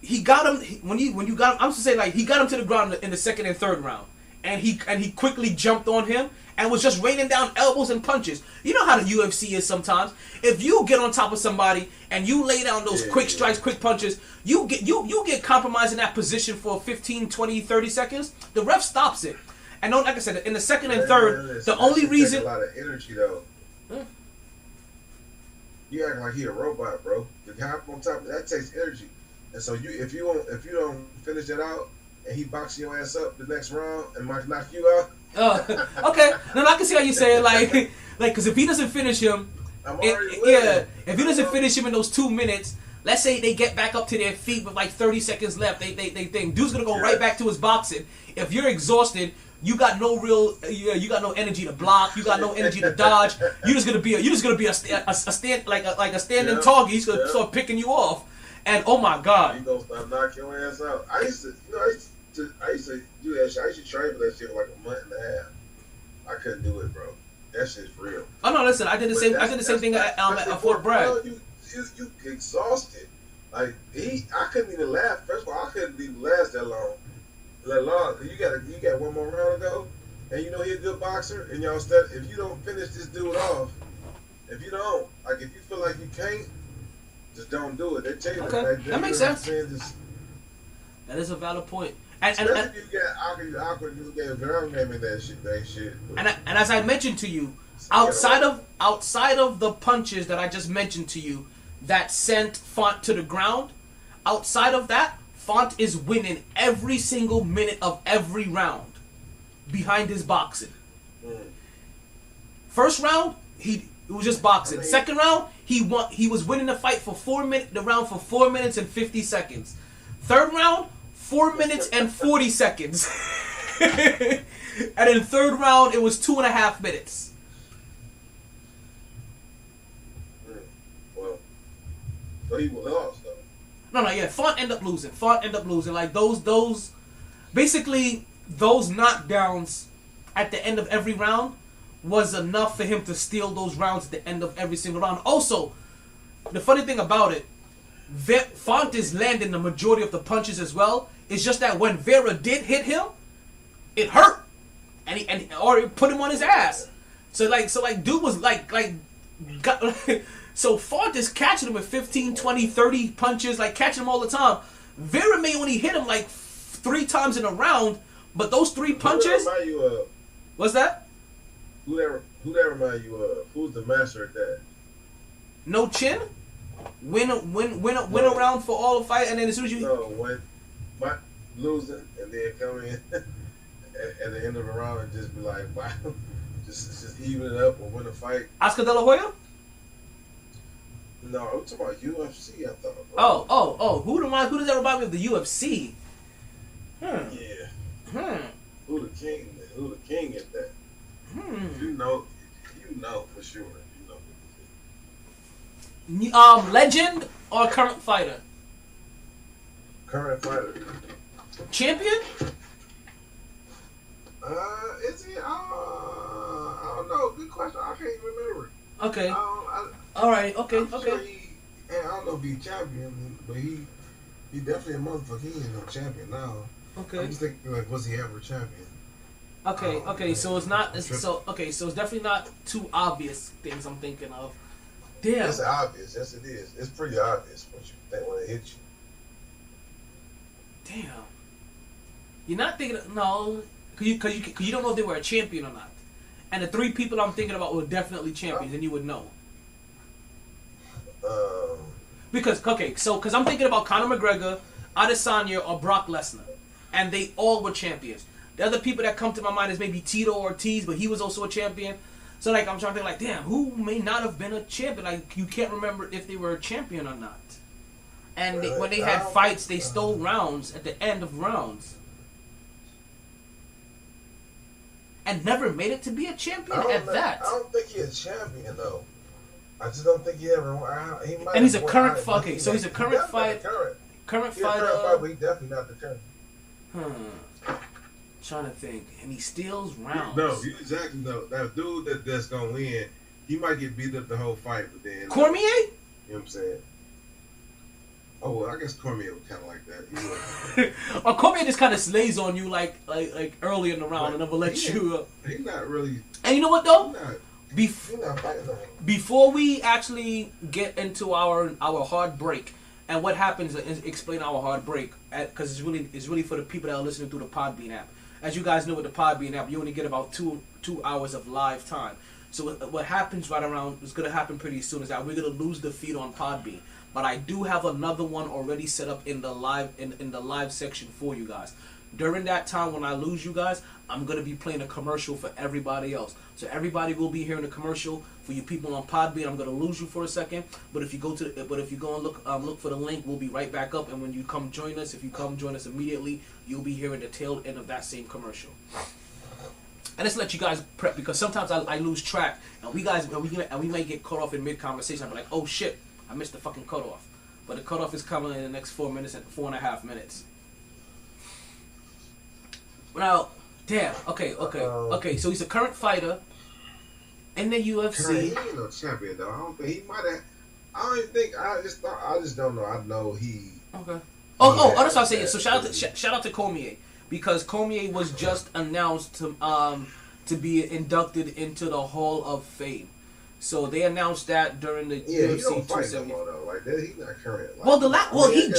he got him when you got him. I'm just saying, like, he got him to the ground in the second and third round, and he quickly jumped on him and was just raining down elbows and punches. You know how the UFC is sometimes. If you get on top of somebody and you lay down those quick strikes, quick punches, you get compromised in that position for 15, 20, 30 seconds. The ref stops it. And like I said, in the second and third, the only reason. A lot of energy though. You acting like he a robot, bro. To hop on top of that takes energy. And so if you don't finish that out and he boxing your ass up the next round and might knock you out. Okay. No, I can see how you say it. Like, because if he doesn't finish him, I'm already winning. if he doesn't finish him in those 2 minutes, Let's say they get back up to their feet with like 30 seconds left. They think dude's gonna go right back to his boxing. If you're exhausted, you got no real, you got no energy to block. You got no energy to dodge. You're just gonna be a standing target. He's gonna start picking you off. And oh my God, You gonna start knocking your ass out. I used to do that shit. I used to train for that shit for like a month and a half. I couldn't do it, bro. That shit's real. Oh no, listen, I did the same thing at Fort Bragg. You exhausted. Like I couldn't even last. First of all, I couldn't even last that long. You got one more round to go, and you know he's a good boxer. And y'all if you don't finish this dude off, if you feel like you can't, just don't do it. They tell you that makes sense. That is a valid point. And if you get awkward, you get ground game in that shit. And as I mentioned to you, outside of the punches that I just mentioned to you that sent Font to the ground, outside of that, Font is winning every single minute of every round behind his boxing. First round, it was just boxing. Second round, he was winning the fight for 4 minutes, the round for 4 minutes and 50 seconds. Third round, 4 minutes and 40 seconds. And in third round, it was 2.5 minutes. So he lost though. No, Font ended up losing. Like those basically those knockdowns at the end of every round was enough for him to steal those rounds at the end of every single round. Also, the funny thing about it, Font is landing the majority of the punches as well. It's just that when Vera did hit him, it hurt, or it put him on his ass. So dude was so Font is catching him with 15, 20, 30 punches, like catching him all the time. Vera may only hit him like 3 times in a round, but those 3 punches. Who that remind you of? What's that? Who that remind you of? Who's the master at that? No chin. Win around for all the fight, and then as soon as you losing and then come in at the end of the round and just be like, wow, just even it up or win a fight. Oscar De La Hoya? No, I'm talking about UFC. I thought. Oh. Who does that remind me of the UFC? Yeah. Who the king at that? You know for sure. Legend or current fighter? Current fighter. Champion? Is he? I don't know. Good question. I can't even remember. Okay. All right. Okay. I'm sure I don't know if he's champion, but he definitely a motherfucker. He ain't no champion now. Okay. I'm just thinking, like, was he ever champion? Okay. So it's not. So it's definitely not too obvious things I'm thinking of. Damn. It's obvious. Yes, it is. It's pretty obvious when it hits you. Damn. You're not thinking no, because you don't know if they were a champion or not. And the 3 people I'm thinking about were definitely champions, and you would know. Because I'm thinking about Conor McGregor, Adesanya, or Brock Lesnar, and they all were champions. The other people that come to my mind is maybe Tito Ortiz, but he was also a champion. So like I'm trying to think like, damn, who may not have been a champion? Like you can't remember if they were a champion or not. And when they had fights, they stole rounds at the end of rounds. And never made it to be a champion at that. I don't think he's a champion though. I just don't think he ever. And he's a current fucking. So he's a current fighter. Current fighter. But he's definitely not the current. Trying to think, and he steals rounds. No, exactly. No, that dude that's gonna win, he might get beat up the whole fight, but then Cormier. You know what I'm saying? Oh well, I guess Cormier was kind of like that. Or Cormier just kind of slays on you like early in the round and never let you. He's not really. And you know what though? He's not fighting no more. Before we actually get into our hard break and what happens, is explain our hard break because it's really for the people that are listening through the Podbean app. As you guys know, with the Podbean app, you only get about two hours of live time. So what happens right around is going to happen pretty soon is that we're going to lose the feed on Podbean. But I do have another one already set up in the live in the live section for you guys. During that time when I lose you guys, I'm gonna be playing a commercial for everybody else. So everybody will be hearing a commercial for you people on Podbean. I'm gonna lose you for a second, but if you go and look for the link, we'll be right back up. And when you come join us, if you come join us immediately, you'll be hearing the tail end of that same commercial. And let's let you guys prep, because sometimes I lose track, and we might get cut off in mid conversation. I'm like, oh shit, I missed the fucking cutoff. But the cutoff is coming in the next 4 minutes and 4.5 minutes. Now, damn. Okay. So he's a current fighter in the UFC. He ain't no champion though. I don't think he might have. I don't even think. I just don't know. I know he. Okay. Oh, that's what I'm saying. So shout out to Cormier, because Cormier was just announced to be inducted into the Hall of Fame. So they announced that during the UFC he don't fight 270. no more though. Like that, he's not current. Like, he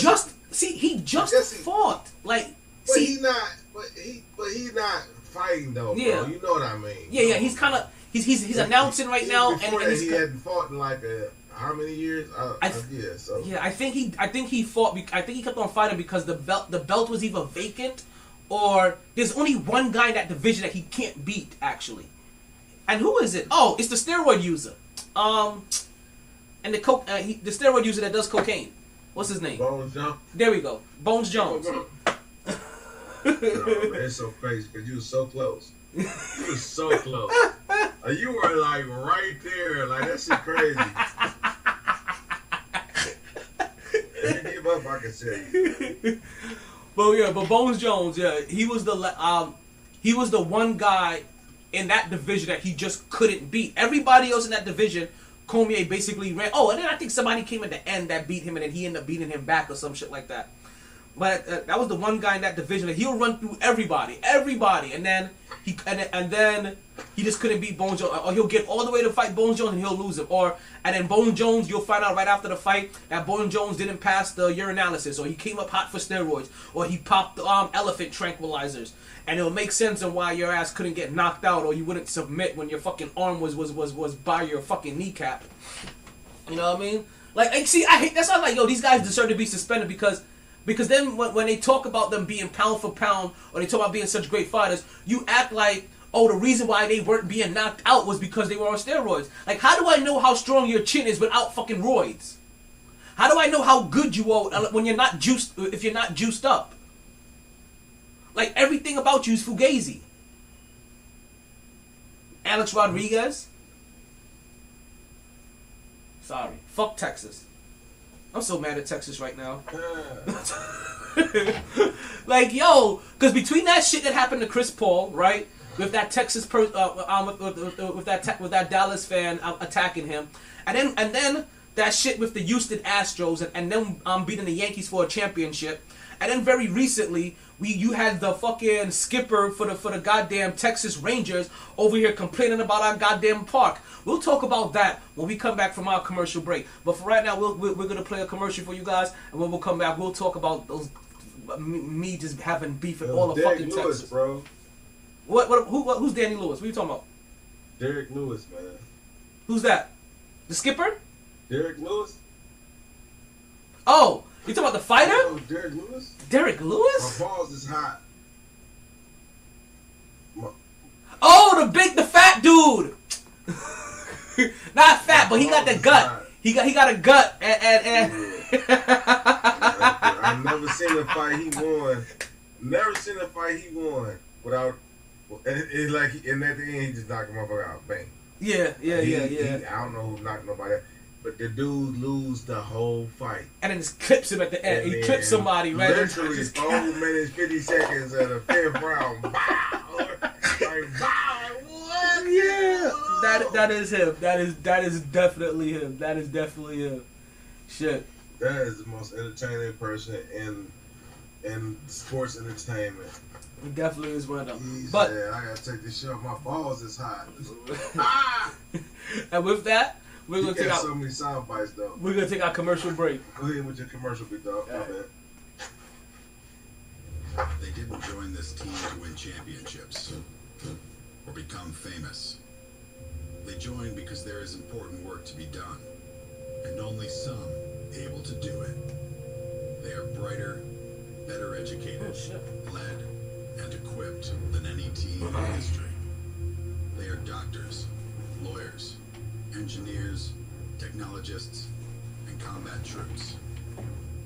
just fought. Like, but see, he's not. But he's not fighting though. Yeah. Bro. You know what I mean? Yeah. He's kind of he's announcing right now, and he hadn't fought in like how many years? Yeah, I think he fought. I think he kept on fighting because the belt was either vacant, or there's only one guy in that division that he can't beat actually. And who is it? Oh, it's the steroid user. And the steroid user that does cocaine. What's his name? Bones Jones. There we go. Bones Jones. No, man, it's so crazy because you were so close. You were so close. You were like right there. Like that shit crazy. If you give up, I can tell you. But Bones Jones, he was the one guy in that division that he just couldn't beat. Everybody else in that division, Cormier basically ran. Oh, and then I think somebody came at the end that beat him, and then he ended up beating him back or some shit like that. But that was the one guy in that division that he'll run through everybody, and then he just couldn't beat Bones Jones, or he'll get all the way to fight Bones Jones and he'll lose him, and then Bones Jones, you'll find out right after the fight that Bones Jones didn't pass the urinalysis, or he came up hot for steroids, or he popped elephant tranquilizers, and it'll make sense on why your ass couldn't get knocked out, or you wouldn't submit when your fucking arm was by your fucking kneecap. You know what I mean? Like see, I hate that's why I'm like, yo, these guys deserve to be suspended because then when they talk about them being pound for pound, or they talk about being such great fighters, you act like, oh, the reason why they weren't being knocked out was because they were on steroids. Like, how do I know how strong your chin is without fucking roids? How do I know how good you are when you're not juiced, if you're not juiced up? Like, everything about you is fugazi. Alex Rodriguez? Sorry. Fuck Texas. I'm so mad at Texas right now. Like, yo, because between that shit that happened to Chris Paul, right, with that Texas with that Dallas fan attacking him, and then that shit with the Houston Astros, and them beating the Yankees for a championship, and then very recently you had the fucking skipper for the goddamn Texas Rangers over here complaining about our goddamn park. We'll talk about that when we come back from our commercial break. But for right now, we're gonna play a commercial for you guys, and when we'll come back, we'll talk about those me just having beef with all the Derek fucking Lewis, Texas. bro. Who's Danny Lewis? What are you talking about? Derek Lewis, man. Who's that? The skipper? Derek Lewis? Oh, you talking about the fighter? Oh, Derek Lewis? Derek Lewis? My balls is hot. Oh, the fat dude. Not fat, but he got the gut. He got a gut, and I've never seen a fight he won. Never seen a fight he won without. It's like, and at the end he just knocked him motherfucker out, bang. Yeah. I don't know who knocked nobody out, but the dude lose the whole fight. And then just clips him at the end. He clips somebody, right? Literally 4 minutes 50 seconds of the 5th round. Bow! Like, bow! What? Yeah. That is him. That is definitely him. That is definitely him. Shit. That is the most entertaining person in sports entertainment. He definitely is one of them. He But said, I gotta take this shit off. My balls is hot. Ah! And with that, we're gonna take so many sound bites though. We're gonna take our commercial break. Go ahead with your commercial, big dog. My bad. They didn't join this team to win championships or become famous. They joined because there is important work to be done, and only some able to do it. They are brighter, better educated, led, and equipped than any team in history. They are doctors, lawyers, engineers, technologists, and combat troops,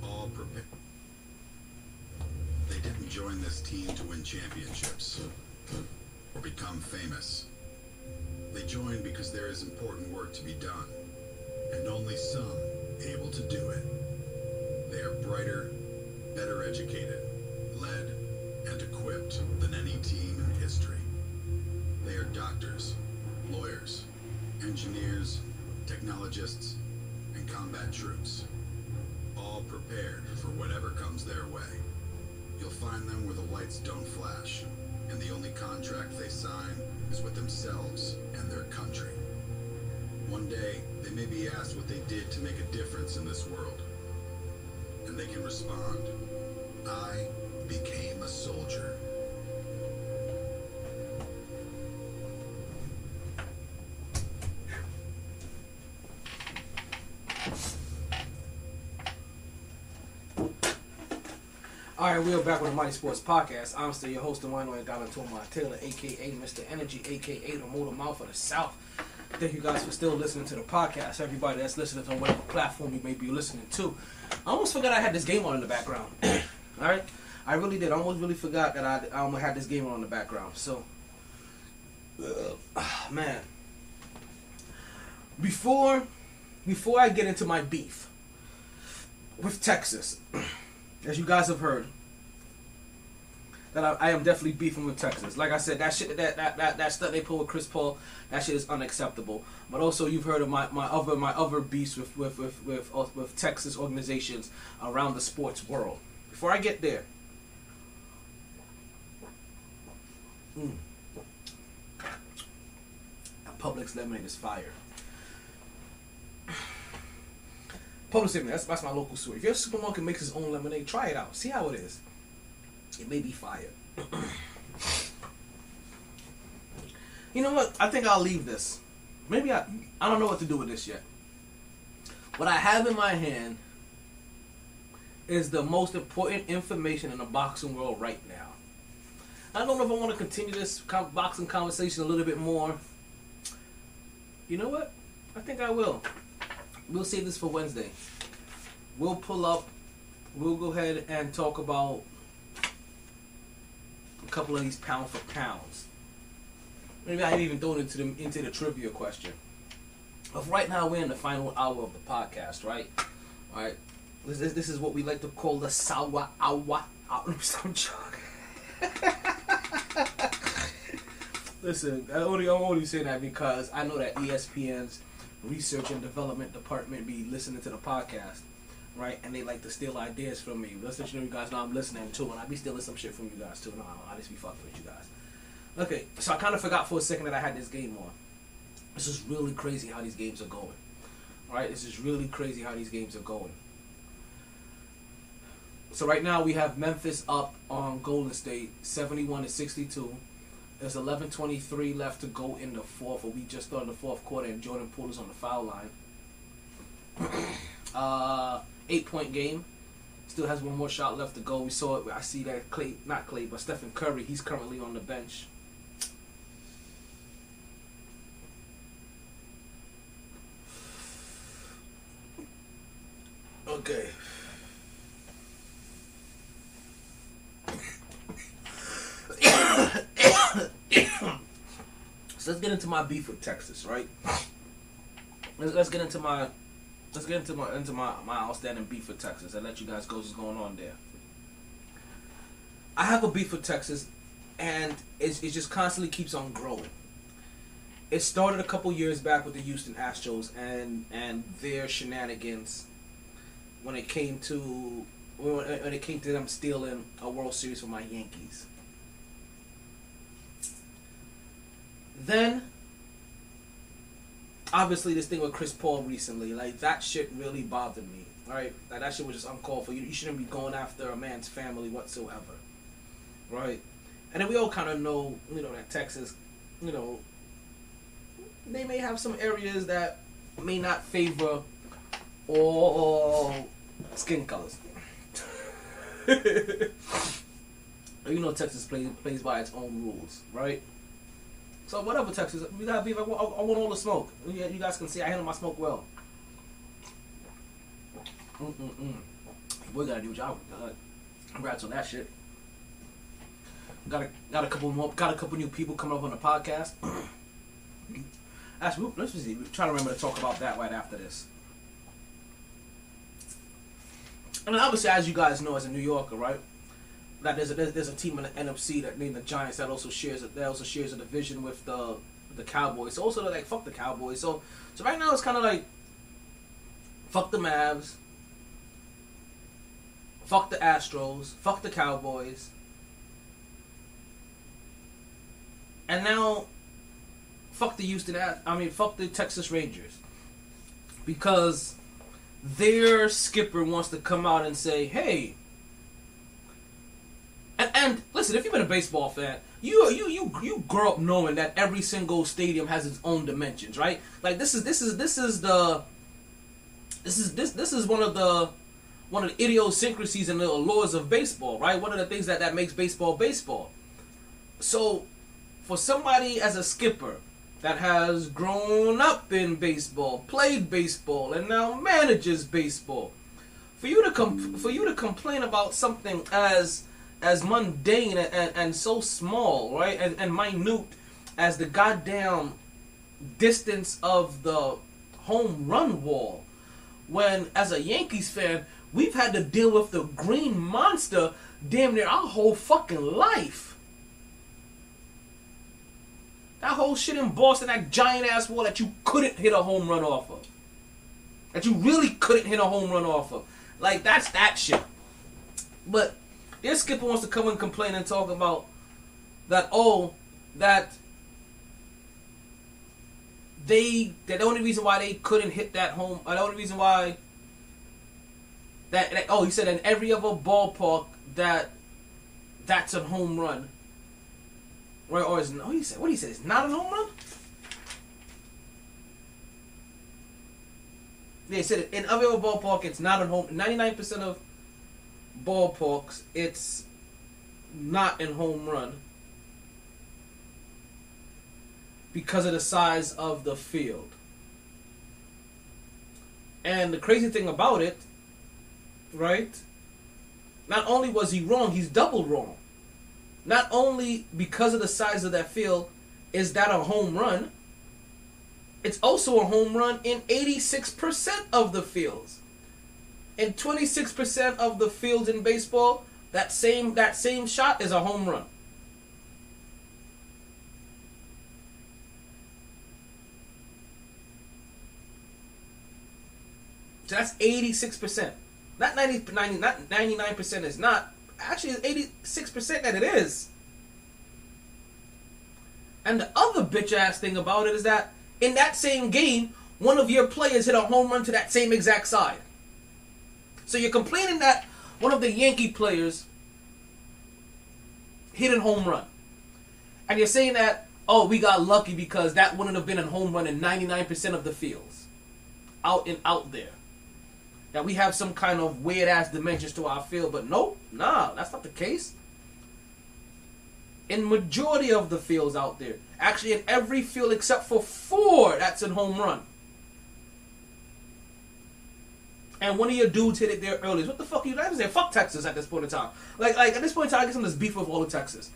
all prepared. They didn't join this team to win championships or become famous. They joined because there is important work to be done, and only some able to do it. They are brighter, better educated, led, and equipped than any team in history. They are doctors, lawyers, engineers, technologists, and combat troops, all prepared for whatever comes their way. You'll find them where the lights don't flash, and the only contract they sign is with themselves and their country. One day, they may be asked what they did to make a difference in this world, and they can respond, "I became a soldier." Alright, we are back with the Mighty Sports Podcast. I'm still your host, the one and Galantoma Taylor, aka Mr. Energy, aka the Motor Mouth of the South. Thank you guys for still listening to the podcast. Everybody that's listening on whatever platform you may be listening to. I almost forgot I had this game on in the background. Alright? I really did. I almost really forgot that I almost had this game on in the background. So, man. Before I get into my beef with Texas, as you guys have heard, that I am definitely beefing with Texas. Like I said, that shit, that stuff they pull with Chris Paul, that shit is unacceptable. But also, you've heard of my other beefs with Texas organizations around the sports world. Before I get there, Publix lemonade is fire. Publix lemonade, that's my local store. If your supermarket makes its own lemonade, try it out. See how it is. It may be fire. You know what? I think I'll leave this. Maybe I don't know what to do with this yet. What I have in my hand is the most important information in the boxing world right now. I don't know if I want to continue this boxing conversation a little bit more. You know what? I think I will. We'll save this for Wednesday. We'll pull up. We'll go ahead and talk about a couple of these pound for pounds. Maybe I even throw it into the trivia question. But right now we're in the final hour of the podcast, right? All right. This is what we like to call the sour hour. I'm joking. Listen, I'm only saying that because I know that ESPN's research and development department be listening to the podcast, right? And they like to steal ideas from me. Listen, you guys know I'm listening too, and I be stealing some shit from you guys too. No, I just be fucking with you guys. Okay, so I kind of forgot for a second that I had this game on. This is really crazy how these games are going. All right, this is really crazy how these games are going. So right now we have Memphis up on Golden State, 71-62. There's 11:23 left to go in the fourth, or we just started the fourth quarter, and Jordan Poole is on the foul line. 8-point game. Still has one more shot left to go. We saw it. I see that but Stephen Curry, he's currently on the bench. Okay. So let's get into my beef with Texas, right? Let's get into my outstanding beef with Texas and let you guys go what's going on there. I have a beef with Texas, and it just constantly keeps on growing. It started a couple years back with the Houston Astros and their shenanigans when it came to them stealing a World Series from my Yankees. Then, obviously, this thing with Chris Paul recently, like, that shit really bothered me, right? Like, that shit was just uncalled for. You shouldn't be going after a man's family whatsoever, right? And then we all kind of know, that Texas, they may have some areas that may not favor all skin colors. You know Texas plays by its own rules, right? So whatever, Texas, we gotta be. I want all the smoke. You guys can see I handle my smoke well. We gotta do a job. Congrats on that shit. Got a couple new people coming up on the podcast. Actually, let's see. We're trying to remember to talk about that right after this. And obviously, as you guys know, as a New Yorker, right, that there's a team in the NFC that named the Giants that also shares a division with the Cowboys. So also they're like fuck the Cowboys. So right now it's kind of like fuck the Mavs, fuck the Astros, fuck the Cowboys, and now fuck the Texas Rangers, because their skipper wants to come out and say, hey, and listen, if you've been a baseball fan, you grow up knowing that every single stadium has its own dimensions, right? Like this is one of the idiosyncrasies and the allures of baseball, right? One of the things that makes baseball. So for somebody as a skipper that has grown up in baseball, played baseball, and now manages baseball, for you to complain about something as mundane and so small, right, and minute as the goddamn distance of the home run wall, when as a Yankees fan we've had to deal with the green monster damn near our whole fucking life. That whole shit in Boston, that giant ass wall that you couldn't hit a home run off of. That you really couldn't hit a home run off of. Like, that's that shit. But their skipper wants to come and complain and talk about that, the only reason why they couldn't hit that home, the only reason why he said in every other ballpark that's a home run. Right, or is no? What he said? It's not a home run. Yeah, he said in every other ballpark it's not a home. 99% of ballparks it's not a home run because of the size of the field. And the crazy thing about it, right? Not only was he wrong, he's double wrong. Not only because of the size of that field is that a home run, it's also a home run in 86% of the fields. In 26% of the fields in baseball, that same shot is a home run. So that's 86%. Not 99% is not. Actually, it's 86% that it is. And the other bitch-ass thing about it is that in that same game, one of your players hit a home run to that same exact side. So you're complaining that one of the Yankee players hit a home run. And you're saying that, oh, we got lucky because that wouldn't have been a home run in 99% of the fields. Out there. That we have some kind of weird-ass dimensions to our field, but nope, that's not the case. In majority of the fields out there, actually in every field except for 4, that's a home run. And one of your dudes hit it there early. What the fuck are you guys saying? Fuck Texas at this point in time. Like at this point in time, I guess I'm just beef with all of Texas.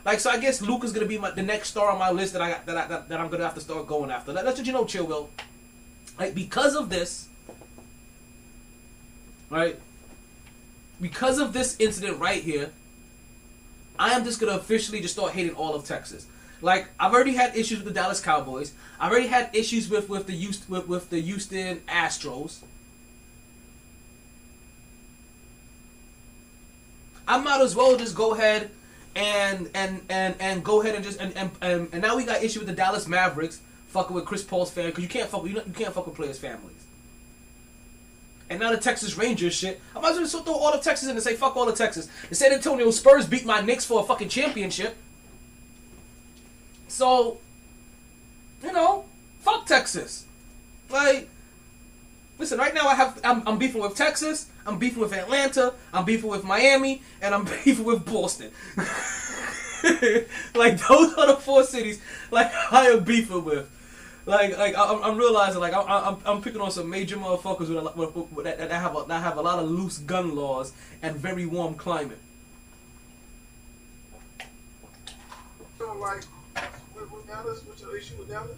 Like, so I guess Luke is gonna be the next star on my list that I'm gonna have to start going after. That's what you know, Chill Will. Like, because of this. Right? Because of this incident right here, I am just going to officially just start hating all of Texas. Like, I've already had issues with the Dallas Cowboys. I've already had issues with the Houston Astros. I might as well just go ahead and go ahead and just and now we got issue with the Dallas Mavericks fucking with Chris Paul's family, because you can't fuck with players' families. And now the Texas Rangers shit. I might as well throw all of Texas in and say fuck all of Texas. The San Antonio Spurs beat my Knicks for a fucking championship. So, fuck Texas. Like, Listen, right now I'm beefing with Texas, I'm beefing with Atlanta, I'm beefing with Miami, and I'm beefing with Boston. Like those are the 4 cities like I am beefing with. Like I'm realizing like I'm picking on some major motherfuckers that have a lot of loose gun laws and very warm climate. So like, with Dallas, what's your issue with Dallas?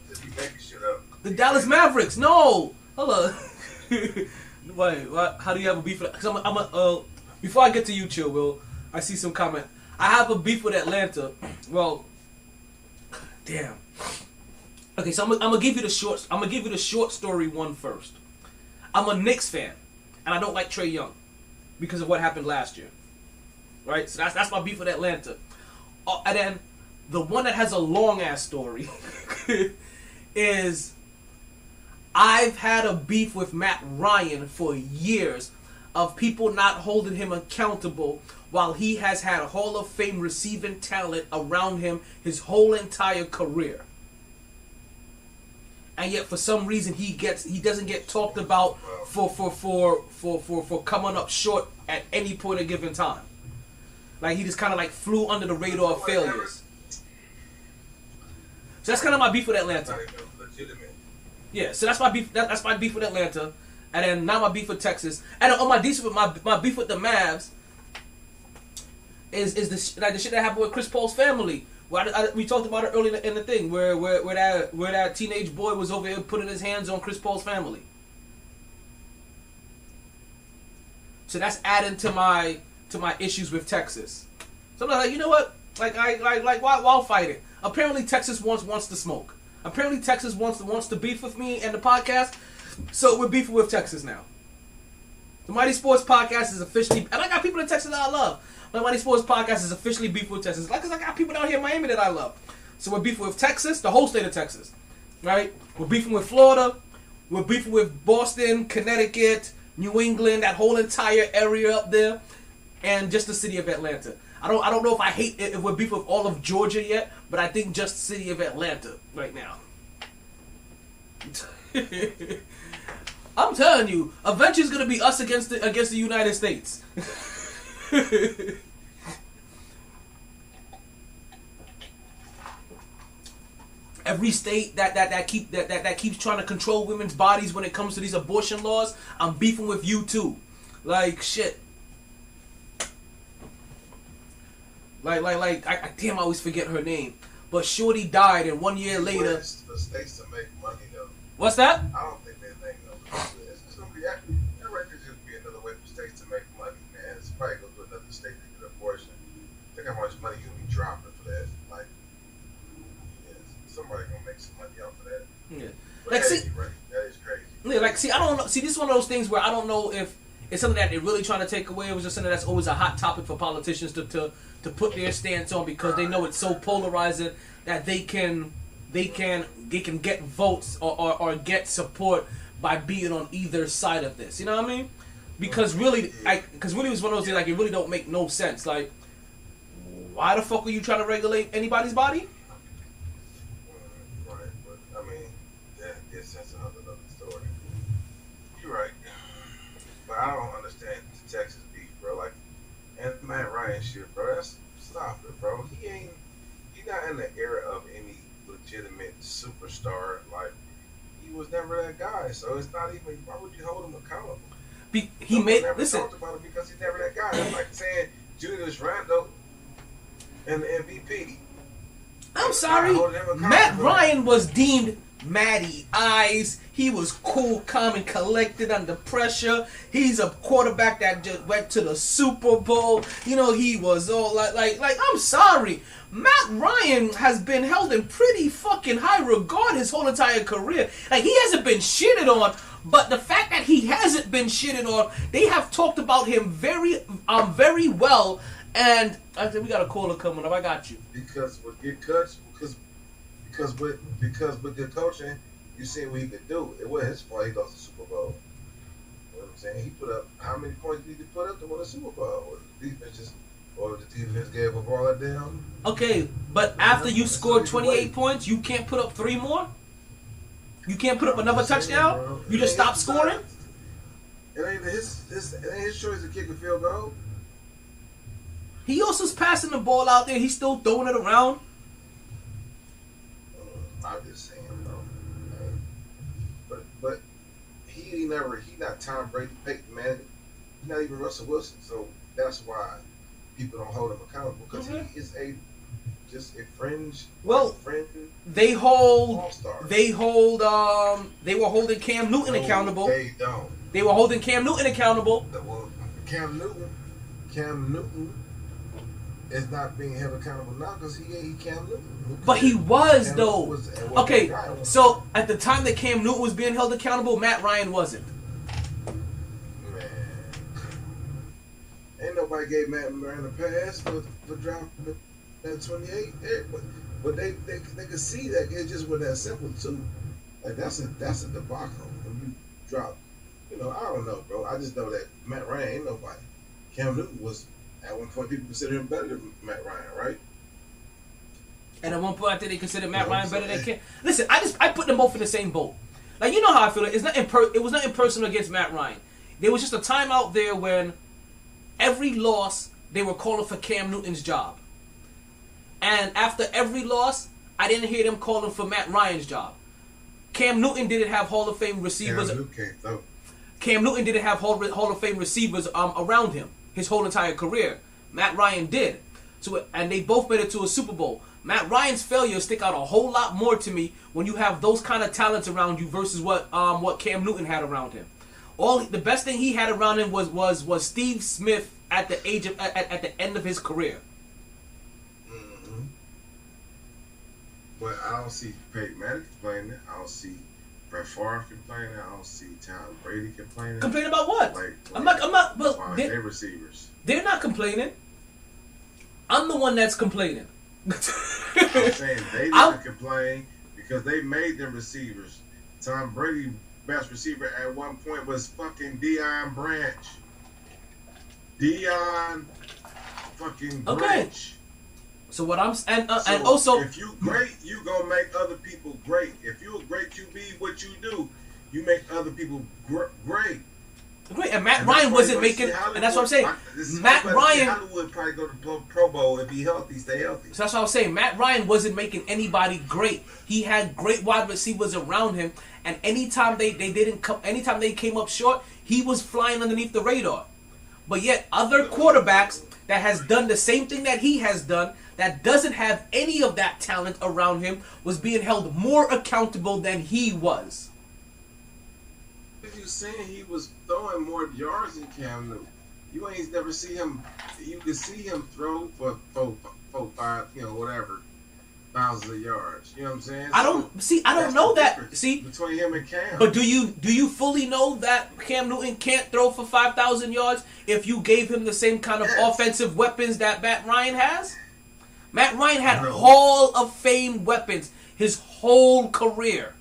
Just be making shit up. The Dallas Mavericks, no. Hold on. Wait, what? How do you have a beef with? Because before I get to you, Chill Will, I see some comment. I have a beef with Atlanta. Well, damn. Okay, so I'm gonna give you the short. I'm gonna give you the short story one first. I'm a Knicks fan, and I don't like Trae Young because of what happened last year. Right, so that's my beef with Atlanta. And then the one that has a long ass story is I've had a beef with Matt Ryan for years of people not holding him accountable while he has had Hall of Fame receiving talent around him his whole entire career. And yet for some reason he doesn't get talked about for coming up short at any point of given time. Like he just kind of like flew under the radar of failures. So that's kind of my beef with Atlanta. Yeah, so that's my beef. That's my beef with Atlanta, and then now my beef with Texas, and on my beef with my beef with the Mavs is the shit that happened with Chris Paul's family. We talked about it earlier in the thing where that teenage boy was over here putting his hands on Chris Paul's family. So that's adding to my issues with Texas. So I'm like, you know what? Like why fight it? Apparently Texas wants to smoke. Apparently Texas wants to beef with me and the podcast. So we're beefing with Texas now. The Mighty Sports Podcast is officially, and I got people in Texas that I love. My Mighty Sports Podcast is officially beefing with Texas. Like, cause I got people down here in Miami that I love. So we're beefing with Texas, the whole state of Texas, right? We're beefing with Florida. We're beefing with Boston, Connecticut, New England, that whole entire area up there, and just the city of Atlanta. I don't know if we're beefing with all of Georgia yet, but I think just the city of Atlanta right now. I'm telling you, eventually it's gonna be us against the United States. Every state that keeps trying to control women's bodies when it comes to these abortion laws, I'm beefing with you too. Like shit. I damn, I always forget her name. But Shorty died, and 1 year later. For states to make money though. What's that? I don't think that thing though. It's just gonna be actually. That right could just be another way for states to make money, man. It's probably go to another state to get an abortion. Think how much money you'll be dropping for that. Like, yeah, somebody gonna make some money off of that. Yeah. But Like, see, right, that is crazy. Yeah, like, see, I don't know. See, this is one of those things where I don't know if it's something that they're really trying to take away. It was just something that's always a hot topic for politicians to put their stance on because they know it's so polarizing that they can get votes or get support by being on either side of this. You know what I mean? Because really, really, it was one of those things like it really don't make no sense. Like, why the fuck are you trying to regulate anybody's body? Right, but I mean, that's another story. You're right, but I don't understand the Texas beef, bro. Like, and Matt Ryan shit, bro. Stop it, bro. He's not in the era of any legitimate superstar. Like, he was never that guy, so it's not even. Why would you hold him accountable? He made never listen. talked about it because he's never that guy. It's like saying Julius Randall and the MVP. I'm sorry. Matt Ryan was deemed Matty Ice. He was cool, calm, and collected under pressure. He's a quarterback that just went to the Super Bowl. You know, he was all like. I'm sorry. Matt Ryan has been held in pretty fucking high regard his whole entire career. Like, he hasn't been shitted on, but the fact that he hasn't been shitted on, they have talked about him very well. And I said, we got a caller coming up. I got you. Because with good coach, because with good coaching, you see what he could do. It wasn't his fault he lost the Super Bowl. You know what I'm saying? He put up how many points did he put up to win a Super Bowl? Or the defense gave up all that down. Okay, but after you scored 28 points, you can't put up 3 more? You can't put up another touchdown? Bro. You just stop scoring? It ain't his choice to kick a field goal. He also's passing the ball out there. He's still throwing it around. I'm just saying, bro. But he not Tom Brady, Peyton Manning. He's not even Russell Wilson. So that's why people don't hold him accountable, because he is just a fringe. They hold. All-star. They were holding Cam Newton accountable. They don't. They were holding Cam Newton accountable. Well, Cam Newton is not being held accountable now because he ain't Cam Newton. But he was, Cam though. Was Okay, so at the time that Cam Newton was being held accountable, Matt Ryan wasn't. Man, ain't nobody gave Matt Ryan a pass for dropping that 28. But they could see that it just wasn't that simple too. Like that's a debacle when you drop. I don't know, bro. I just know that Matt Ryan ain't nobody. Cam Newton was, at one point, people considered him better than Matt Ryan, right? And at one point, I think they considered Matt Ryan better than Cam. Listen, I put them both in the same boat. Like, you know how I feel. It was nothing personal against Matt Ryan. There was just a time out there when every loss, they were calling for Cam Newton's job. And after every loss, I didn't hear them calling for Matt Ryan's job. Cam Newton didn't have Hall of Fame receivers. Cam Newton didn't have Hall of Fame receivers around him his whole entire career. Matt Ryan did. And they both made it to a Super Bowl. Matt Ryan's failures stick out a whole lot more to me when you have those kind of talents around you versus what Cam Newton had around him. The best thing he had around him was Steve Smith at the end of his career. Mm-hmm. But I don't see Peyton Manning complaining. I don't see Brett Favre complaining. I don't see Tom Brady complaining. Complaining about what? I'm not. Well, they're receivers. They're not complaining. I'm the one that's complaining. I'm saying they didn't complain because they made them receivers. Tom Brady's best receiver at one point was fucking Deion Branch. Deion fucking Branch. Okay. So what I'm and also, if you great, you gonna make other people great. If you a great QB, what you do, you make other people great. Great, and Matt Ryan wasn't making, and that's what I'm saying. Matt Ryan Hollywood probably go to Pro Bowl if he healthy, stay healthy. So that's what I was saying. Matt Ryan wasn't making anybody great. He had great wide receivers around him, and anytime they came up short, he was flying underneath the radar. But yet, other quarterbacks that has done the same thing that he has done, that doesn't have any of that talent around him, was being held more accountable than he was. You saying he was throwing more yards than Cam Newton? You ain't never see him. You can see him throw for 5, whatever, thousands of yards. You know what I'm saying? I don't know that. See, between him and Cam. But do you fully know that Cam Newton can't throw for 5,000 yards if you gave him the same kind of offensive weapons that Matt Ryan has? Matt Ryan had Hall of Fame weapons his whole career.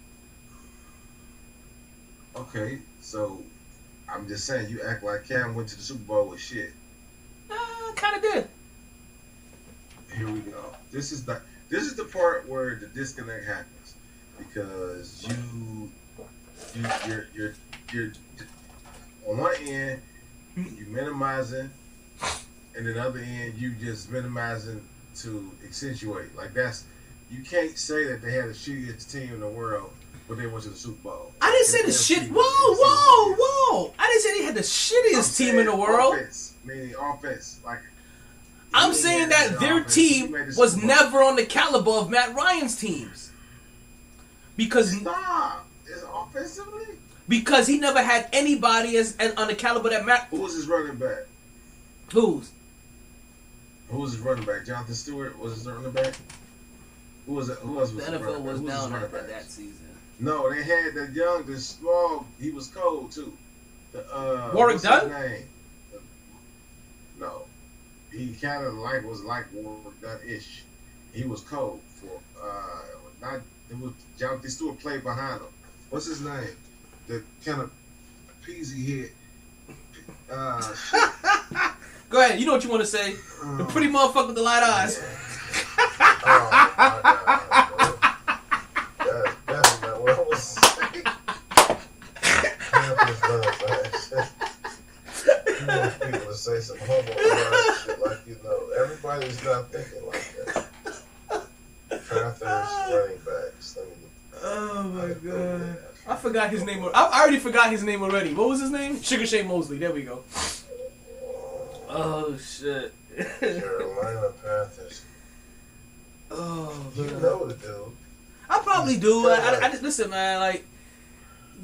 Okay, so I'm just saying you act like Cam went to the Super Bowl with shit. Kind of did. Here we go. This is the part where the disconnect happens because you're on one end you minimizing, and then the other end you just minimizing to accentuate. Like you can't say that they had the shittiest team in the world, but they went to the Super Bowl. I didn't say the shit. Whoa! I didn't say they had the shittiest team in the world. Meaning offense, like. I'm saying that their team was never on the caliber of Matt Ryan's teams. Because It's offensively. Because he never had anybody on the caliber that Matt. Who was his running back? Who was his running back? Jonathan Stewart was his running back. Who was it? Who else was the NFL was down after that season. No, they had that young, the small. He was cold too. Warwick Dunn? No, he kind of was like Warwick Dunn-ish. He was cold for not. It was Jonathan Stewart played behind him. What's his name? The kind of peasy head. Go ahead. You know what you want to say. The pretty motherfucker with the light eyes. Oh my God, that's not what I was saying. say some homo shit like, you know, everybody's not thinking like that. Panthers running backs. Oh my god. I forgot his name. I already forgot his name already. What was his name? Sugar Shea Mosley. There we go. Oh shit. Carolina Panthers. Oh, You man. know the dude. I probably do. I just listen, man. Like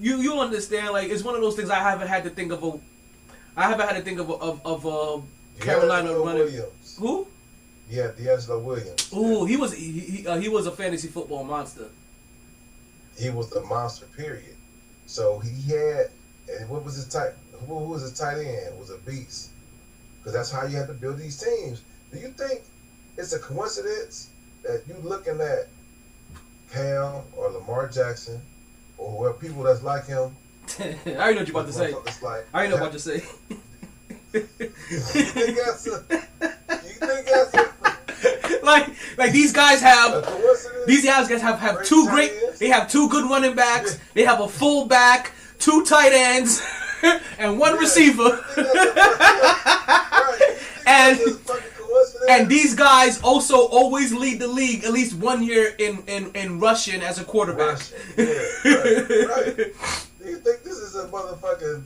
you understand. Like it's one of those things I haven't had to think of. I haven't had to think of Carolina D'Angelo running. Williams. Who? Yeah, D'Angelo Williams. Ooh, he was a fantasy football monster. He was the monster. Period. So he had. And what was his tight? Who was his tight end? It was a beast. Because that's how you have to build these teams. Do you think it's a coincidence that you looking at Cam or Lamar Jackson or whoever people that's like him? I already know what you're about to say. Like, I already know what to say. You think that's a like these guys have two great. They have two good running backs. They have a full back, two tight ends, and one receiver. And these guys also always lead the league at least 1 year in rushing as a quarterback. Yeah, right. Do you think this is a motherfucking?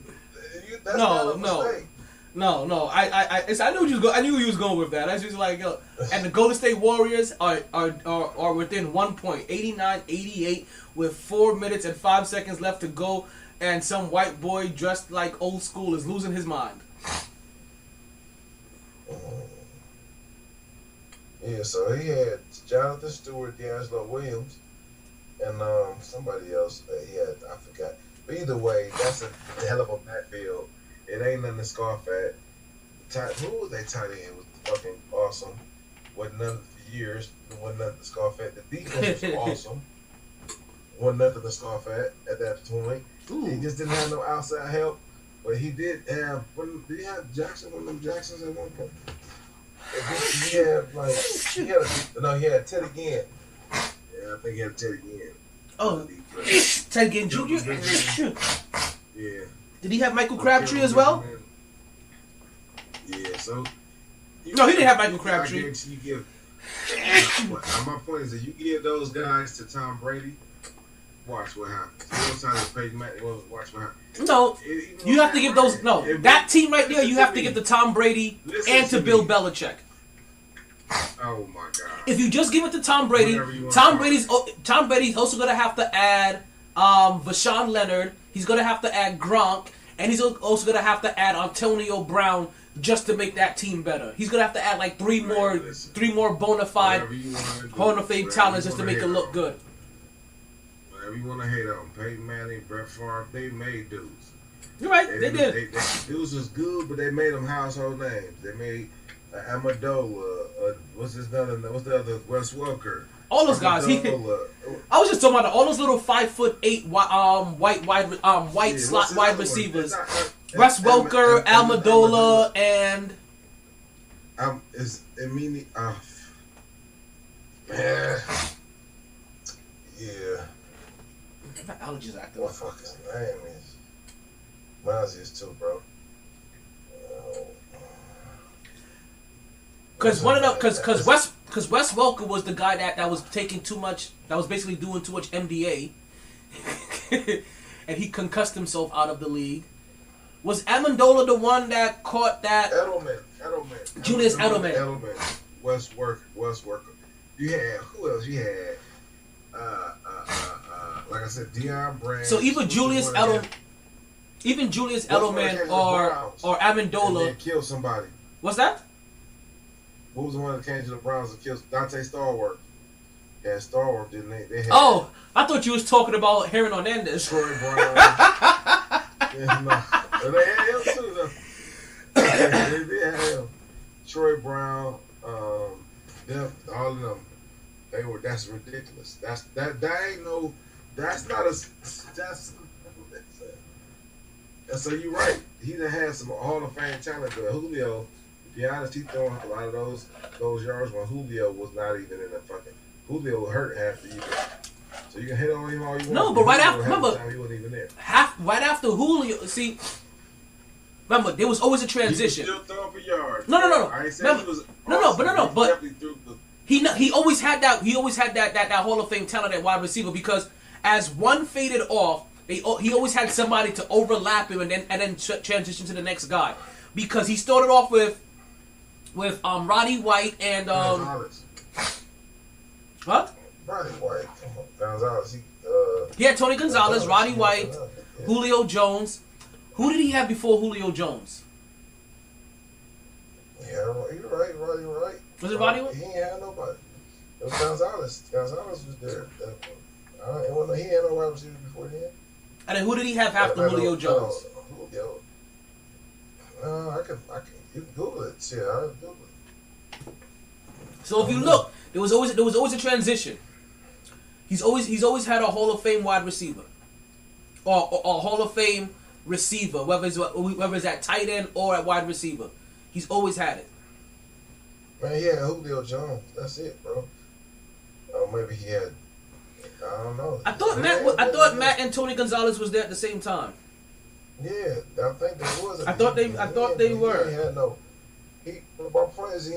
That's not a mistake. No. I knew you was going with that. I was just like, yo. And the Golden State Warriors are within 1 point, 89-88, with 4 minutes and 5 seconds left to go, and some white boy dressed like old school is losing his mind. Yeah, so he had Jonathan Stewart, D'Angelo Williams, and somebody else. He had, I forgot. But either way, that's a hell of a backfield. It ain't nothing to scoff at. Who was they tight end? Was fucking awesome. Wasn't nothing for years. Wasn't nothing to scoff at. The defense was awesome. Wasn't nothing to scoff at that point. Ooh. He just didn't have no outside help. But he did have. Did he have Jackson? One of them Jacksons at one point. He had Ted again. Yeah, I think he had Ted again. Oh, Ted again Jr. Yeah. Did he have Michael Crabtree as well? Yeah. So. No, he didn't have Michael Crabtree. My point is that you give those guys to Tom Brady. Watch what happens. You don't sign Peyton Manning. Watch what happens. No, you have to give those. No, that team right there, you have to give to Tom Brady and to Bill Belichick. Oh my God! If you just give it to Tom Brady, Tom Brady's also gonna have to add Vashawn Leonard. He's gonna have to add Gronk, and he's also gonna have to add Antonio Brown just to make that team better. He's gonna have to add like three more bona fide Hall of Fame talents just to make it look good. Whatever you want to hate on, Peyton Manning, Brett Favre, they made dudes. You're right, they did. Dudes was good, but they made them household names. They made Amendola, what's the other, Wes Welker. All those guys. I was just talking about all those little 5'8" white slot wide receivers. Wes Welker, Amendola, and Yeah. My allergies acting. What fuck his name is? Mine's is too, bro. Because Wes Welker was the guy that was taking too much, that was basically doing too much MDA, and he concussed himself out of the league. Was Amendola the one that caught that? Edelman. Julius Edelman. Wes Welker. You had who else? You had like I said, Deion Branch. So even Julius Edelman or Amendola killed somebody. What's that? What was the one that came to the Browns and killed Dante Stallworth? Yeah, Stallworth, didn't they? They had I thought you was talking about Aaron Hernandez. Troy Brown. They had him too, though. They had him. Troy Brown, them, all of them. That's ridiculous. That's and so you're right. He done had some Hall of Fame talent, but Julio, to be honest, he throwing a lot of those yards when Julio was not even in the fucking. Julio hurt half the year. So you can hit on him all you want. No, but right after, remember, he wasn't even there. right after Julio, see, Remember, there was always a He transition. was still throwing for yards. No. I ain't saying he was awesome. But definitely threw the he always had that Hall of Fame talent at wide receiver because as one faded off, he always had somebody to overlap him and then transition to the next guy because he started off with Roddy White and Gonzalez. what? Roddy White. Gonzalez. He had Tony Gonzalez, Roddy White, Julio Jones. Who did he have before Julio Jones? Yeah, you're right. Roddy White. Was it Roddy White? He ain't had nobody. It was Gonzalez. Gonzalez was there. He had no wide receiver before then. And then who did he have after Julio Jones? Julio. I can. You can Google it. Yeah, I'll Google it. So if you look, there was always a transition. He's always had a Hall of Fame wide receiver, or a Hall of Fame receiver, whether it's at tight end or at wide receiver. He's always had it. Man, he had Julio Jones. That's it, bro. Or maybe he had. I don't know. I thought Matt and Tony Gonzalez was there at the same time. Yeah, I think there was. I thought they were. He had no. My point is,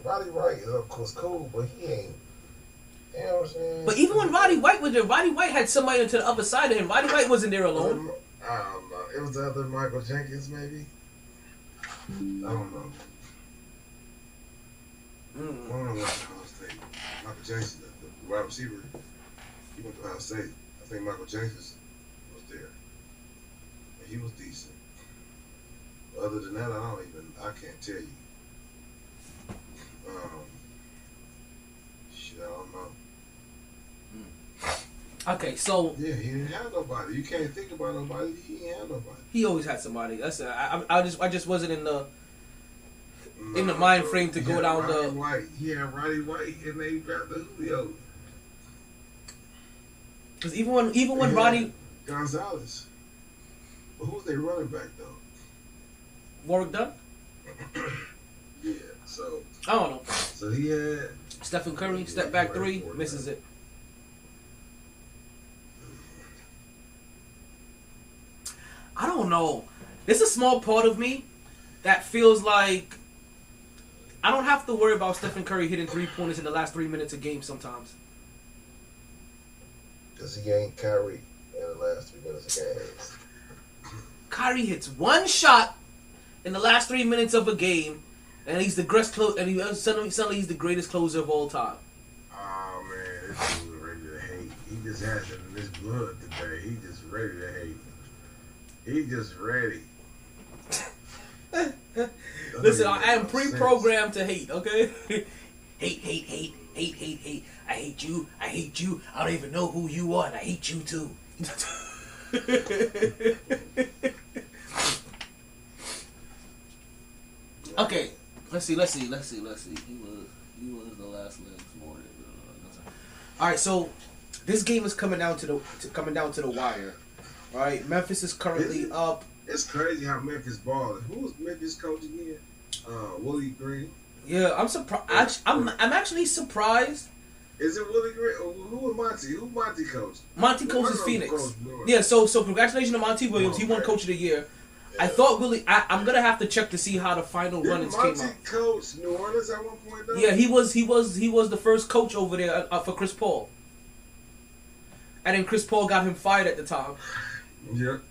Roddy White is of course cool, but he ain't. You know what I'm saying? But even when Roddy White was there, Roddy White had somebody to the other side of him. Roddy White wasn't there alone. I don't know. It was the other Michael Jenkins, maybe. I don't know. I don't know what Ohio State. Michael Jenkins, the wide receiver, he went to Ohio State. I think Michael Jenkins was there. And he was decent. But other than that, I can't tell you. Shit, I don't know. Okay, so yeah, he didn't have nobody. You can't think about nobody. He didn't have nobody. He always had somebody. I just wasn't in the mind frame to go down Roddy White. He had Roddy White, and they got the Julio. Because even when Roddy Gonzalez, but who's their running back though? Warwick Dunn. Yeah, so I don't know. So he had Stephen Curry, step back three, misses it. I don't know. There's a small part of me that feels like I don't have to worry about Stephen Curry hitting 3-pointers in the last 3 minutes of games sometimes. Because he ain't Kyrie in the last 3 minutes of games. Kyrie hits one shot in the last 3 minutes of a game, and he's the suddenly he's the greatest closer of all time. Oh man, this dude ready to hate. He just has it in his blood today. He just ready to hate. He just ready. Listen, I am pre-programmed to hate, okay? hate. I hate you. I don't even know who you are, and I hate you too. Okay, let's see. He was the last legs more. All right, so this game is coming down to the wire. All right, Memphis is currently up. It's crazy how Memphis balling. Who was Memphis coach again? Willie Green. Yeah, I'm surprised. I'm actually surprised. Is it Willie Green? Who was Monty? Who Monty coached? Monty coaches Phoenix. Yeah, so congratulations to Monty Williams. He won Coach of the Year. Yeah. I thought Willie. I'm gonna have to check to see how the final runnings came out. Monty coached New Orleans at one point though? Yeah, he was the first coach over there for Chris Paul. And then Chris Paul got him fired at the time. Yep.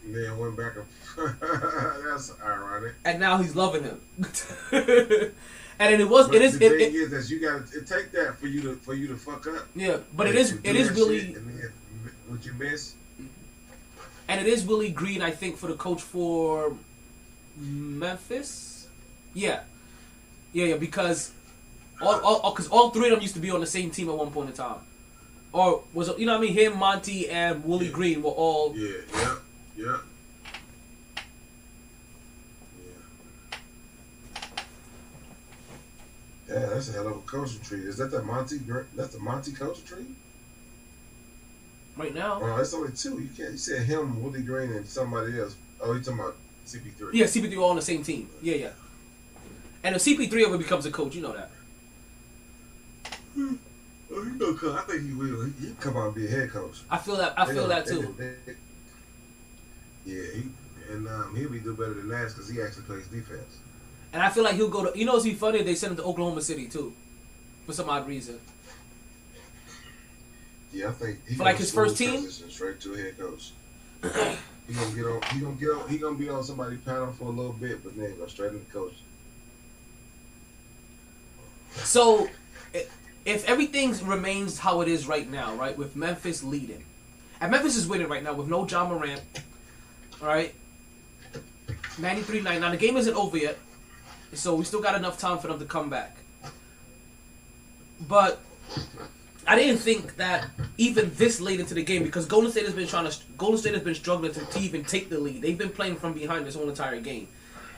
And then went back and that's ironic. And now he's loving him. And then the thing is that you gotta take that for you to fuck up. Yeah, but it is Willie. What you miss? And it is Willie Green, I think, for the coach for Memphis. Yeah, because all three of them used to be on the same team at one point in time. Or was it, you know what I mean? Him, Monty, and Willie Green were all. Yeah. Yeah, that's a hell of a coaching tree. Is that the Monty? That's the Monty coaching tree. Right now. Oh, that's only two. You can't. You said him, Willie Green, and somebody else. Oh, you talking about CP3? Yeah, CP3 all on the same team. Yeah. And if CP3 ever becomes a coach, you know that. Oh, you know, I think he will. He come out and be a head coach. I feel that too. Yeah, and he'll be do better than Nash because he actually plays defense. And I feel like he'll go to. You know, what's be funny? They sent him to Oklahoma City too, for some odd reason. Yeah, I think For like his first team? transition straight to a head coach. He gonna get on. He gonna be on somebody's panel for a little bit, but then go straight into coach. So, if everything remains how it is right now, right, with Memphis leading, and Memphis is winning right now with no John Morant, all right, 93-9. Now the game isn't over yet, so we still got enough time for them to come back. But I didn't think that even this late into the game, because Golden State has been struggling to even take the lead. They've been playing from behind this whole entire game.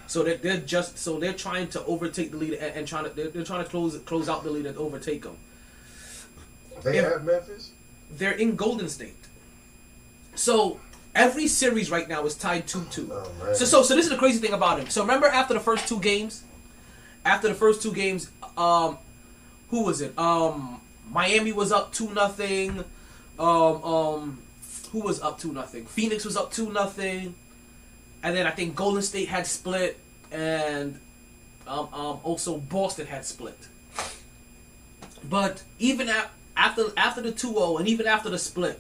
So they're trying to overtake the lead and they're trying to close out the lead and overtake them. They have Memphis? They're in Golden State. So every series right now is tied 2-2. Oh, man. So this is the crazy thing about him. So remember after the first two games, who was it? Miami was up 2-0. Who was up 2-0? Phoenix was up 2-0. And then I think Golden State had split, and also Boston had split. But even after the 2-0, and even after the split,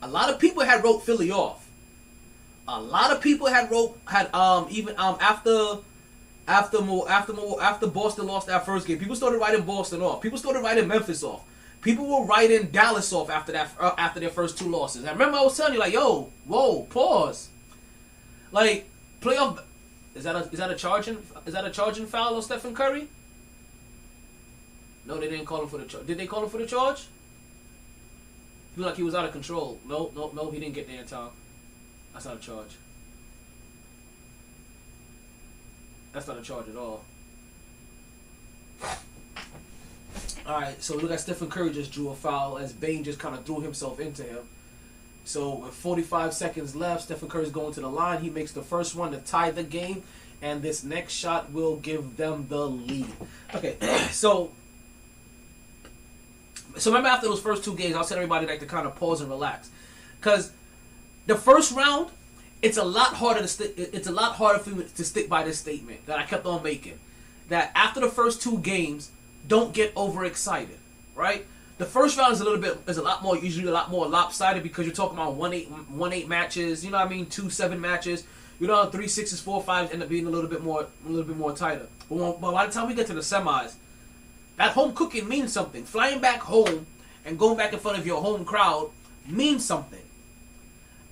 a lot of people had wrote Philly off. A lot of people after Boston lost that first game, people started writing Boston off. People started writing Memphis off. People were writing Dallas off after their first two losses. I remember I was telling you, like, yo, whoa, pause. Like, playoff, is that a charging foul on Stephen Curry? No, they didn't call him for the charge. Did they call him for the charge? I feel like he was out of control. No, he didn't get there in time. That's not a charge. That's not a charge at all. Alright, so look at Stephen Curry just drew a foul as Bane just kind of threw himself into him. So with 45 seconds left, Stephen Curry's going to the line. He makes the first one to tie the game, and this next shot will give them the lead. Okay, so remember after those first two games, I'll tell everybody like to kind of pause and relax, because the first round, it's a lot harder for me to stick by this statement that I kept on making. That after the first two games, don't get overexcited, right? The first round is usually a lot more lopsided because you're talking about 1-8 matches. You know what I mean? 2-7 matches. You know, 3-6s, 4-5s end up being a little bit more tighter. But by the time we get to the semis, that home cooking means something. Flying back home and going back in front of your home crowd means something.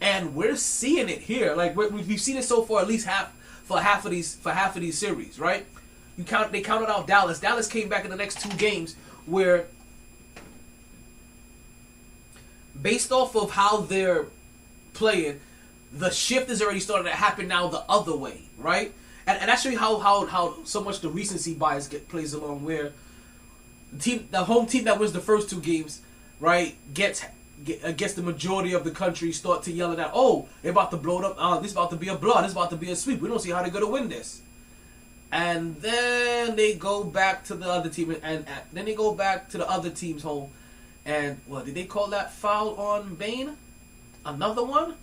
And we're seeing it here. Like we've seen it so far, at least half of these series, right? They counted out Dallas. Dallas came back in the next two games where, based off of how they're playing, the shift is already starting to happen now the other way, right? And that's really how so much the recency bias plays along, where the home team that wins the first two games, right, gets the majority of the country start to yell at, oh, they're about to blow it up. This is about to be a blowout. This is about to be a sweep. We don't see how they're going to win this. And then they go back to the other team, and then they go back to the other team's home. And, well, did they call that foul on Bane? Another one?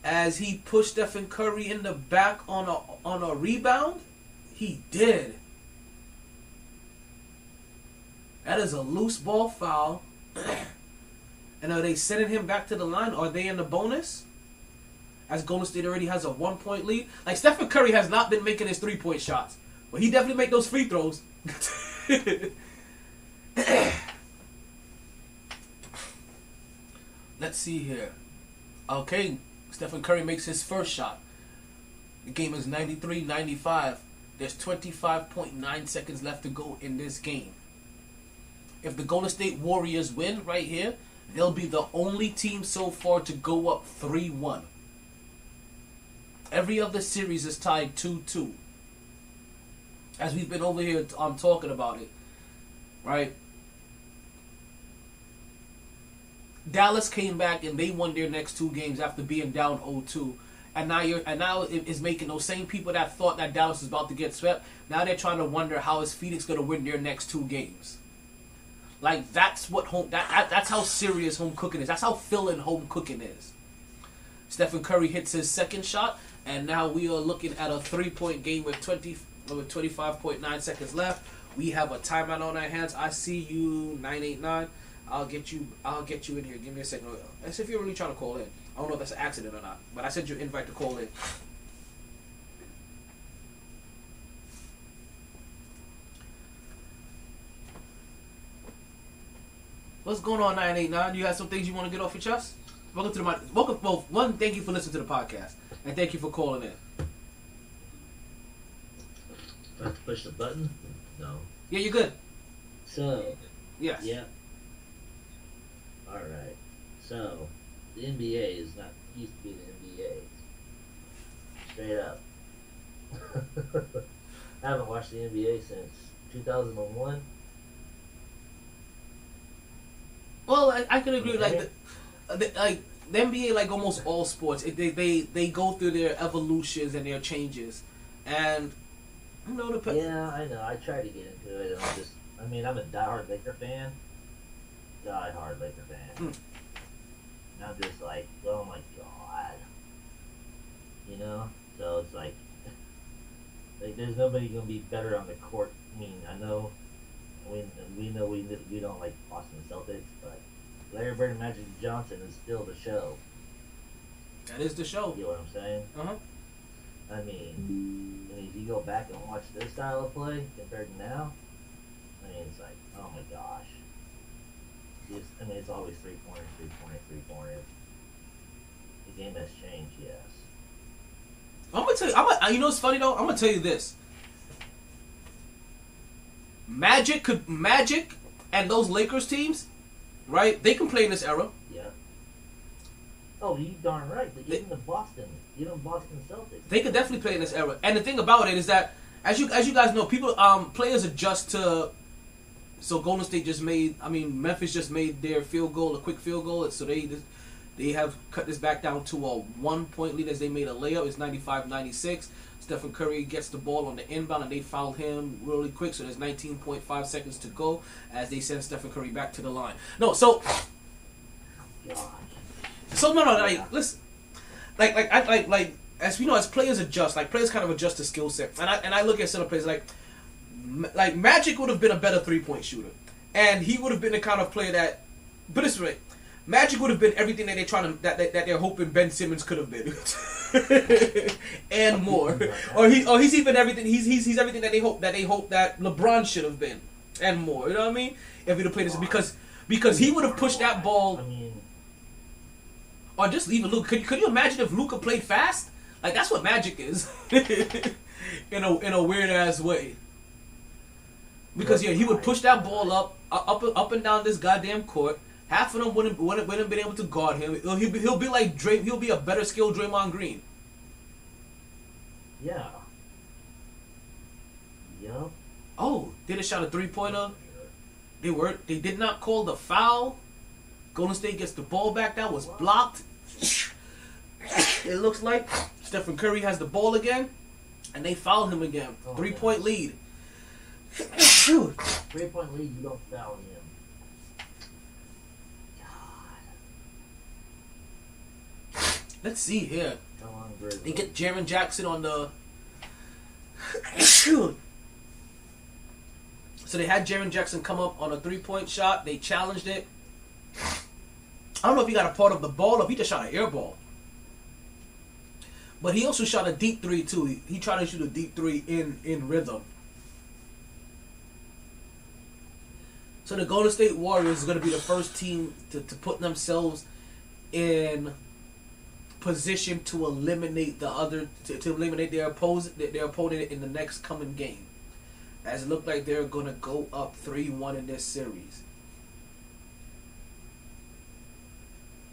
As he pushed Stephen Curry in the back on a rebound? He did. That is a loose ball foul. And are they sending him back to the line? Are they in the bonus? As Golden State already has a 1-point lead. Like, Stephen Curry has not been making his 3-point shots. But he definitely make those free throws. Let's see here. Okay, Stephen Curry makes his first shot. The game is 93-95. There's 25.9 seconds left to go in this game. If the Golden State Warriors win right here, they'll be the only team so far to go up 3-1. Every other series is tied 2-2. As we've been over here talking about it, right? Dallas came back and they won their next two games after being down 0-2. And now it's making those same people that thought that Dallas was about to get swept. Now they're trying to wonder how is Phoenix going to win their next two games. Like, that's what that's how serious home cooking is. That's how filling home cooking is. Stephen Curry hits his second shot, and now we are looking at a 3-point game with 25.9 seconds left. We have a timeout on our hands. I see you, 989. I'll get you in here. Give me a second. As if you're really trying to call in. I don't know if that's an accident or not, but I sent you an invite to call in. What's going on, 989? You have some things you want to get off your chest? Welcome to one, thank you for listening to the podcast, and thank you for calling in. Do I have to push the button? No. Yeah, you're good. So, Yes. yeah. Alright. So, the NBA is not used to be the NBA. Straight up. I haven't watched the NBA since 2001. Well, I can agree. Like the NBA, like almost all sports, they go through their evolutions and their changes, and you know Yeah, I know. I tried to get into it, and I'm a diehard Laker fan. Diehard Laker fan. And I'm just like, oh my god. You know? So it's like there's nobody gonna be better on the court. I mean, I know we know we don't like Boston Celtics, but Larry Bird and Magic Johnson is still the show. That is the show. You know what I'm saying? I mean, if you go back and watch their style of play compared to now, I mean, it's like, oh my gosh. It's always three-pointers. The game has changed, yes. I'm gonna tell you. You know what's funny though? I'm gonna tell you this. Magic and those Lakers teams, right? They can play in this era. Yeah. Oh, you darn right. But even the Boston Celtics. They could definitely play in this era. And the thing about it is that, as you guys know, players adjust to. So Golden State Memphis just made their field goal, a quick field goal. So they have cut this back down to a 1-point lead as they made a layup. It's 95-96. Stephen Curry gets the ball on the inbound and they foul him really quick. So there's 19.5 seconds to go as they send Stephen Curry back to the line. No, listen, as we know, as players adjust, like players kind of adjust to skill set, and I look at some of the players like Magic would have been a better 3-point shooter, and he would have been the kind of player that, but it's right. Magic would have been everything that they're hoping Ben Simmons could have been, and more. Or he's even everything. He's everything that they hope that LeBron should have been, and more. You know what I mean? If he'd have played this, because he would have pushed that ball. Or just even Luka. Could you imagine if Luka played fast? Like that's what Magic is, in a weird ass way. Because he would push that ball up and down this goddamn court. Half of them wouldn't been able to guard him. He'll be like he'll be a better skilled Draymond Green. Yeah. Yup. Oh, they just shot a 3-pointer. They did not call the foul. Golden State gets the ball back. That was blocked. It looks like Stephen Curry has the ball again, and they fouled him again. 3-point lead. 3-point lead, you don't foul him. Let's see here. Come on, Grizzly. They get Jaren Jackson on the. So they had Jaren Jackson come up on a 3-point shot. They challenged it. I don't know if he got a part of the ball or if he just shot an air ball. But he also shot a deep 3 too. He tried to shoot a deep 3 in rhythm. So the Golden State Warriors is going to be the first team to put themselves in position to eliminate to eliminate their opponent in the next coming game. As it looked like they're going to go up 3-1 in this series.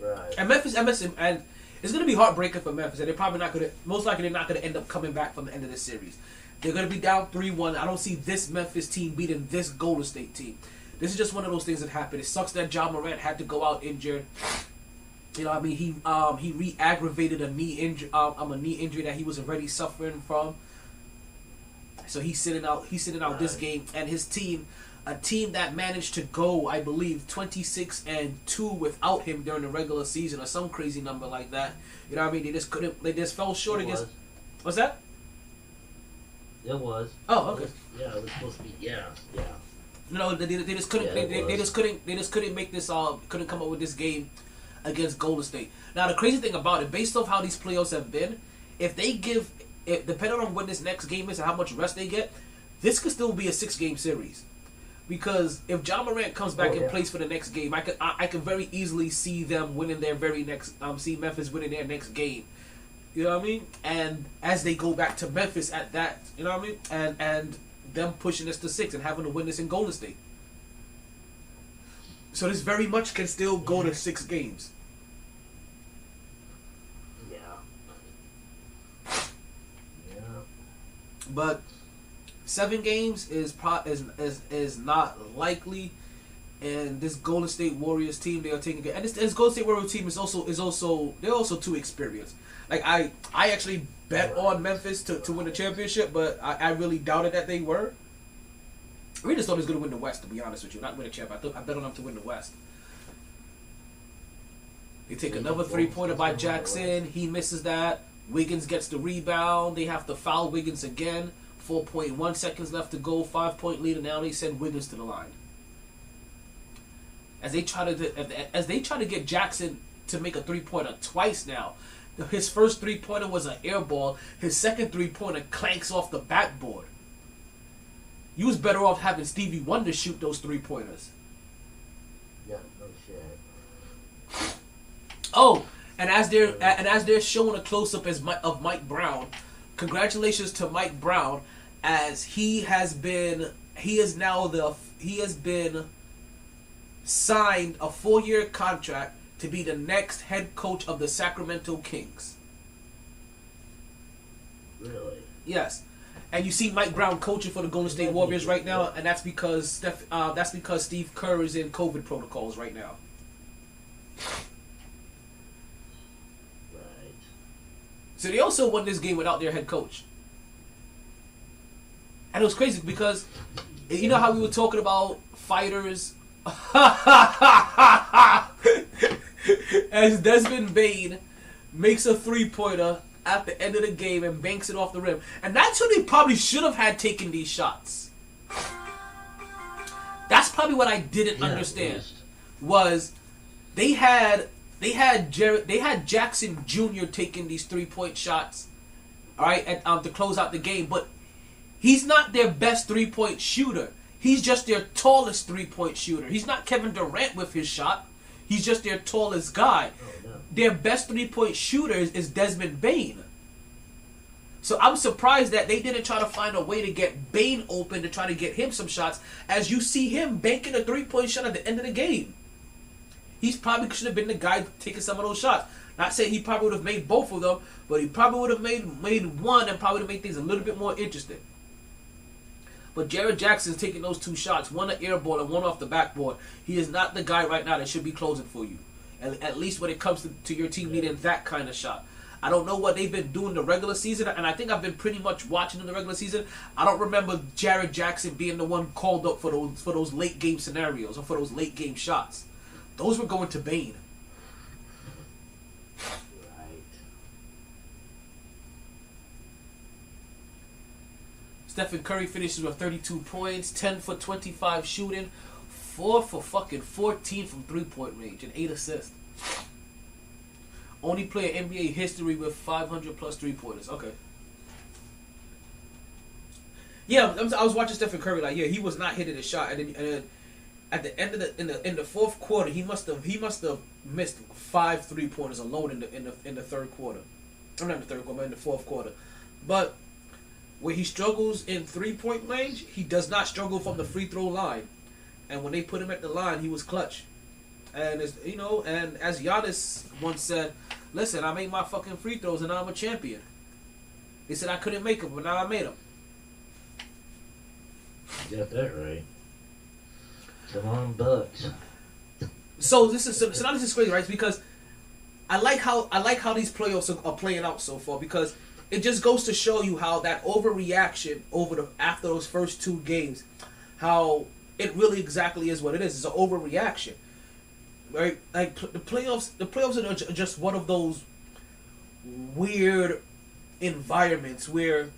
Right. And Memphis, and it's going to be heartbreaking for Memphis. And they're probably not going to, most likely they're not going to end up coming back from the end of this series. They're going to be down 3-1. I don't see this Memphis team beating this Golden State team. This is just one of those things that happened. It sucks that Ja Morant had to go out injured. You know what I mean? He re-aggravated a knee injury that he was already suffering from. So he's sitting out this game, and his team a team that managed to go, I believe, 26-2 without him during the regular season or some crazy number like that. You know what I mean? They just couldn't. They just fell short against. What's that? It was. Oh, okay. It was supposed to be. Yeah. You know, they just couldn't. Yeah, they just couldn't. They just couldn't make this. Couldn't come up with this game against Golden State. Now the crazy thing about it, based off how these playoffs have been, depending on when this next game is and how much rest they get, this could still be a 6-game series. Because if John Morant comes back and plays for the next game, I could very easily see them winning their very next. See Memphis winning their next game. You know what I mean? And as they go back to Memphis at that, you know what I mean? And them pushing this to 6 and having to win this in Golden State. So this very much can still go to 6 games. But 7 games is not likely, and this Golden State Warriors team, they are taking it. And this Golden State Warriors team is also they're also too experienced. Like I actually bet on Memphis to win the championship, but I really doubted that they were. I really just thought he was going to win the West, to be honest with you, not win the champ. I bet on them to win the West. They take another 3-pointer by Jackson. He misses that. Wiggins gets the rebound. They have to foul Wiggins again. 4.1 seconds left to go. 5-point lead, and now they send Wiggins to the line. As they try to get Jackson to make a 3-pointer twice now. His first 3-pointer was an air ball. His second 3-pointer clanks off the backboard. You was better off having Stevie Wonder shoot those 3-pointers. Yeah, no shit. Oh, and as they're showing a close up of Mike Brown, congratulations to Mike Brown, as he has been signed a 4-year contract to be the next head coach of the Sacramento Kings. Really? Yes. And you see Mike Brown coaching for the Golden State Warriors right now, and that's because Steve Kerr is in COVID protocols right now. Right. So they also won this game without their head coach. And it was crazy because, you know how we were talking about fighters? As Desmond Bane makes a 3-pointer at the end of the game and banks it off the rim. And that's who they probably should have had taking these shots. That's probably what I didn't understand. Was they had Jackson Jr. taking these 3-point shots, all right, to close out the game, but he's not their best 3-point shooter. He's just their tallest 3-point shooter. He's not Kevin Durant with his shot. He's just their tallest guy. Oh, no. Their best 3-point shooter is Desmond Bane. So I'm surprised that they didn't try to find a way to get Bane open to try to get him some shots, as you see him banking a 3-point shot at the end of the game. He probably should have been the guy taking some of those shots. Not saying he probably would have made both of them, but he probably would have made one and probably would have made things a little bit more interesting. But Jared Jackson's taking those 2 shots, one an air ball and one off the backboard. He is not the guy right now that should be closing for you. At least when it comes to your team needing that kind of shot. I don't know what they've been doing the regular season, and I think I've been pretty much watching in the regular season. I don't remember Jared Jackson being the one called up for those late game scenarios or for those late game shots. Those were going to Bane. Stephen Curry finishes with 32 points, 10 for 25 shooting, 4 for fucking 14 from 3-point range, and 8 assists. Only player in NBA history with 500 plus 3-pointers. Okay. Yeah, I was watching Stephen Curry like, yeah, he was not hitting a shot, and then at the end of in the fourth quarter, he must have missed 5 3-pointers alone in the third quarter. I'm not in the third quarter, but in the fourth quarter. But where he struggles in 3-point range, he does not struggle from the free throw line. And when they put him at the line, he was clutch. And and as Giannis once said, "Listen, I made my fucking free throws and now I'm a champion." He said I couldn't make them, but now I made them. You got that right. Come on, Bucks. So now this is crazy, right? Because I like how these playoffs are playing out so far, because it just goes to show you how that overreaction after those first 2 games, how It really exactly is what it is. It's an overreaction, right? Like the playoffs are just one of those weird environments where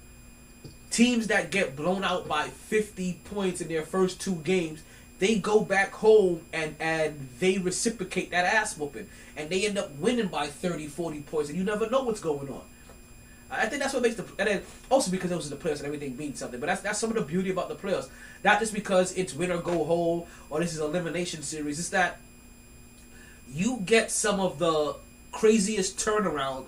teams that get blown out by 50 points in their first 2 games, they go back home and they reciprocate that ass whooping, and they end up winning by 30, 40 points, and you never know what's going on. I think that's what makes and then also because it was the playoffs and everything means something, but that's some of the beauty about the playoffs. Not just because it's win or go home or this is an elimination series, it's that you get some of the craziest turnaround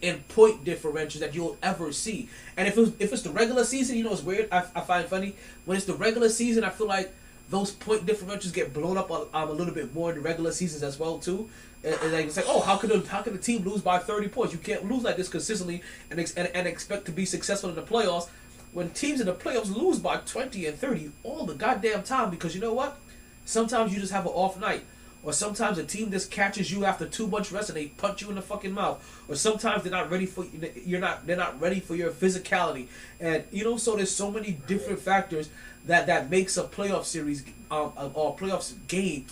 in point differentials that you'll ever see. And if it's the regular season, you know, it's weird. I find it funny when it's the regular season. I feel like those point differentials get blown up a little bit more in the regular seasons as well too. And like, it's like, oh, how can the team lose by 30 points? You can't lose like this consistently and expect to be successful in the playoffs. When teams in the playoffs lose by 20 and 30 all the goddamn time, because you know what? Sometimes you just have an off night. Or sometimes a team just catches you after too much rest and they punch you in the fucking mouth. Or sometimes they're not ready for they're not ready for your physicality. And you know, so there's so many different factors that makes a playoff series or a playoffs game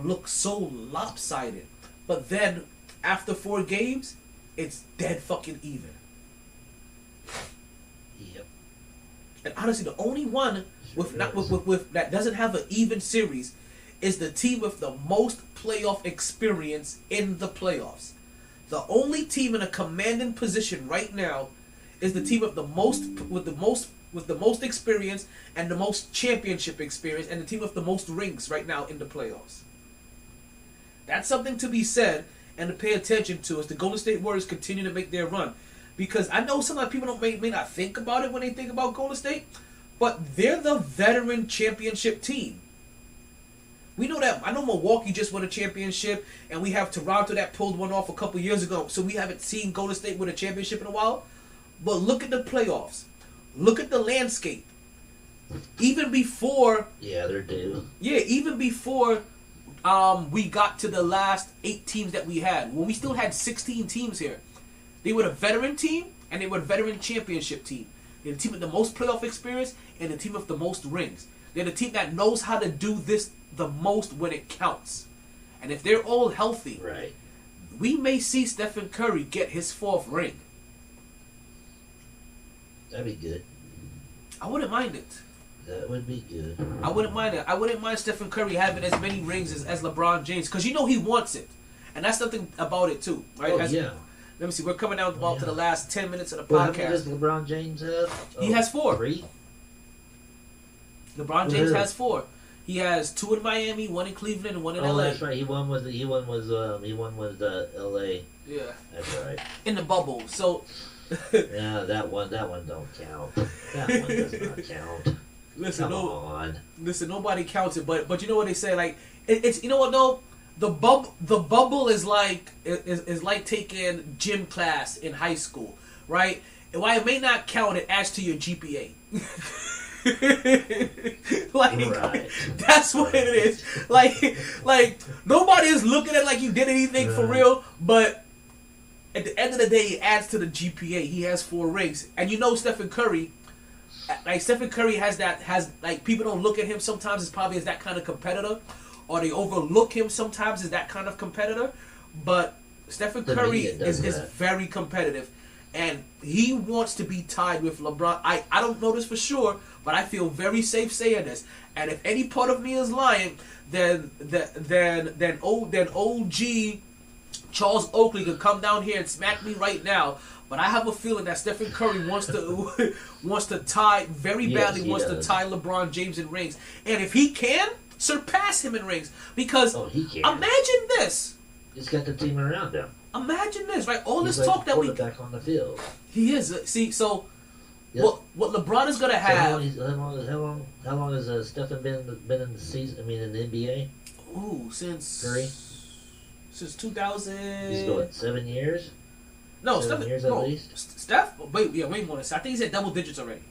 look so lopsided. But then after 4 games, it's dead fucking even. Yep. And honestly, the only one with that doesn't have an even series is the team with the most playoff experience in the playoffs. The only team in a commanding position right now is the team with the most experience and the most championship experience, and the team with the most rings right now in the playoffs. That's something to be said and to pay attention to as the Golden State Warriors continue to make their run. Because I know some people may not think about it when they think about Golden State, but they're the veteran championship team. We know that. I know Milwaukee just won a championship, and we have Toronto that pulled one off a couple years ago. So we haven't seen Golden State win a championship in a while. But look at the playoffs. Look at the landscape. Even before... Yeah, they're due. Yeah, even before we got to the last 8 teams that we had. When we still had 16 teams here. They were a veteran team, and they were a veteran championship team. They're the team with the most playoff experience, and the team with the most rings. They're the team that knows how to do this the most when it counts. And if they're all healthy, right, we may see Stephen Curry get his 4th ring. That'd be good. I wouldn't mind it. That would be good. I wouldn't mind it. I wouldn't mind Stephen Curry having as many rings as LeBron James, because you know he wants it. And that's something about it too, right? Oh, yeah. Let me see. We're coming out to the last 10 minutes of the Well, how podcast. many does LeBron James have? He has 4. 3? LeBron James has 4. He has 2 in Miami, 1 in Cleveland, and 1 in LA. Oh, that's right. He won with LA. Yeah. That's right. In the bubble. So. Yeah, that one don't count. That one does not count. Listen, Come on. Listen, nobody counts it, but you know what they say, like it's you know what though, the bubble is like taking gym class in high school, right? And while it may not count, it adds to your GPA. Right. That's what it is. Like nobody is looking at it like you did anything for real, but at the end of the day, it adds to the GPA. He has 4 rings, and you know Stephen Curry. Like Stephen Curry has people don't look at him sometimes as probably as that kind of competitor, or they overlook him sometimes as that kind of competitor. But Stephen Curry is very competitive, and he wants to be tied with LeBron. I don't know this for sure, but I feel very safe saying this. And if any part of me is lying, then OG Charles Oakley could come down here and smack me right now. But I have a feeling that Stephen Curry wants to tie very badly. Yes, wants to tie LeBron James in rings, and if he can, surpass him in rings. Because he can. Imagine this. He's got the team around him. Imagine this, right? All He's this talk that we back on the field. He is. See, so Yep. what LeBron is gonna have? How long has Stephen been in the season? I mean, in the NBA? Ooh, since Curry. Since 2000. He's going 7 years. No, 7 Steph. years No, at least. Steph. Wait more than that. I think he's at double digits already.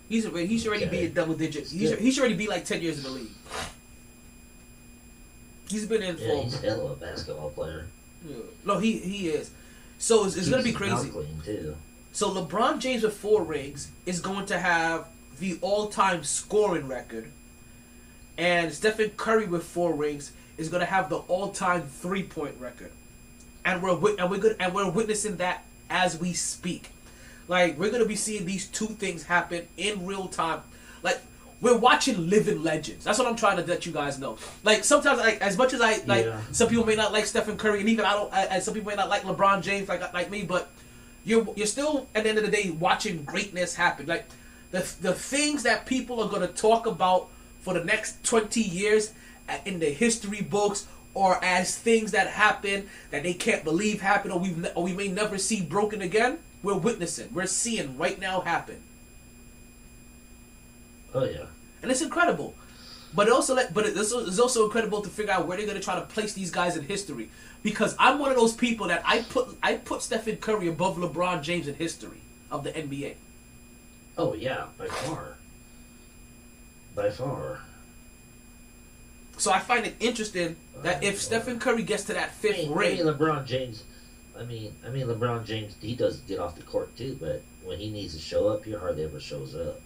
He should already be at double digits. He should already be like 10 years in the league. He's been in for. He's hell of a basketball player. Yeah. No, he is. So it's going to be crazy. Clean too. So LeBron James with 4 rings is going to have the all-time scoring record, and Stephen Curry with 4 rings is gonna have the all-time 3-point record, and we're witnessing that as we speak. Like, we're gonna be seeing these two things happen in real time. Like, we're watching living legends. That's what I'm trying to let you guys know. Like, sometimes, like, as much as I like, some people may not like Stephen Curry, and even I don't. And some people may not like LeBron James, like me. But you're still, at the end of the day, watching greatness happen. Like, the things that people are gonna talk about for the next 20 years in the history books, or as things that happen that they can't believe happen, or we may never see broken again. We're witnessing. We're seeing right now happen. Oh yeah, and it's incredible, but it's also incredible to figure out where they're gonna try to place these guys in history. Because I'm one of those people that I put Stephen Curry above LeBron James in history of the NBA. Oh yeah, by far. So I find it interesting that if Stephen Curry gets to that 5th ring, LeBron James. I mean, LeBron James. He does get off the court too, but when he needs to show up, he hardly ever shows up.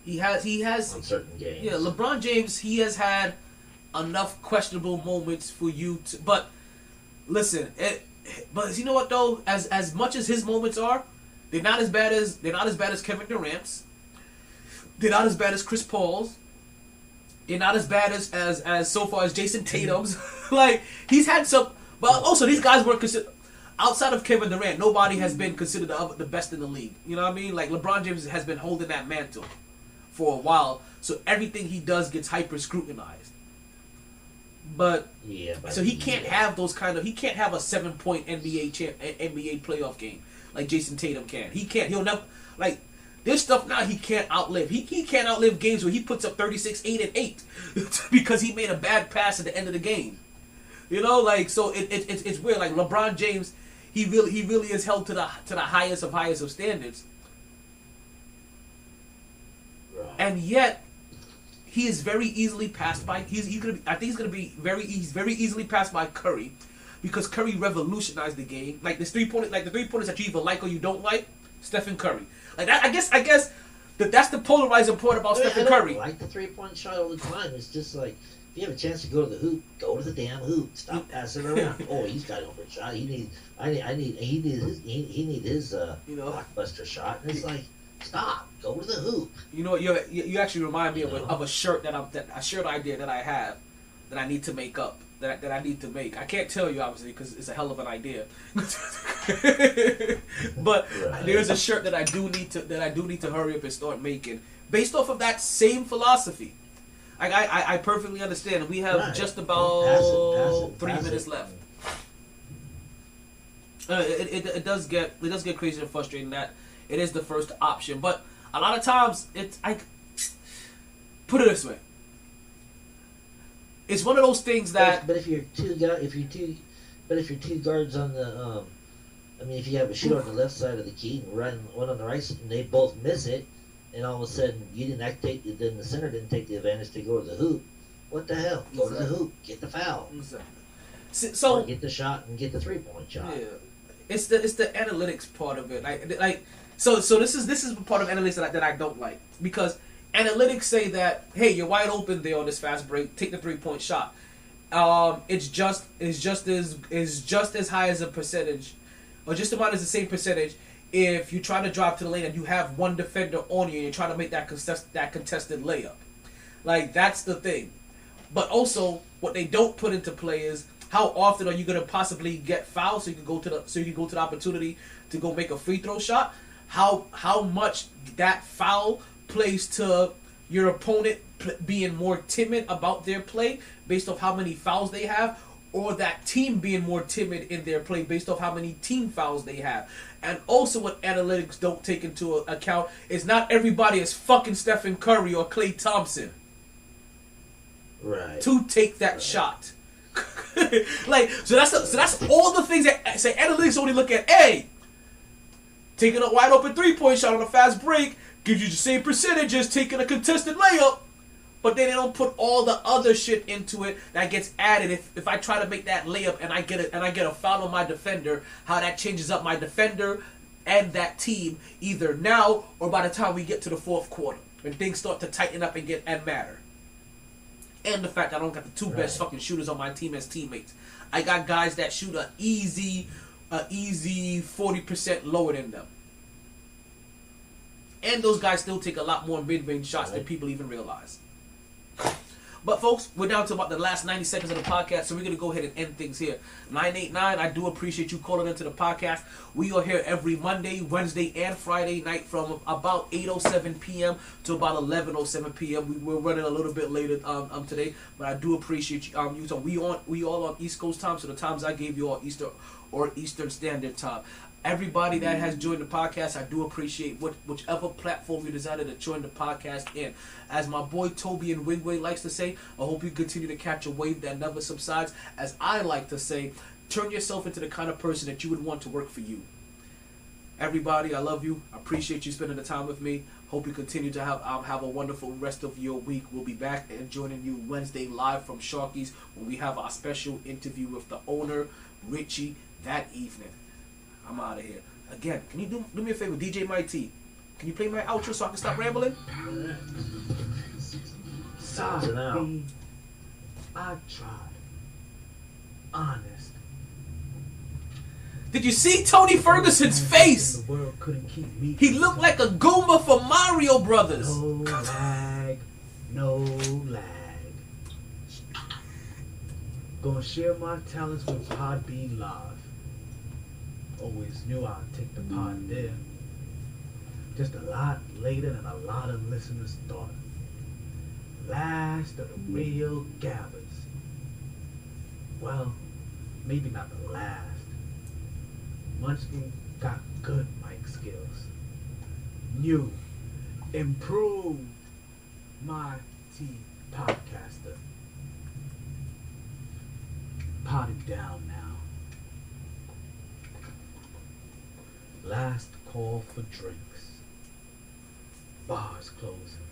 He has on certain games. Yeah, LeBron James, he has had enough questionable moments for you to. But listen, but you know what though? As much as his moments are, they're not as bad as Kevin Durant's. They're not as bad as Chris Paul's. They're not as bad as so far as Jason Tatum's. Like, he's had some, but also these guys weren't considered. Outside of Kevin Durant, nobody has been considered the best in the league. You know what I mean? Like, LeBron James has been holding that mantle for a while, so everything he does gets hyper scrutinized. But so he can't have those kind of. He can't have a 7-point NBA playoff game like Jason Tatum can. He can't. He'll never like. There's stuff now he can't outlive. He can't outlive games where he puts up 36, 8, and 8 because he made a bad pass at the end of the game. You know, like, so it's weird. Like, LeBron James, he really is held to the highest of standards. Right. And yet he is very easily passed by. He's very easily passed by Curry, because Curry revolutionized the game. Like, the 3-pointers that you either like or you don't like, Stephen Curry. Like that, I guess that's the polarizing part about Stephen Curry. I like the 3-point shot all the time. It's just like, if you have a chance to go to the hoop, go to the damn hoop. Stop passing around. Oh, he's got an open shot. He needs his blockbuster shot. And it's like, stop. Go to the hoop. You know, you actually remind me of a shirt a shirt idea that I have that I need to make up. That I need to make. I can't tell you, obviously, because it's a hell of an idea. But there's a shirt that I do need to hurry up and start making, based off of that same philosophy. I perfectly understand. We have just about 3 minutes left. It does get crazy and frustrating that it is the first option, but a lot of times put it this way. It's one of those things that. But if you're two guards on the, if you have a shooter on the left side of the key and one on the right, and they both miss it, and all of a sudden then the center didn't take the advantage to go to the hoop. What the hell? Go to the hoop, get the foul. Exactly. So or get the shot and get the 3-point shot. Yeah, it's the analytics part of it. So this is part of analytics that I don't like, because analytics say that, hey, you're wide open there on this fast break, take the 3-point shot. It's just as high as a percentage, or just about as the same percentage if you try to drive to the lane and you have one defender on you and you're trying to make that contested layup. Like, that's the thing. But also, what they don't put into play is how often are you going to possibly get fouled so you can go to the opportunity to go make a free throw shot. How much that foul plays to your opponent being more timid about their play based off how many fouls they have, or that team being more timid in their play based off how many team fouls they have. And also, what analytics don't take into account is not everybody is fucking Stephen Curry or Klay Thompson. Right. To take that shot. So that's all the things that say analytics only look at. Hey, taking a wide open 3-point shot on a fast break gives you the same percentage as taking a contested layup. But then they don't put all the other shit into it that gets added. If I try to make that layup and I get a foul on my defender, how that changes up my defender, and that team either now or by the time we get to the fourth quarter when things start to tighten up and matter. And the fact I don't got the two best fucking shooters on my team as teammates. I got guys that shoot a easy 40% lower than them. And those guys still take a lot more mid-range shots than people even realize. But folks, we're down to about the last 90 seconds of the podcast, so we're going to go ahead and end things here. 989, I do appreciate you calling into the podcast. We are here every Monday, Wednesday, and Friday night from about 8:07 p.m. to about 11:07 p.m. We're running a little bit later today, but I do appreciate you. So we all on East Coast time, so the times I gave you are Eastern Standard Time. Everybody that has joined the podcast, I do appreciate whichever platform you decided to join the podcast in. As my boy Toby and Wingway likes to say, I hope you continue to catch a wave that never subsides. As I like to say, turn yourself into the kind of person that you would want to work for you. Everybody, I love you. I appreciate you spending the time with me. Hope you continue to have a wonderful rest of your week. We'll be back and joining you Wednesday live from Sharky's when we have our special interview with the owner, Richie, that evening. I'm out of here. Again, can you do me a favor, DJ MyT? Can you play my outro so I can stop rambling? Sorry, I tried. Honest. Did you see Tony Ferguson's face? The world couldn't keep me. He looked like a Goomba from Mario Brothers. No lag, no lag. Gonna share my talents with Podbean Live. Always knew I'd take the pod there. Just a lot later than a lot of listeners thought. Last of the real gabbers. Well, maybe not the last. Munchkin got good mic skills. New, improved MyT podcaster. Potted down now. Last call for drinks. Bars closing.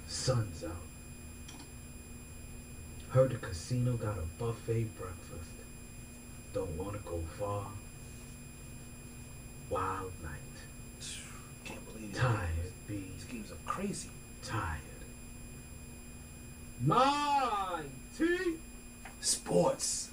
Sun's out. Heard the casino got a buffet breakfast. Don't wanna go far. Wild night. Can't believe it. Tired, B. These games are crazy. Tired. MyT Sports.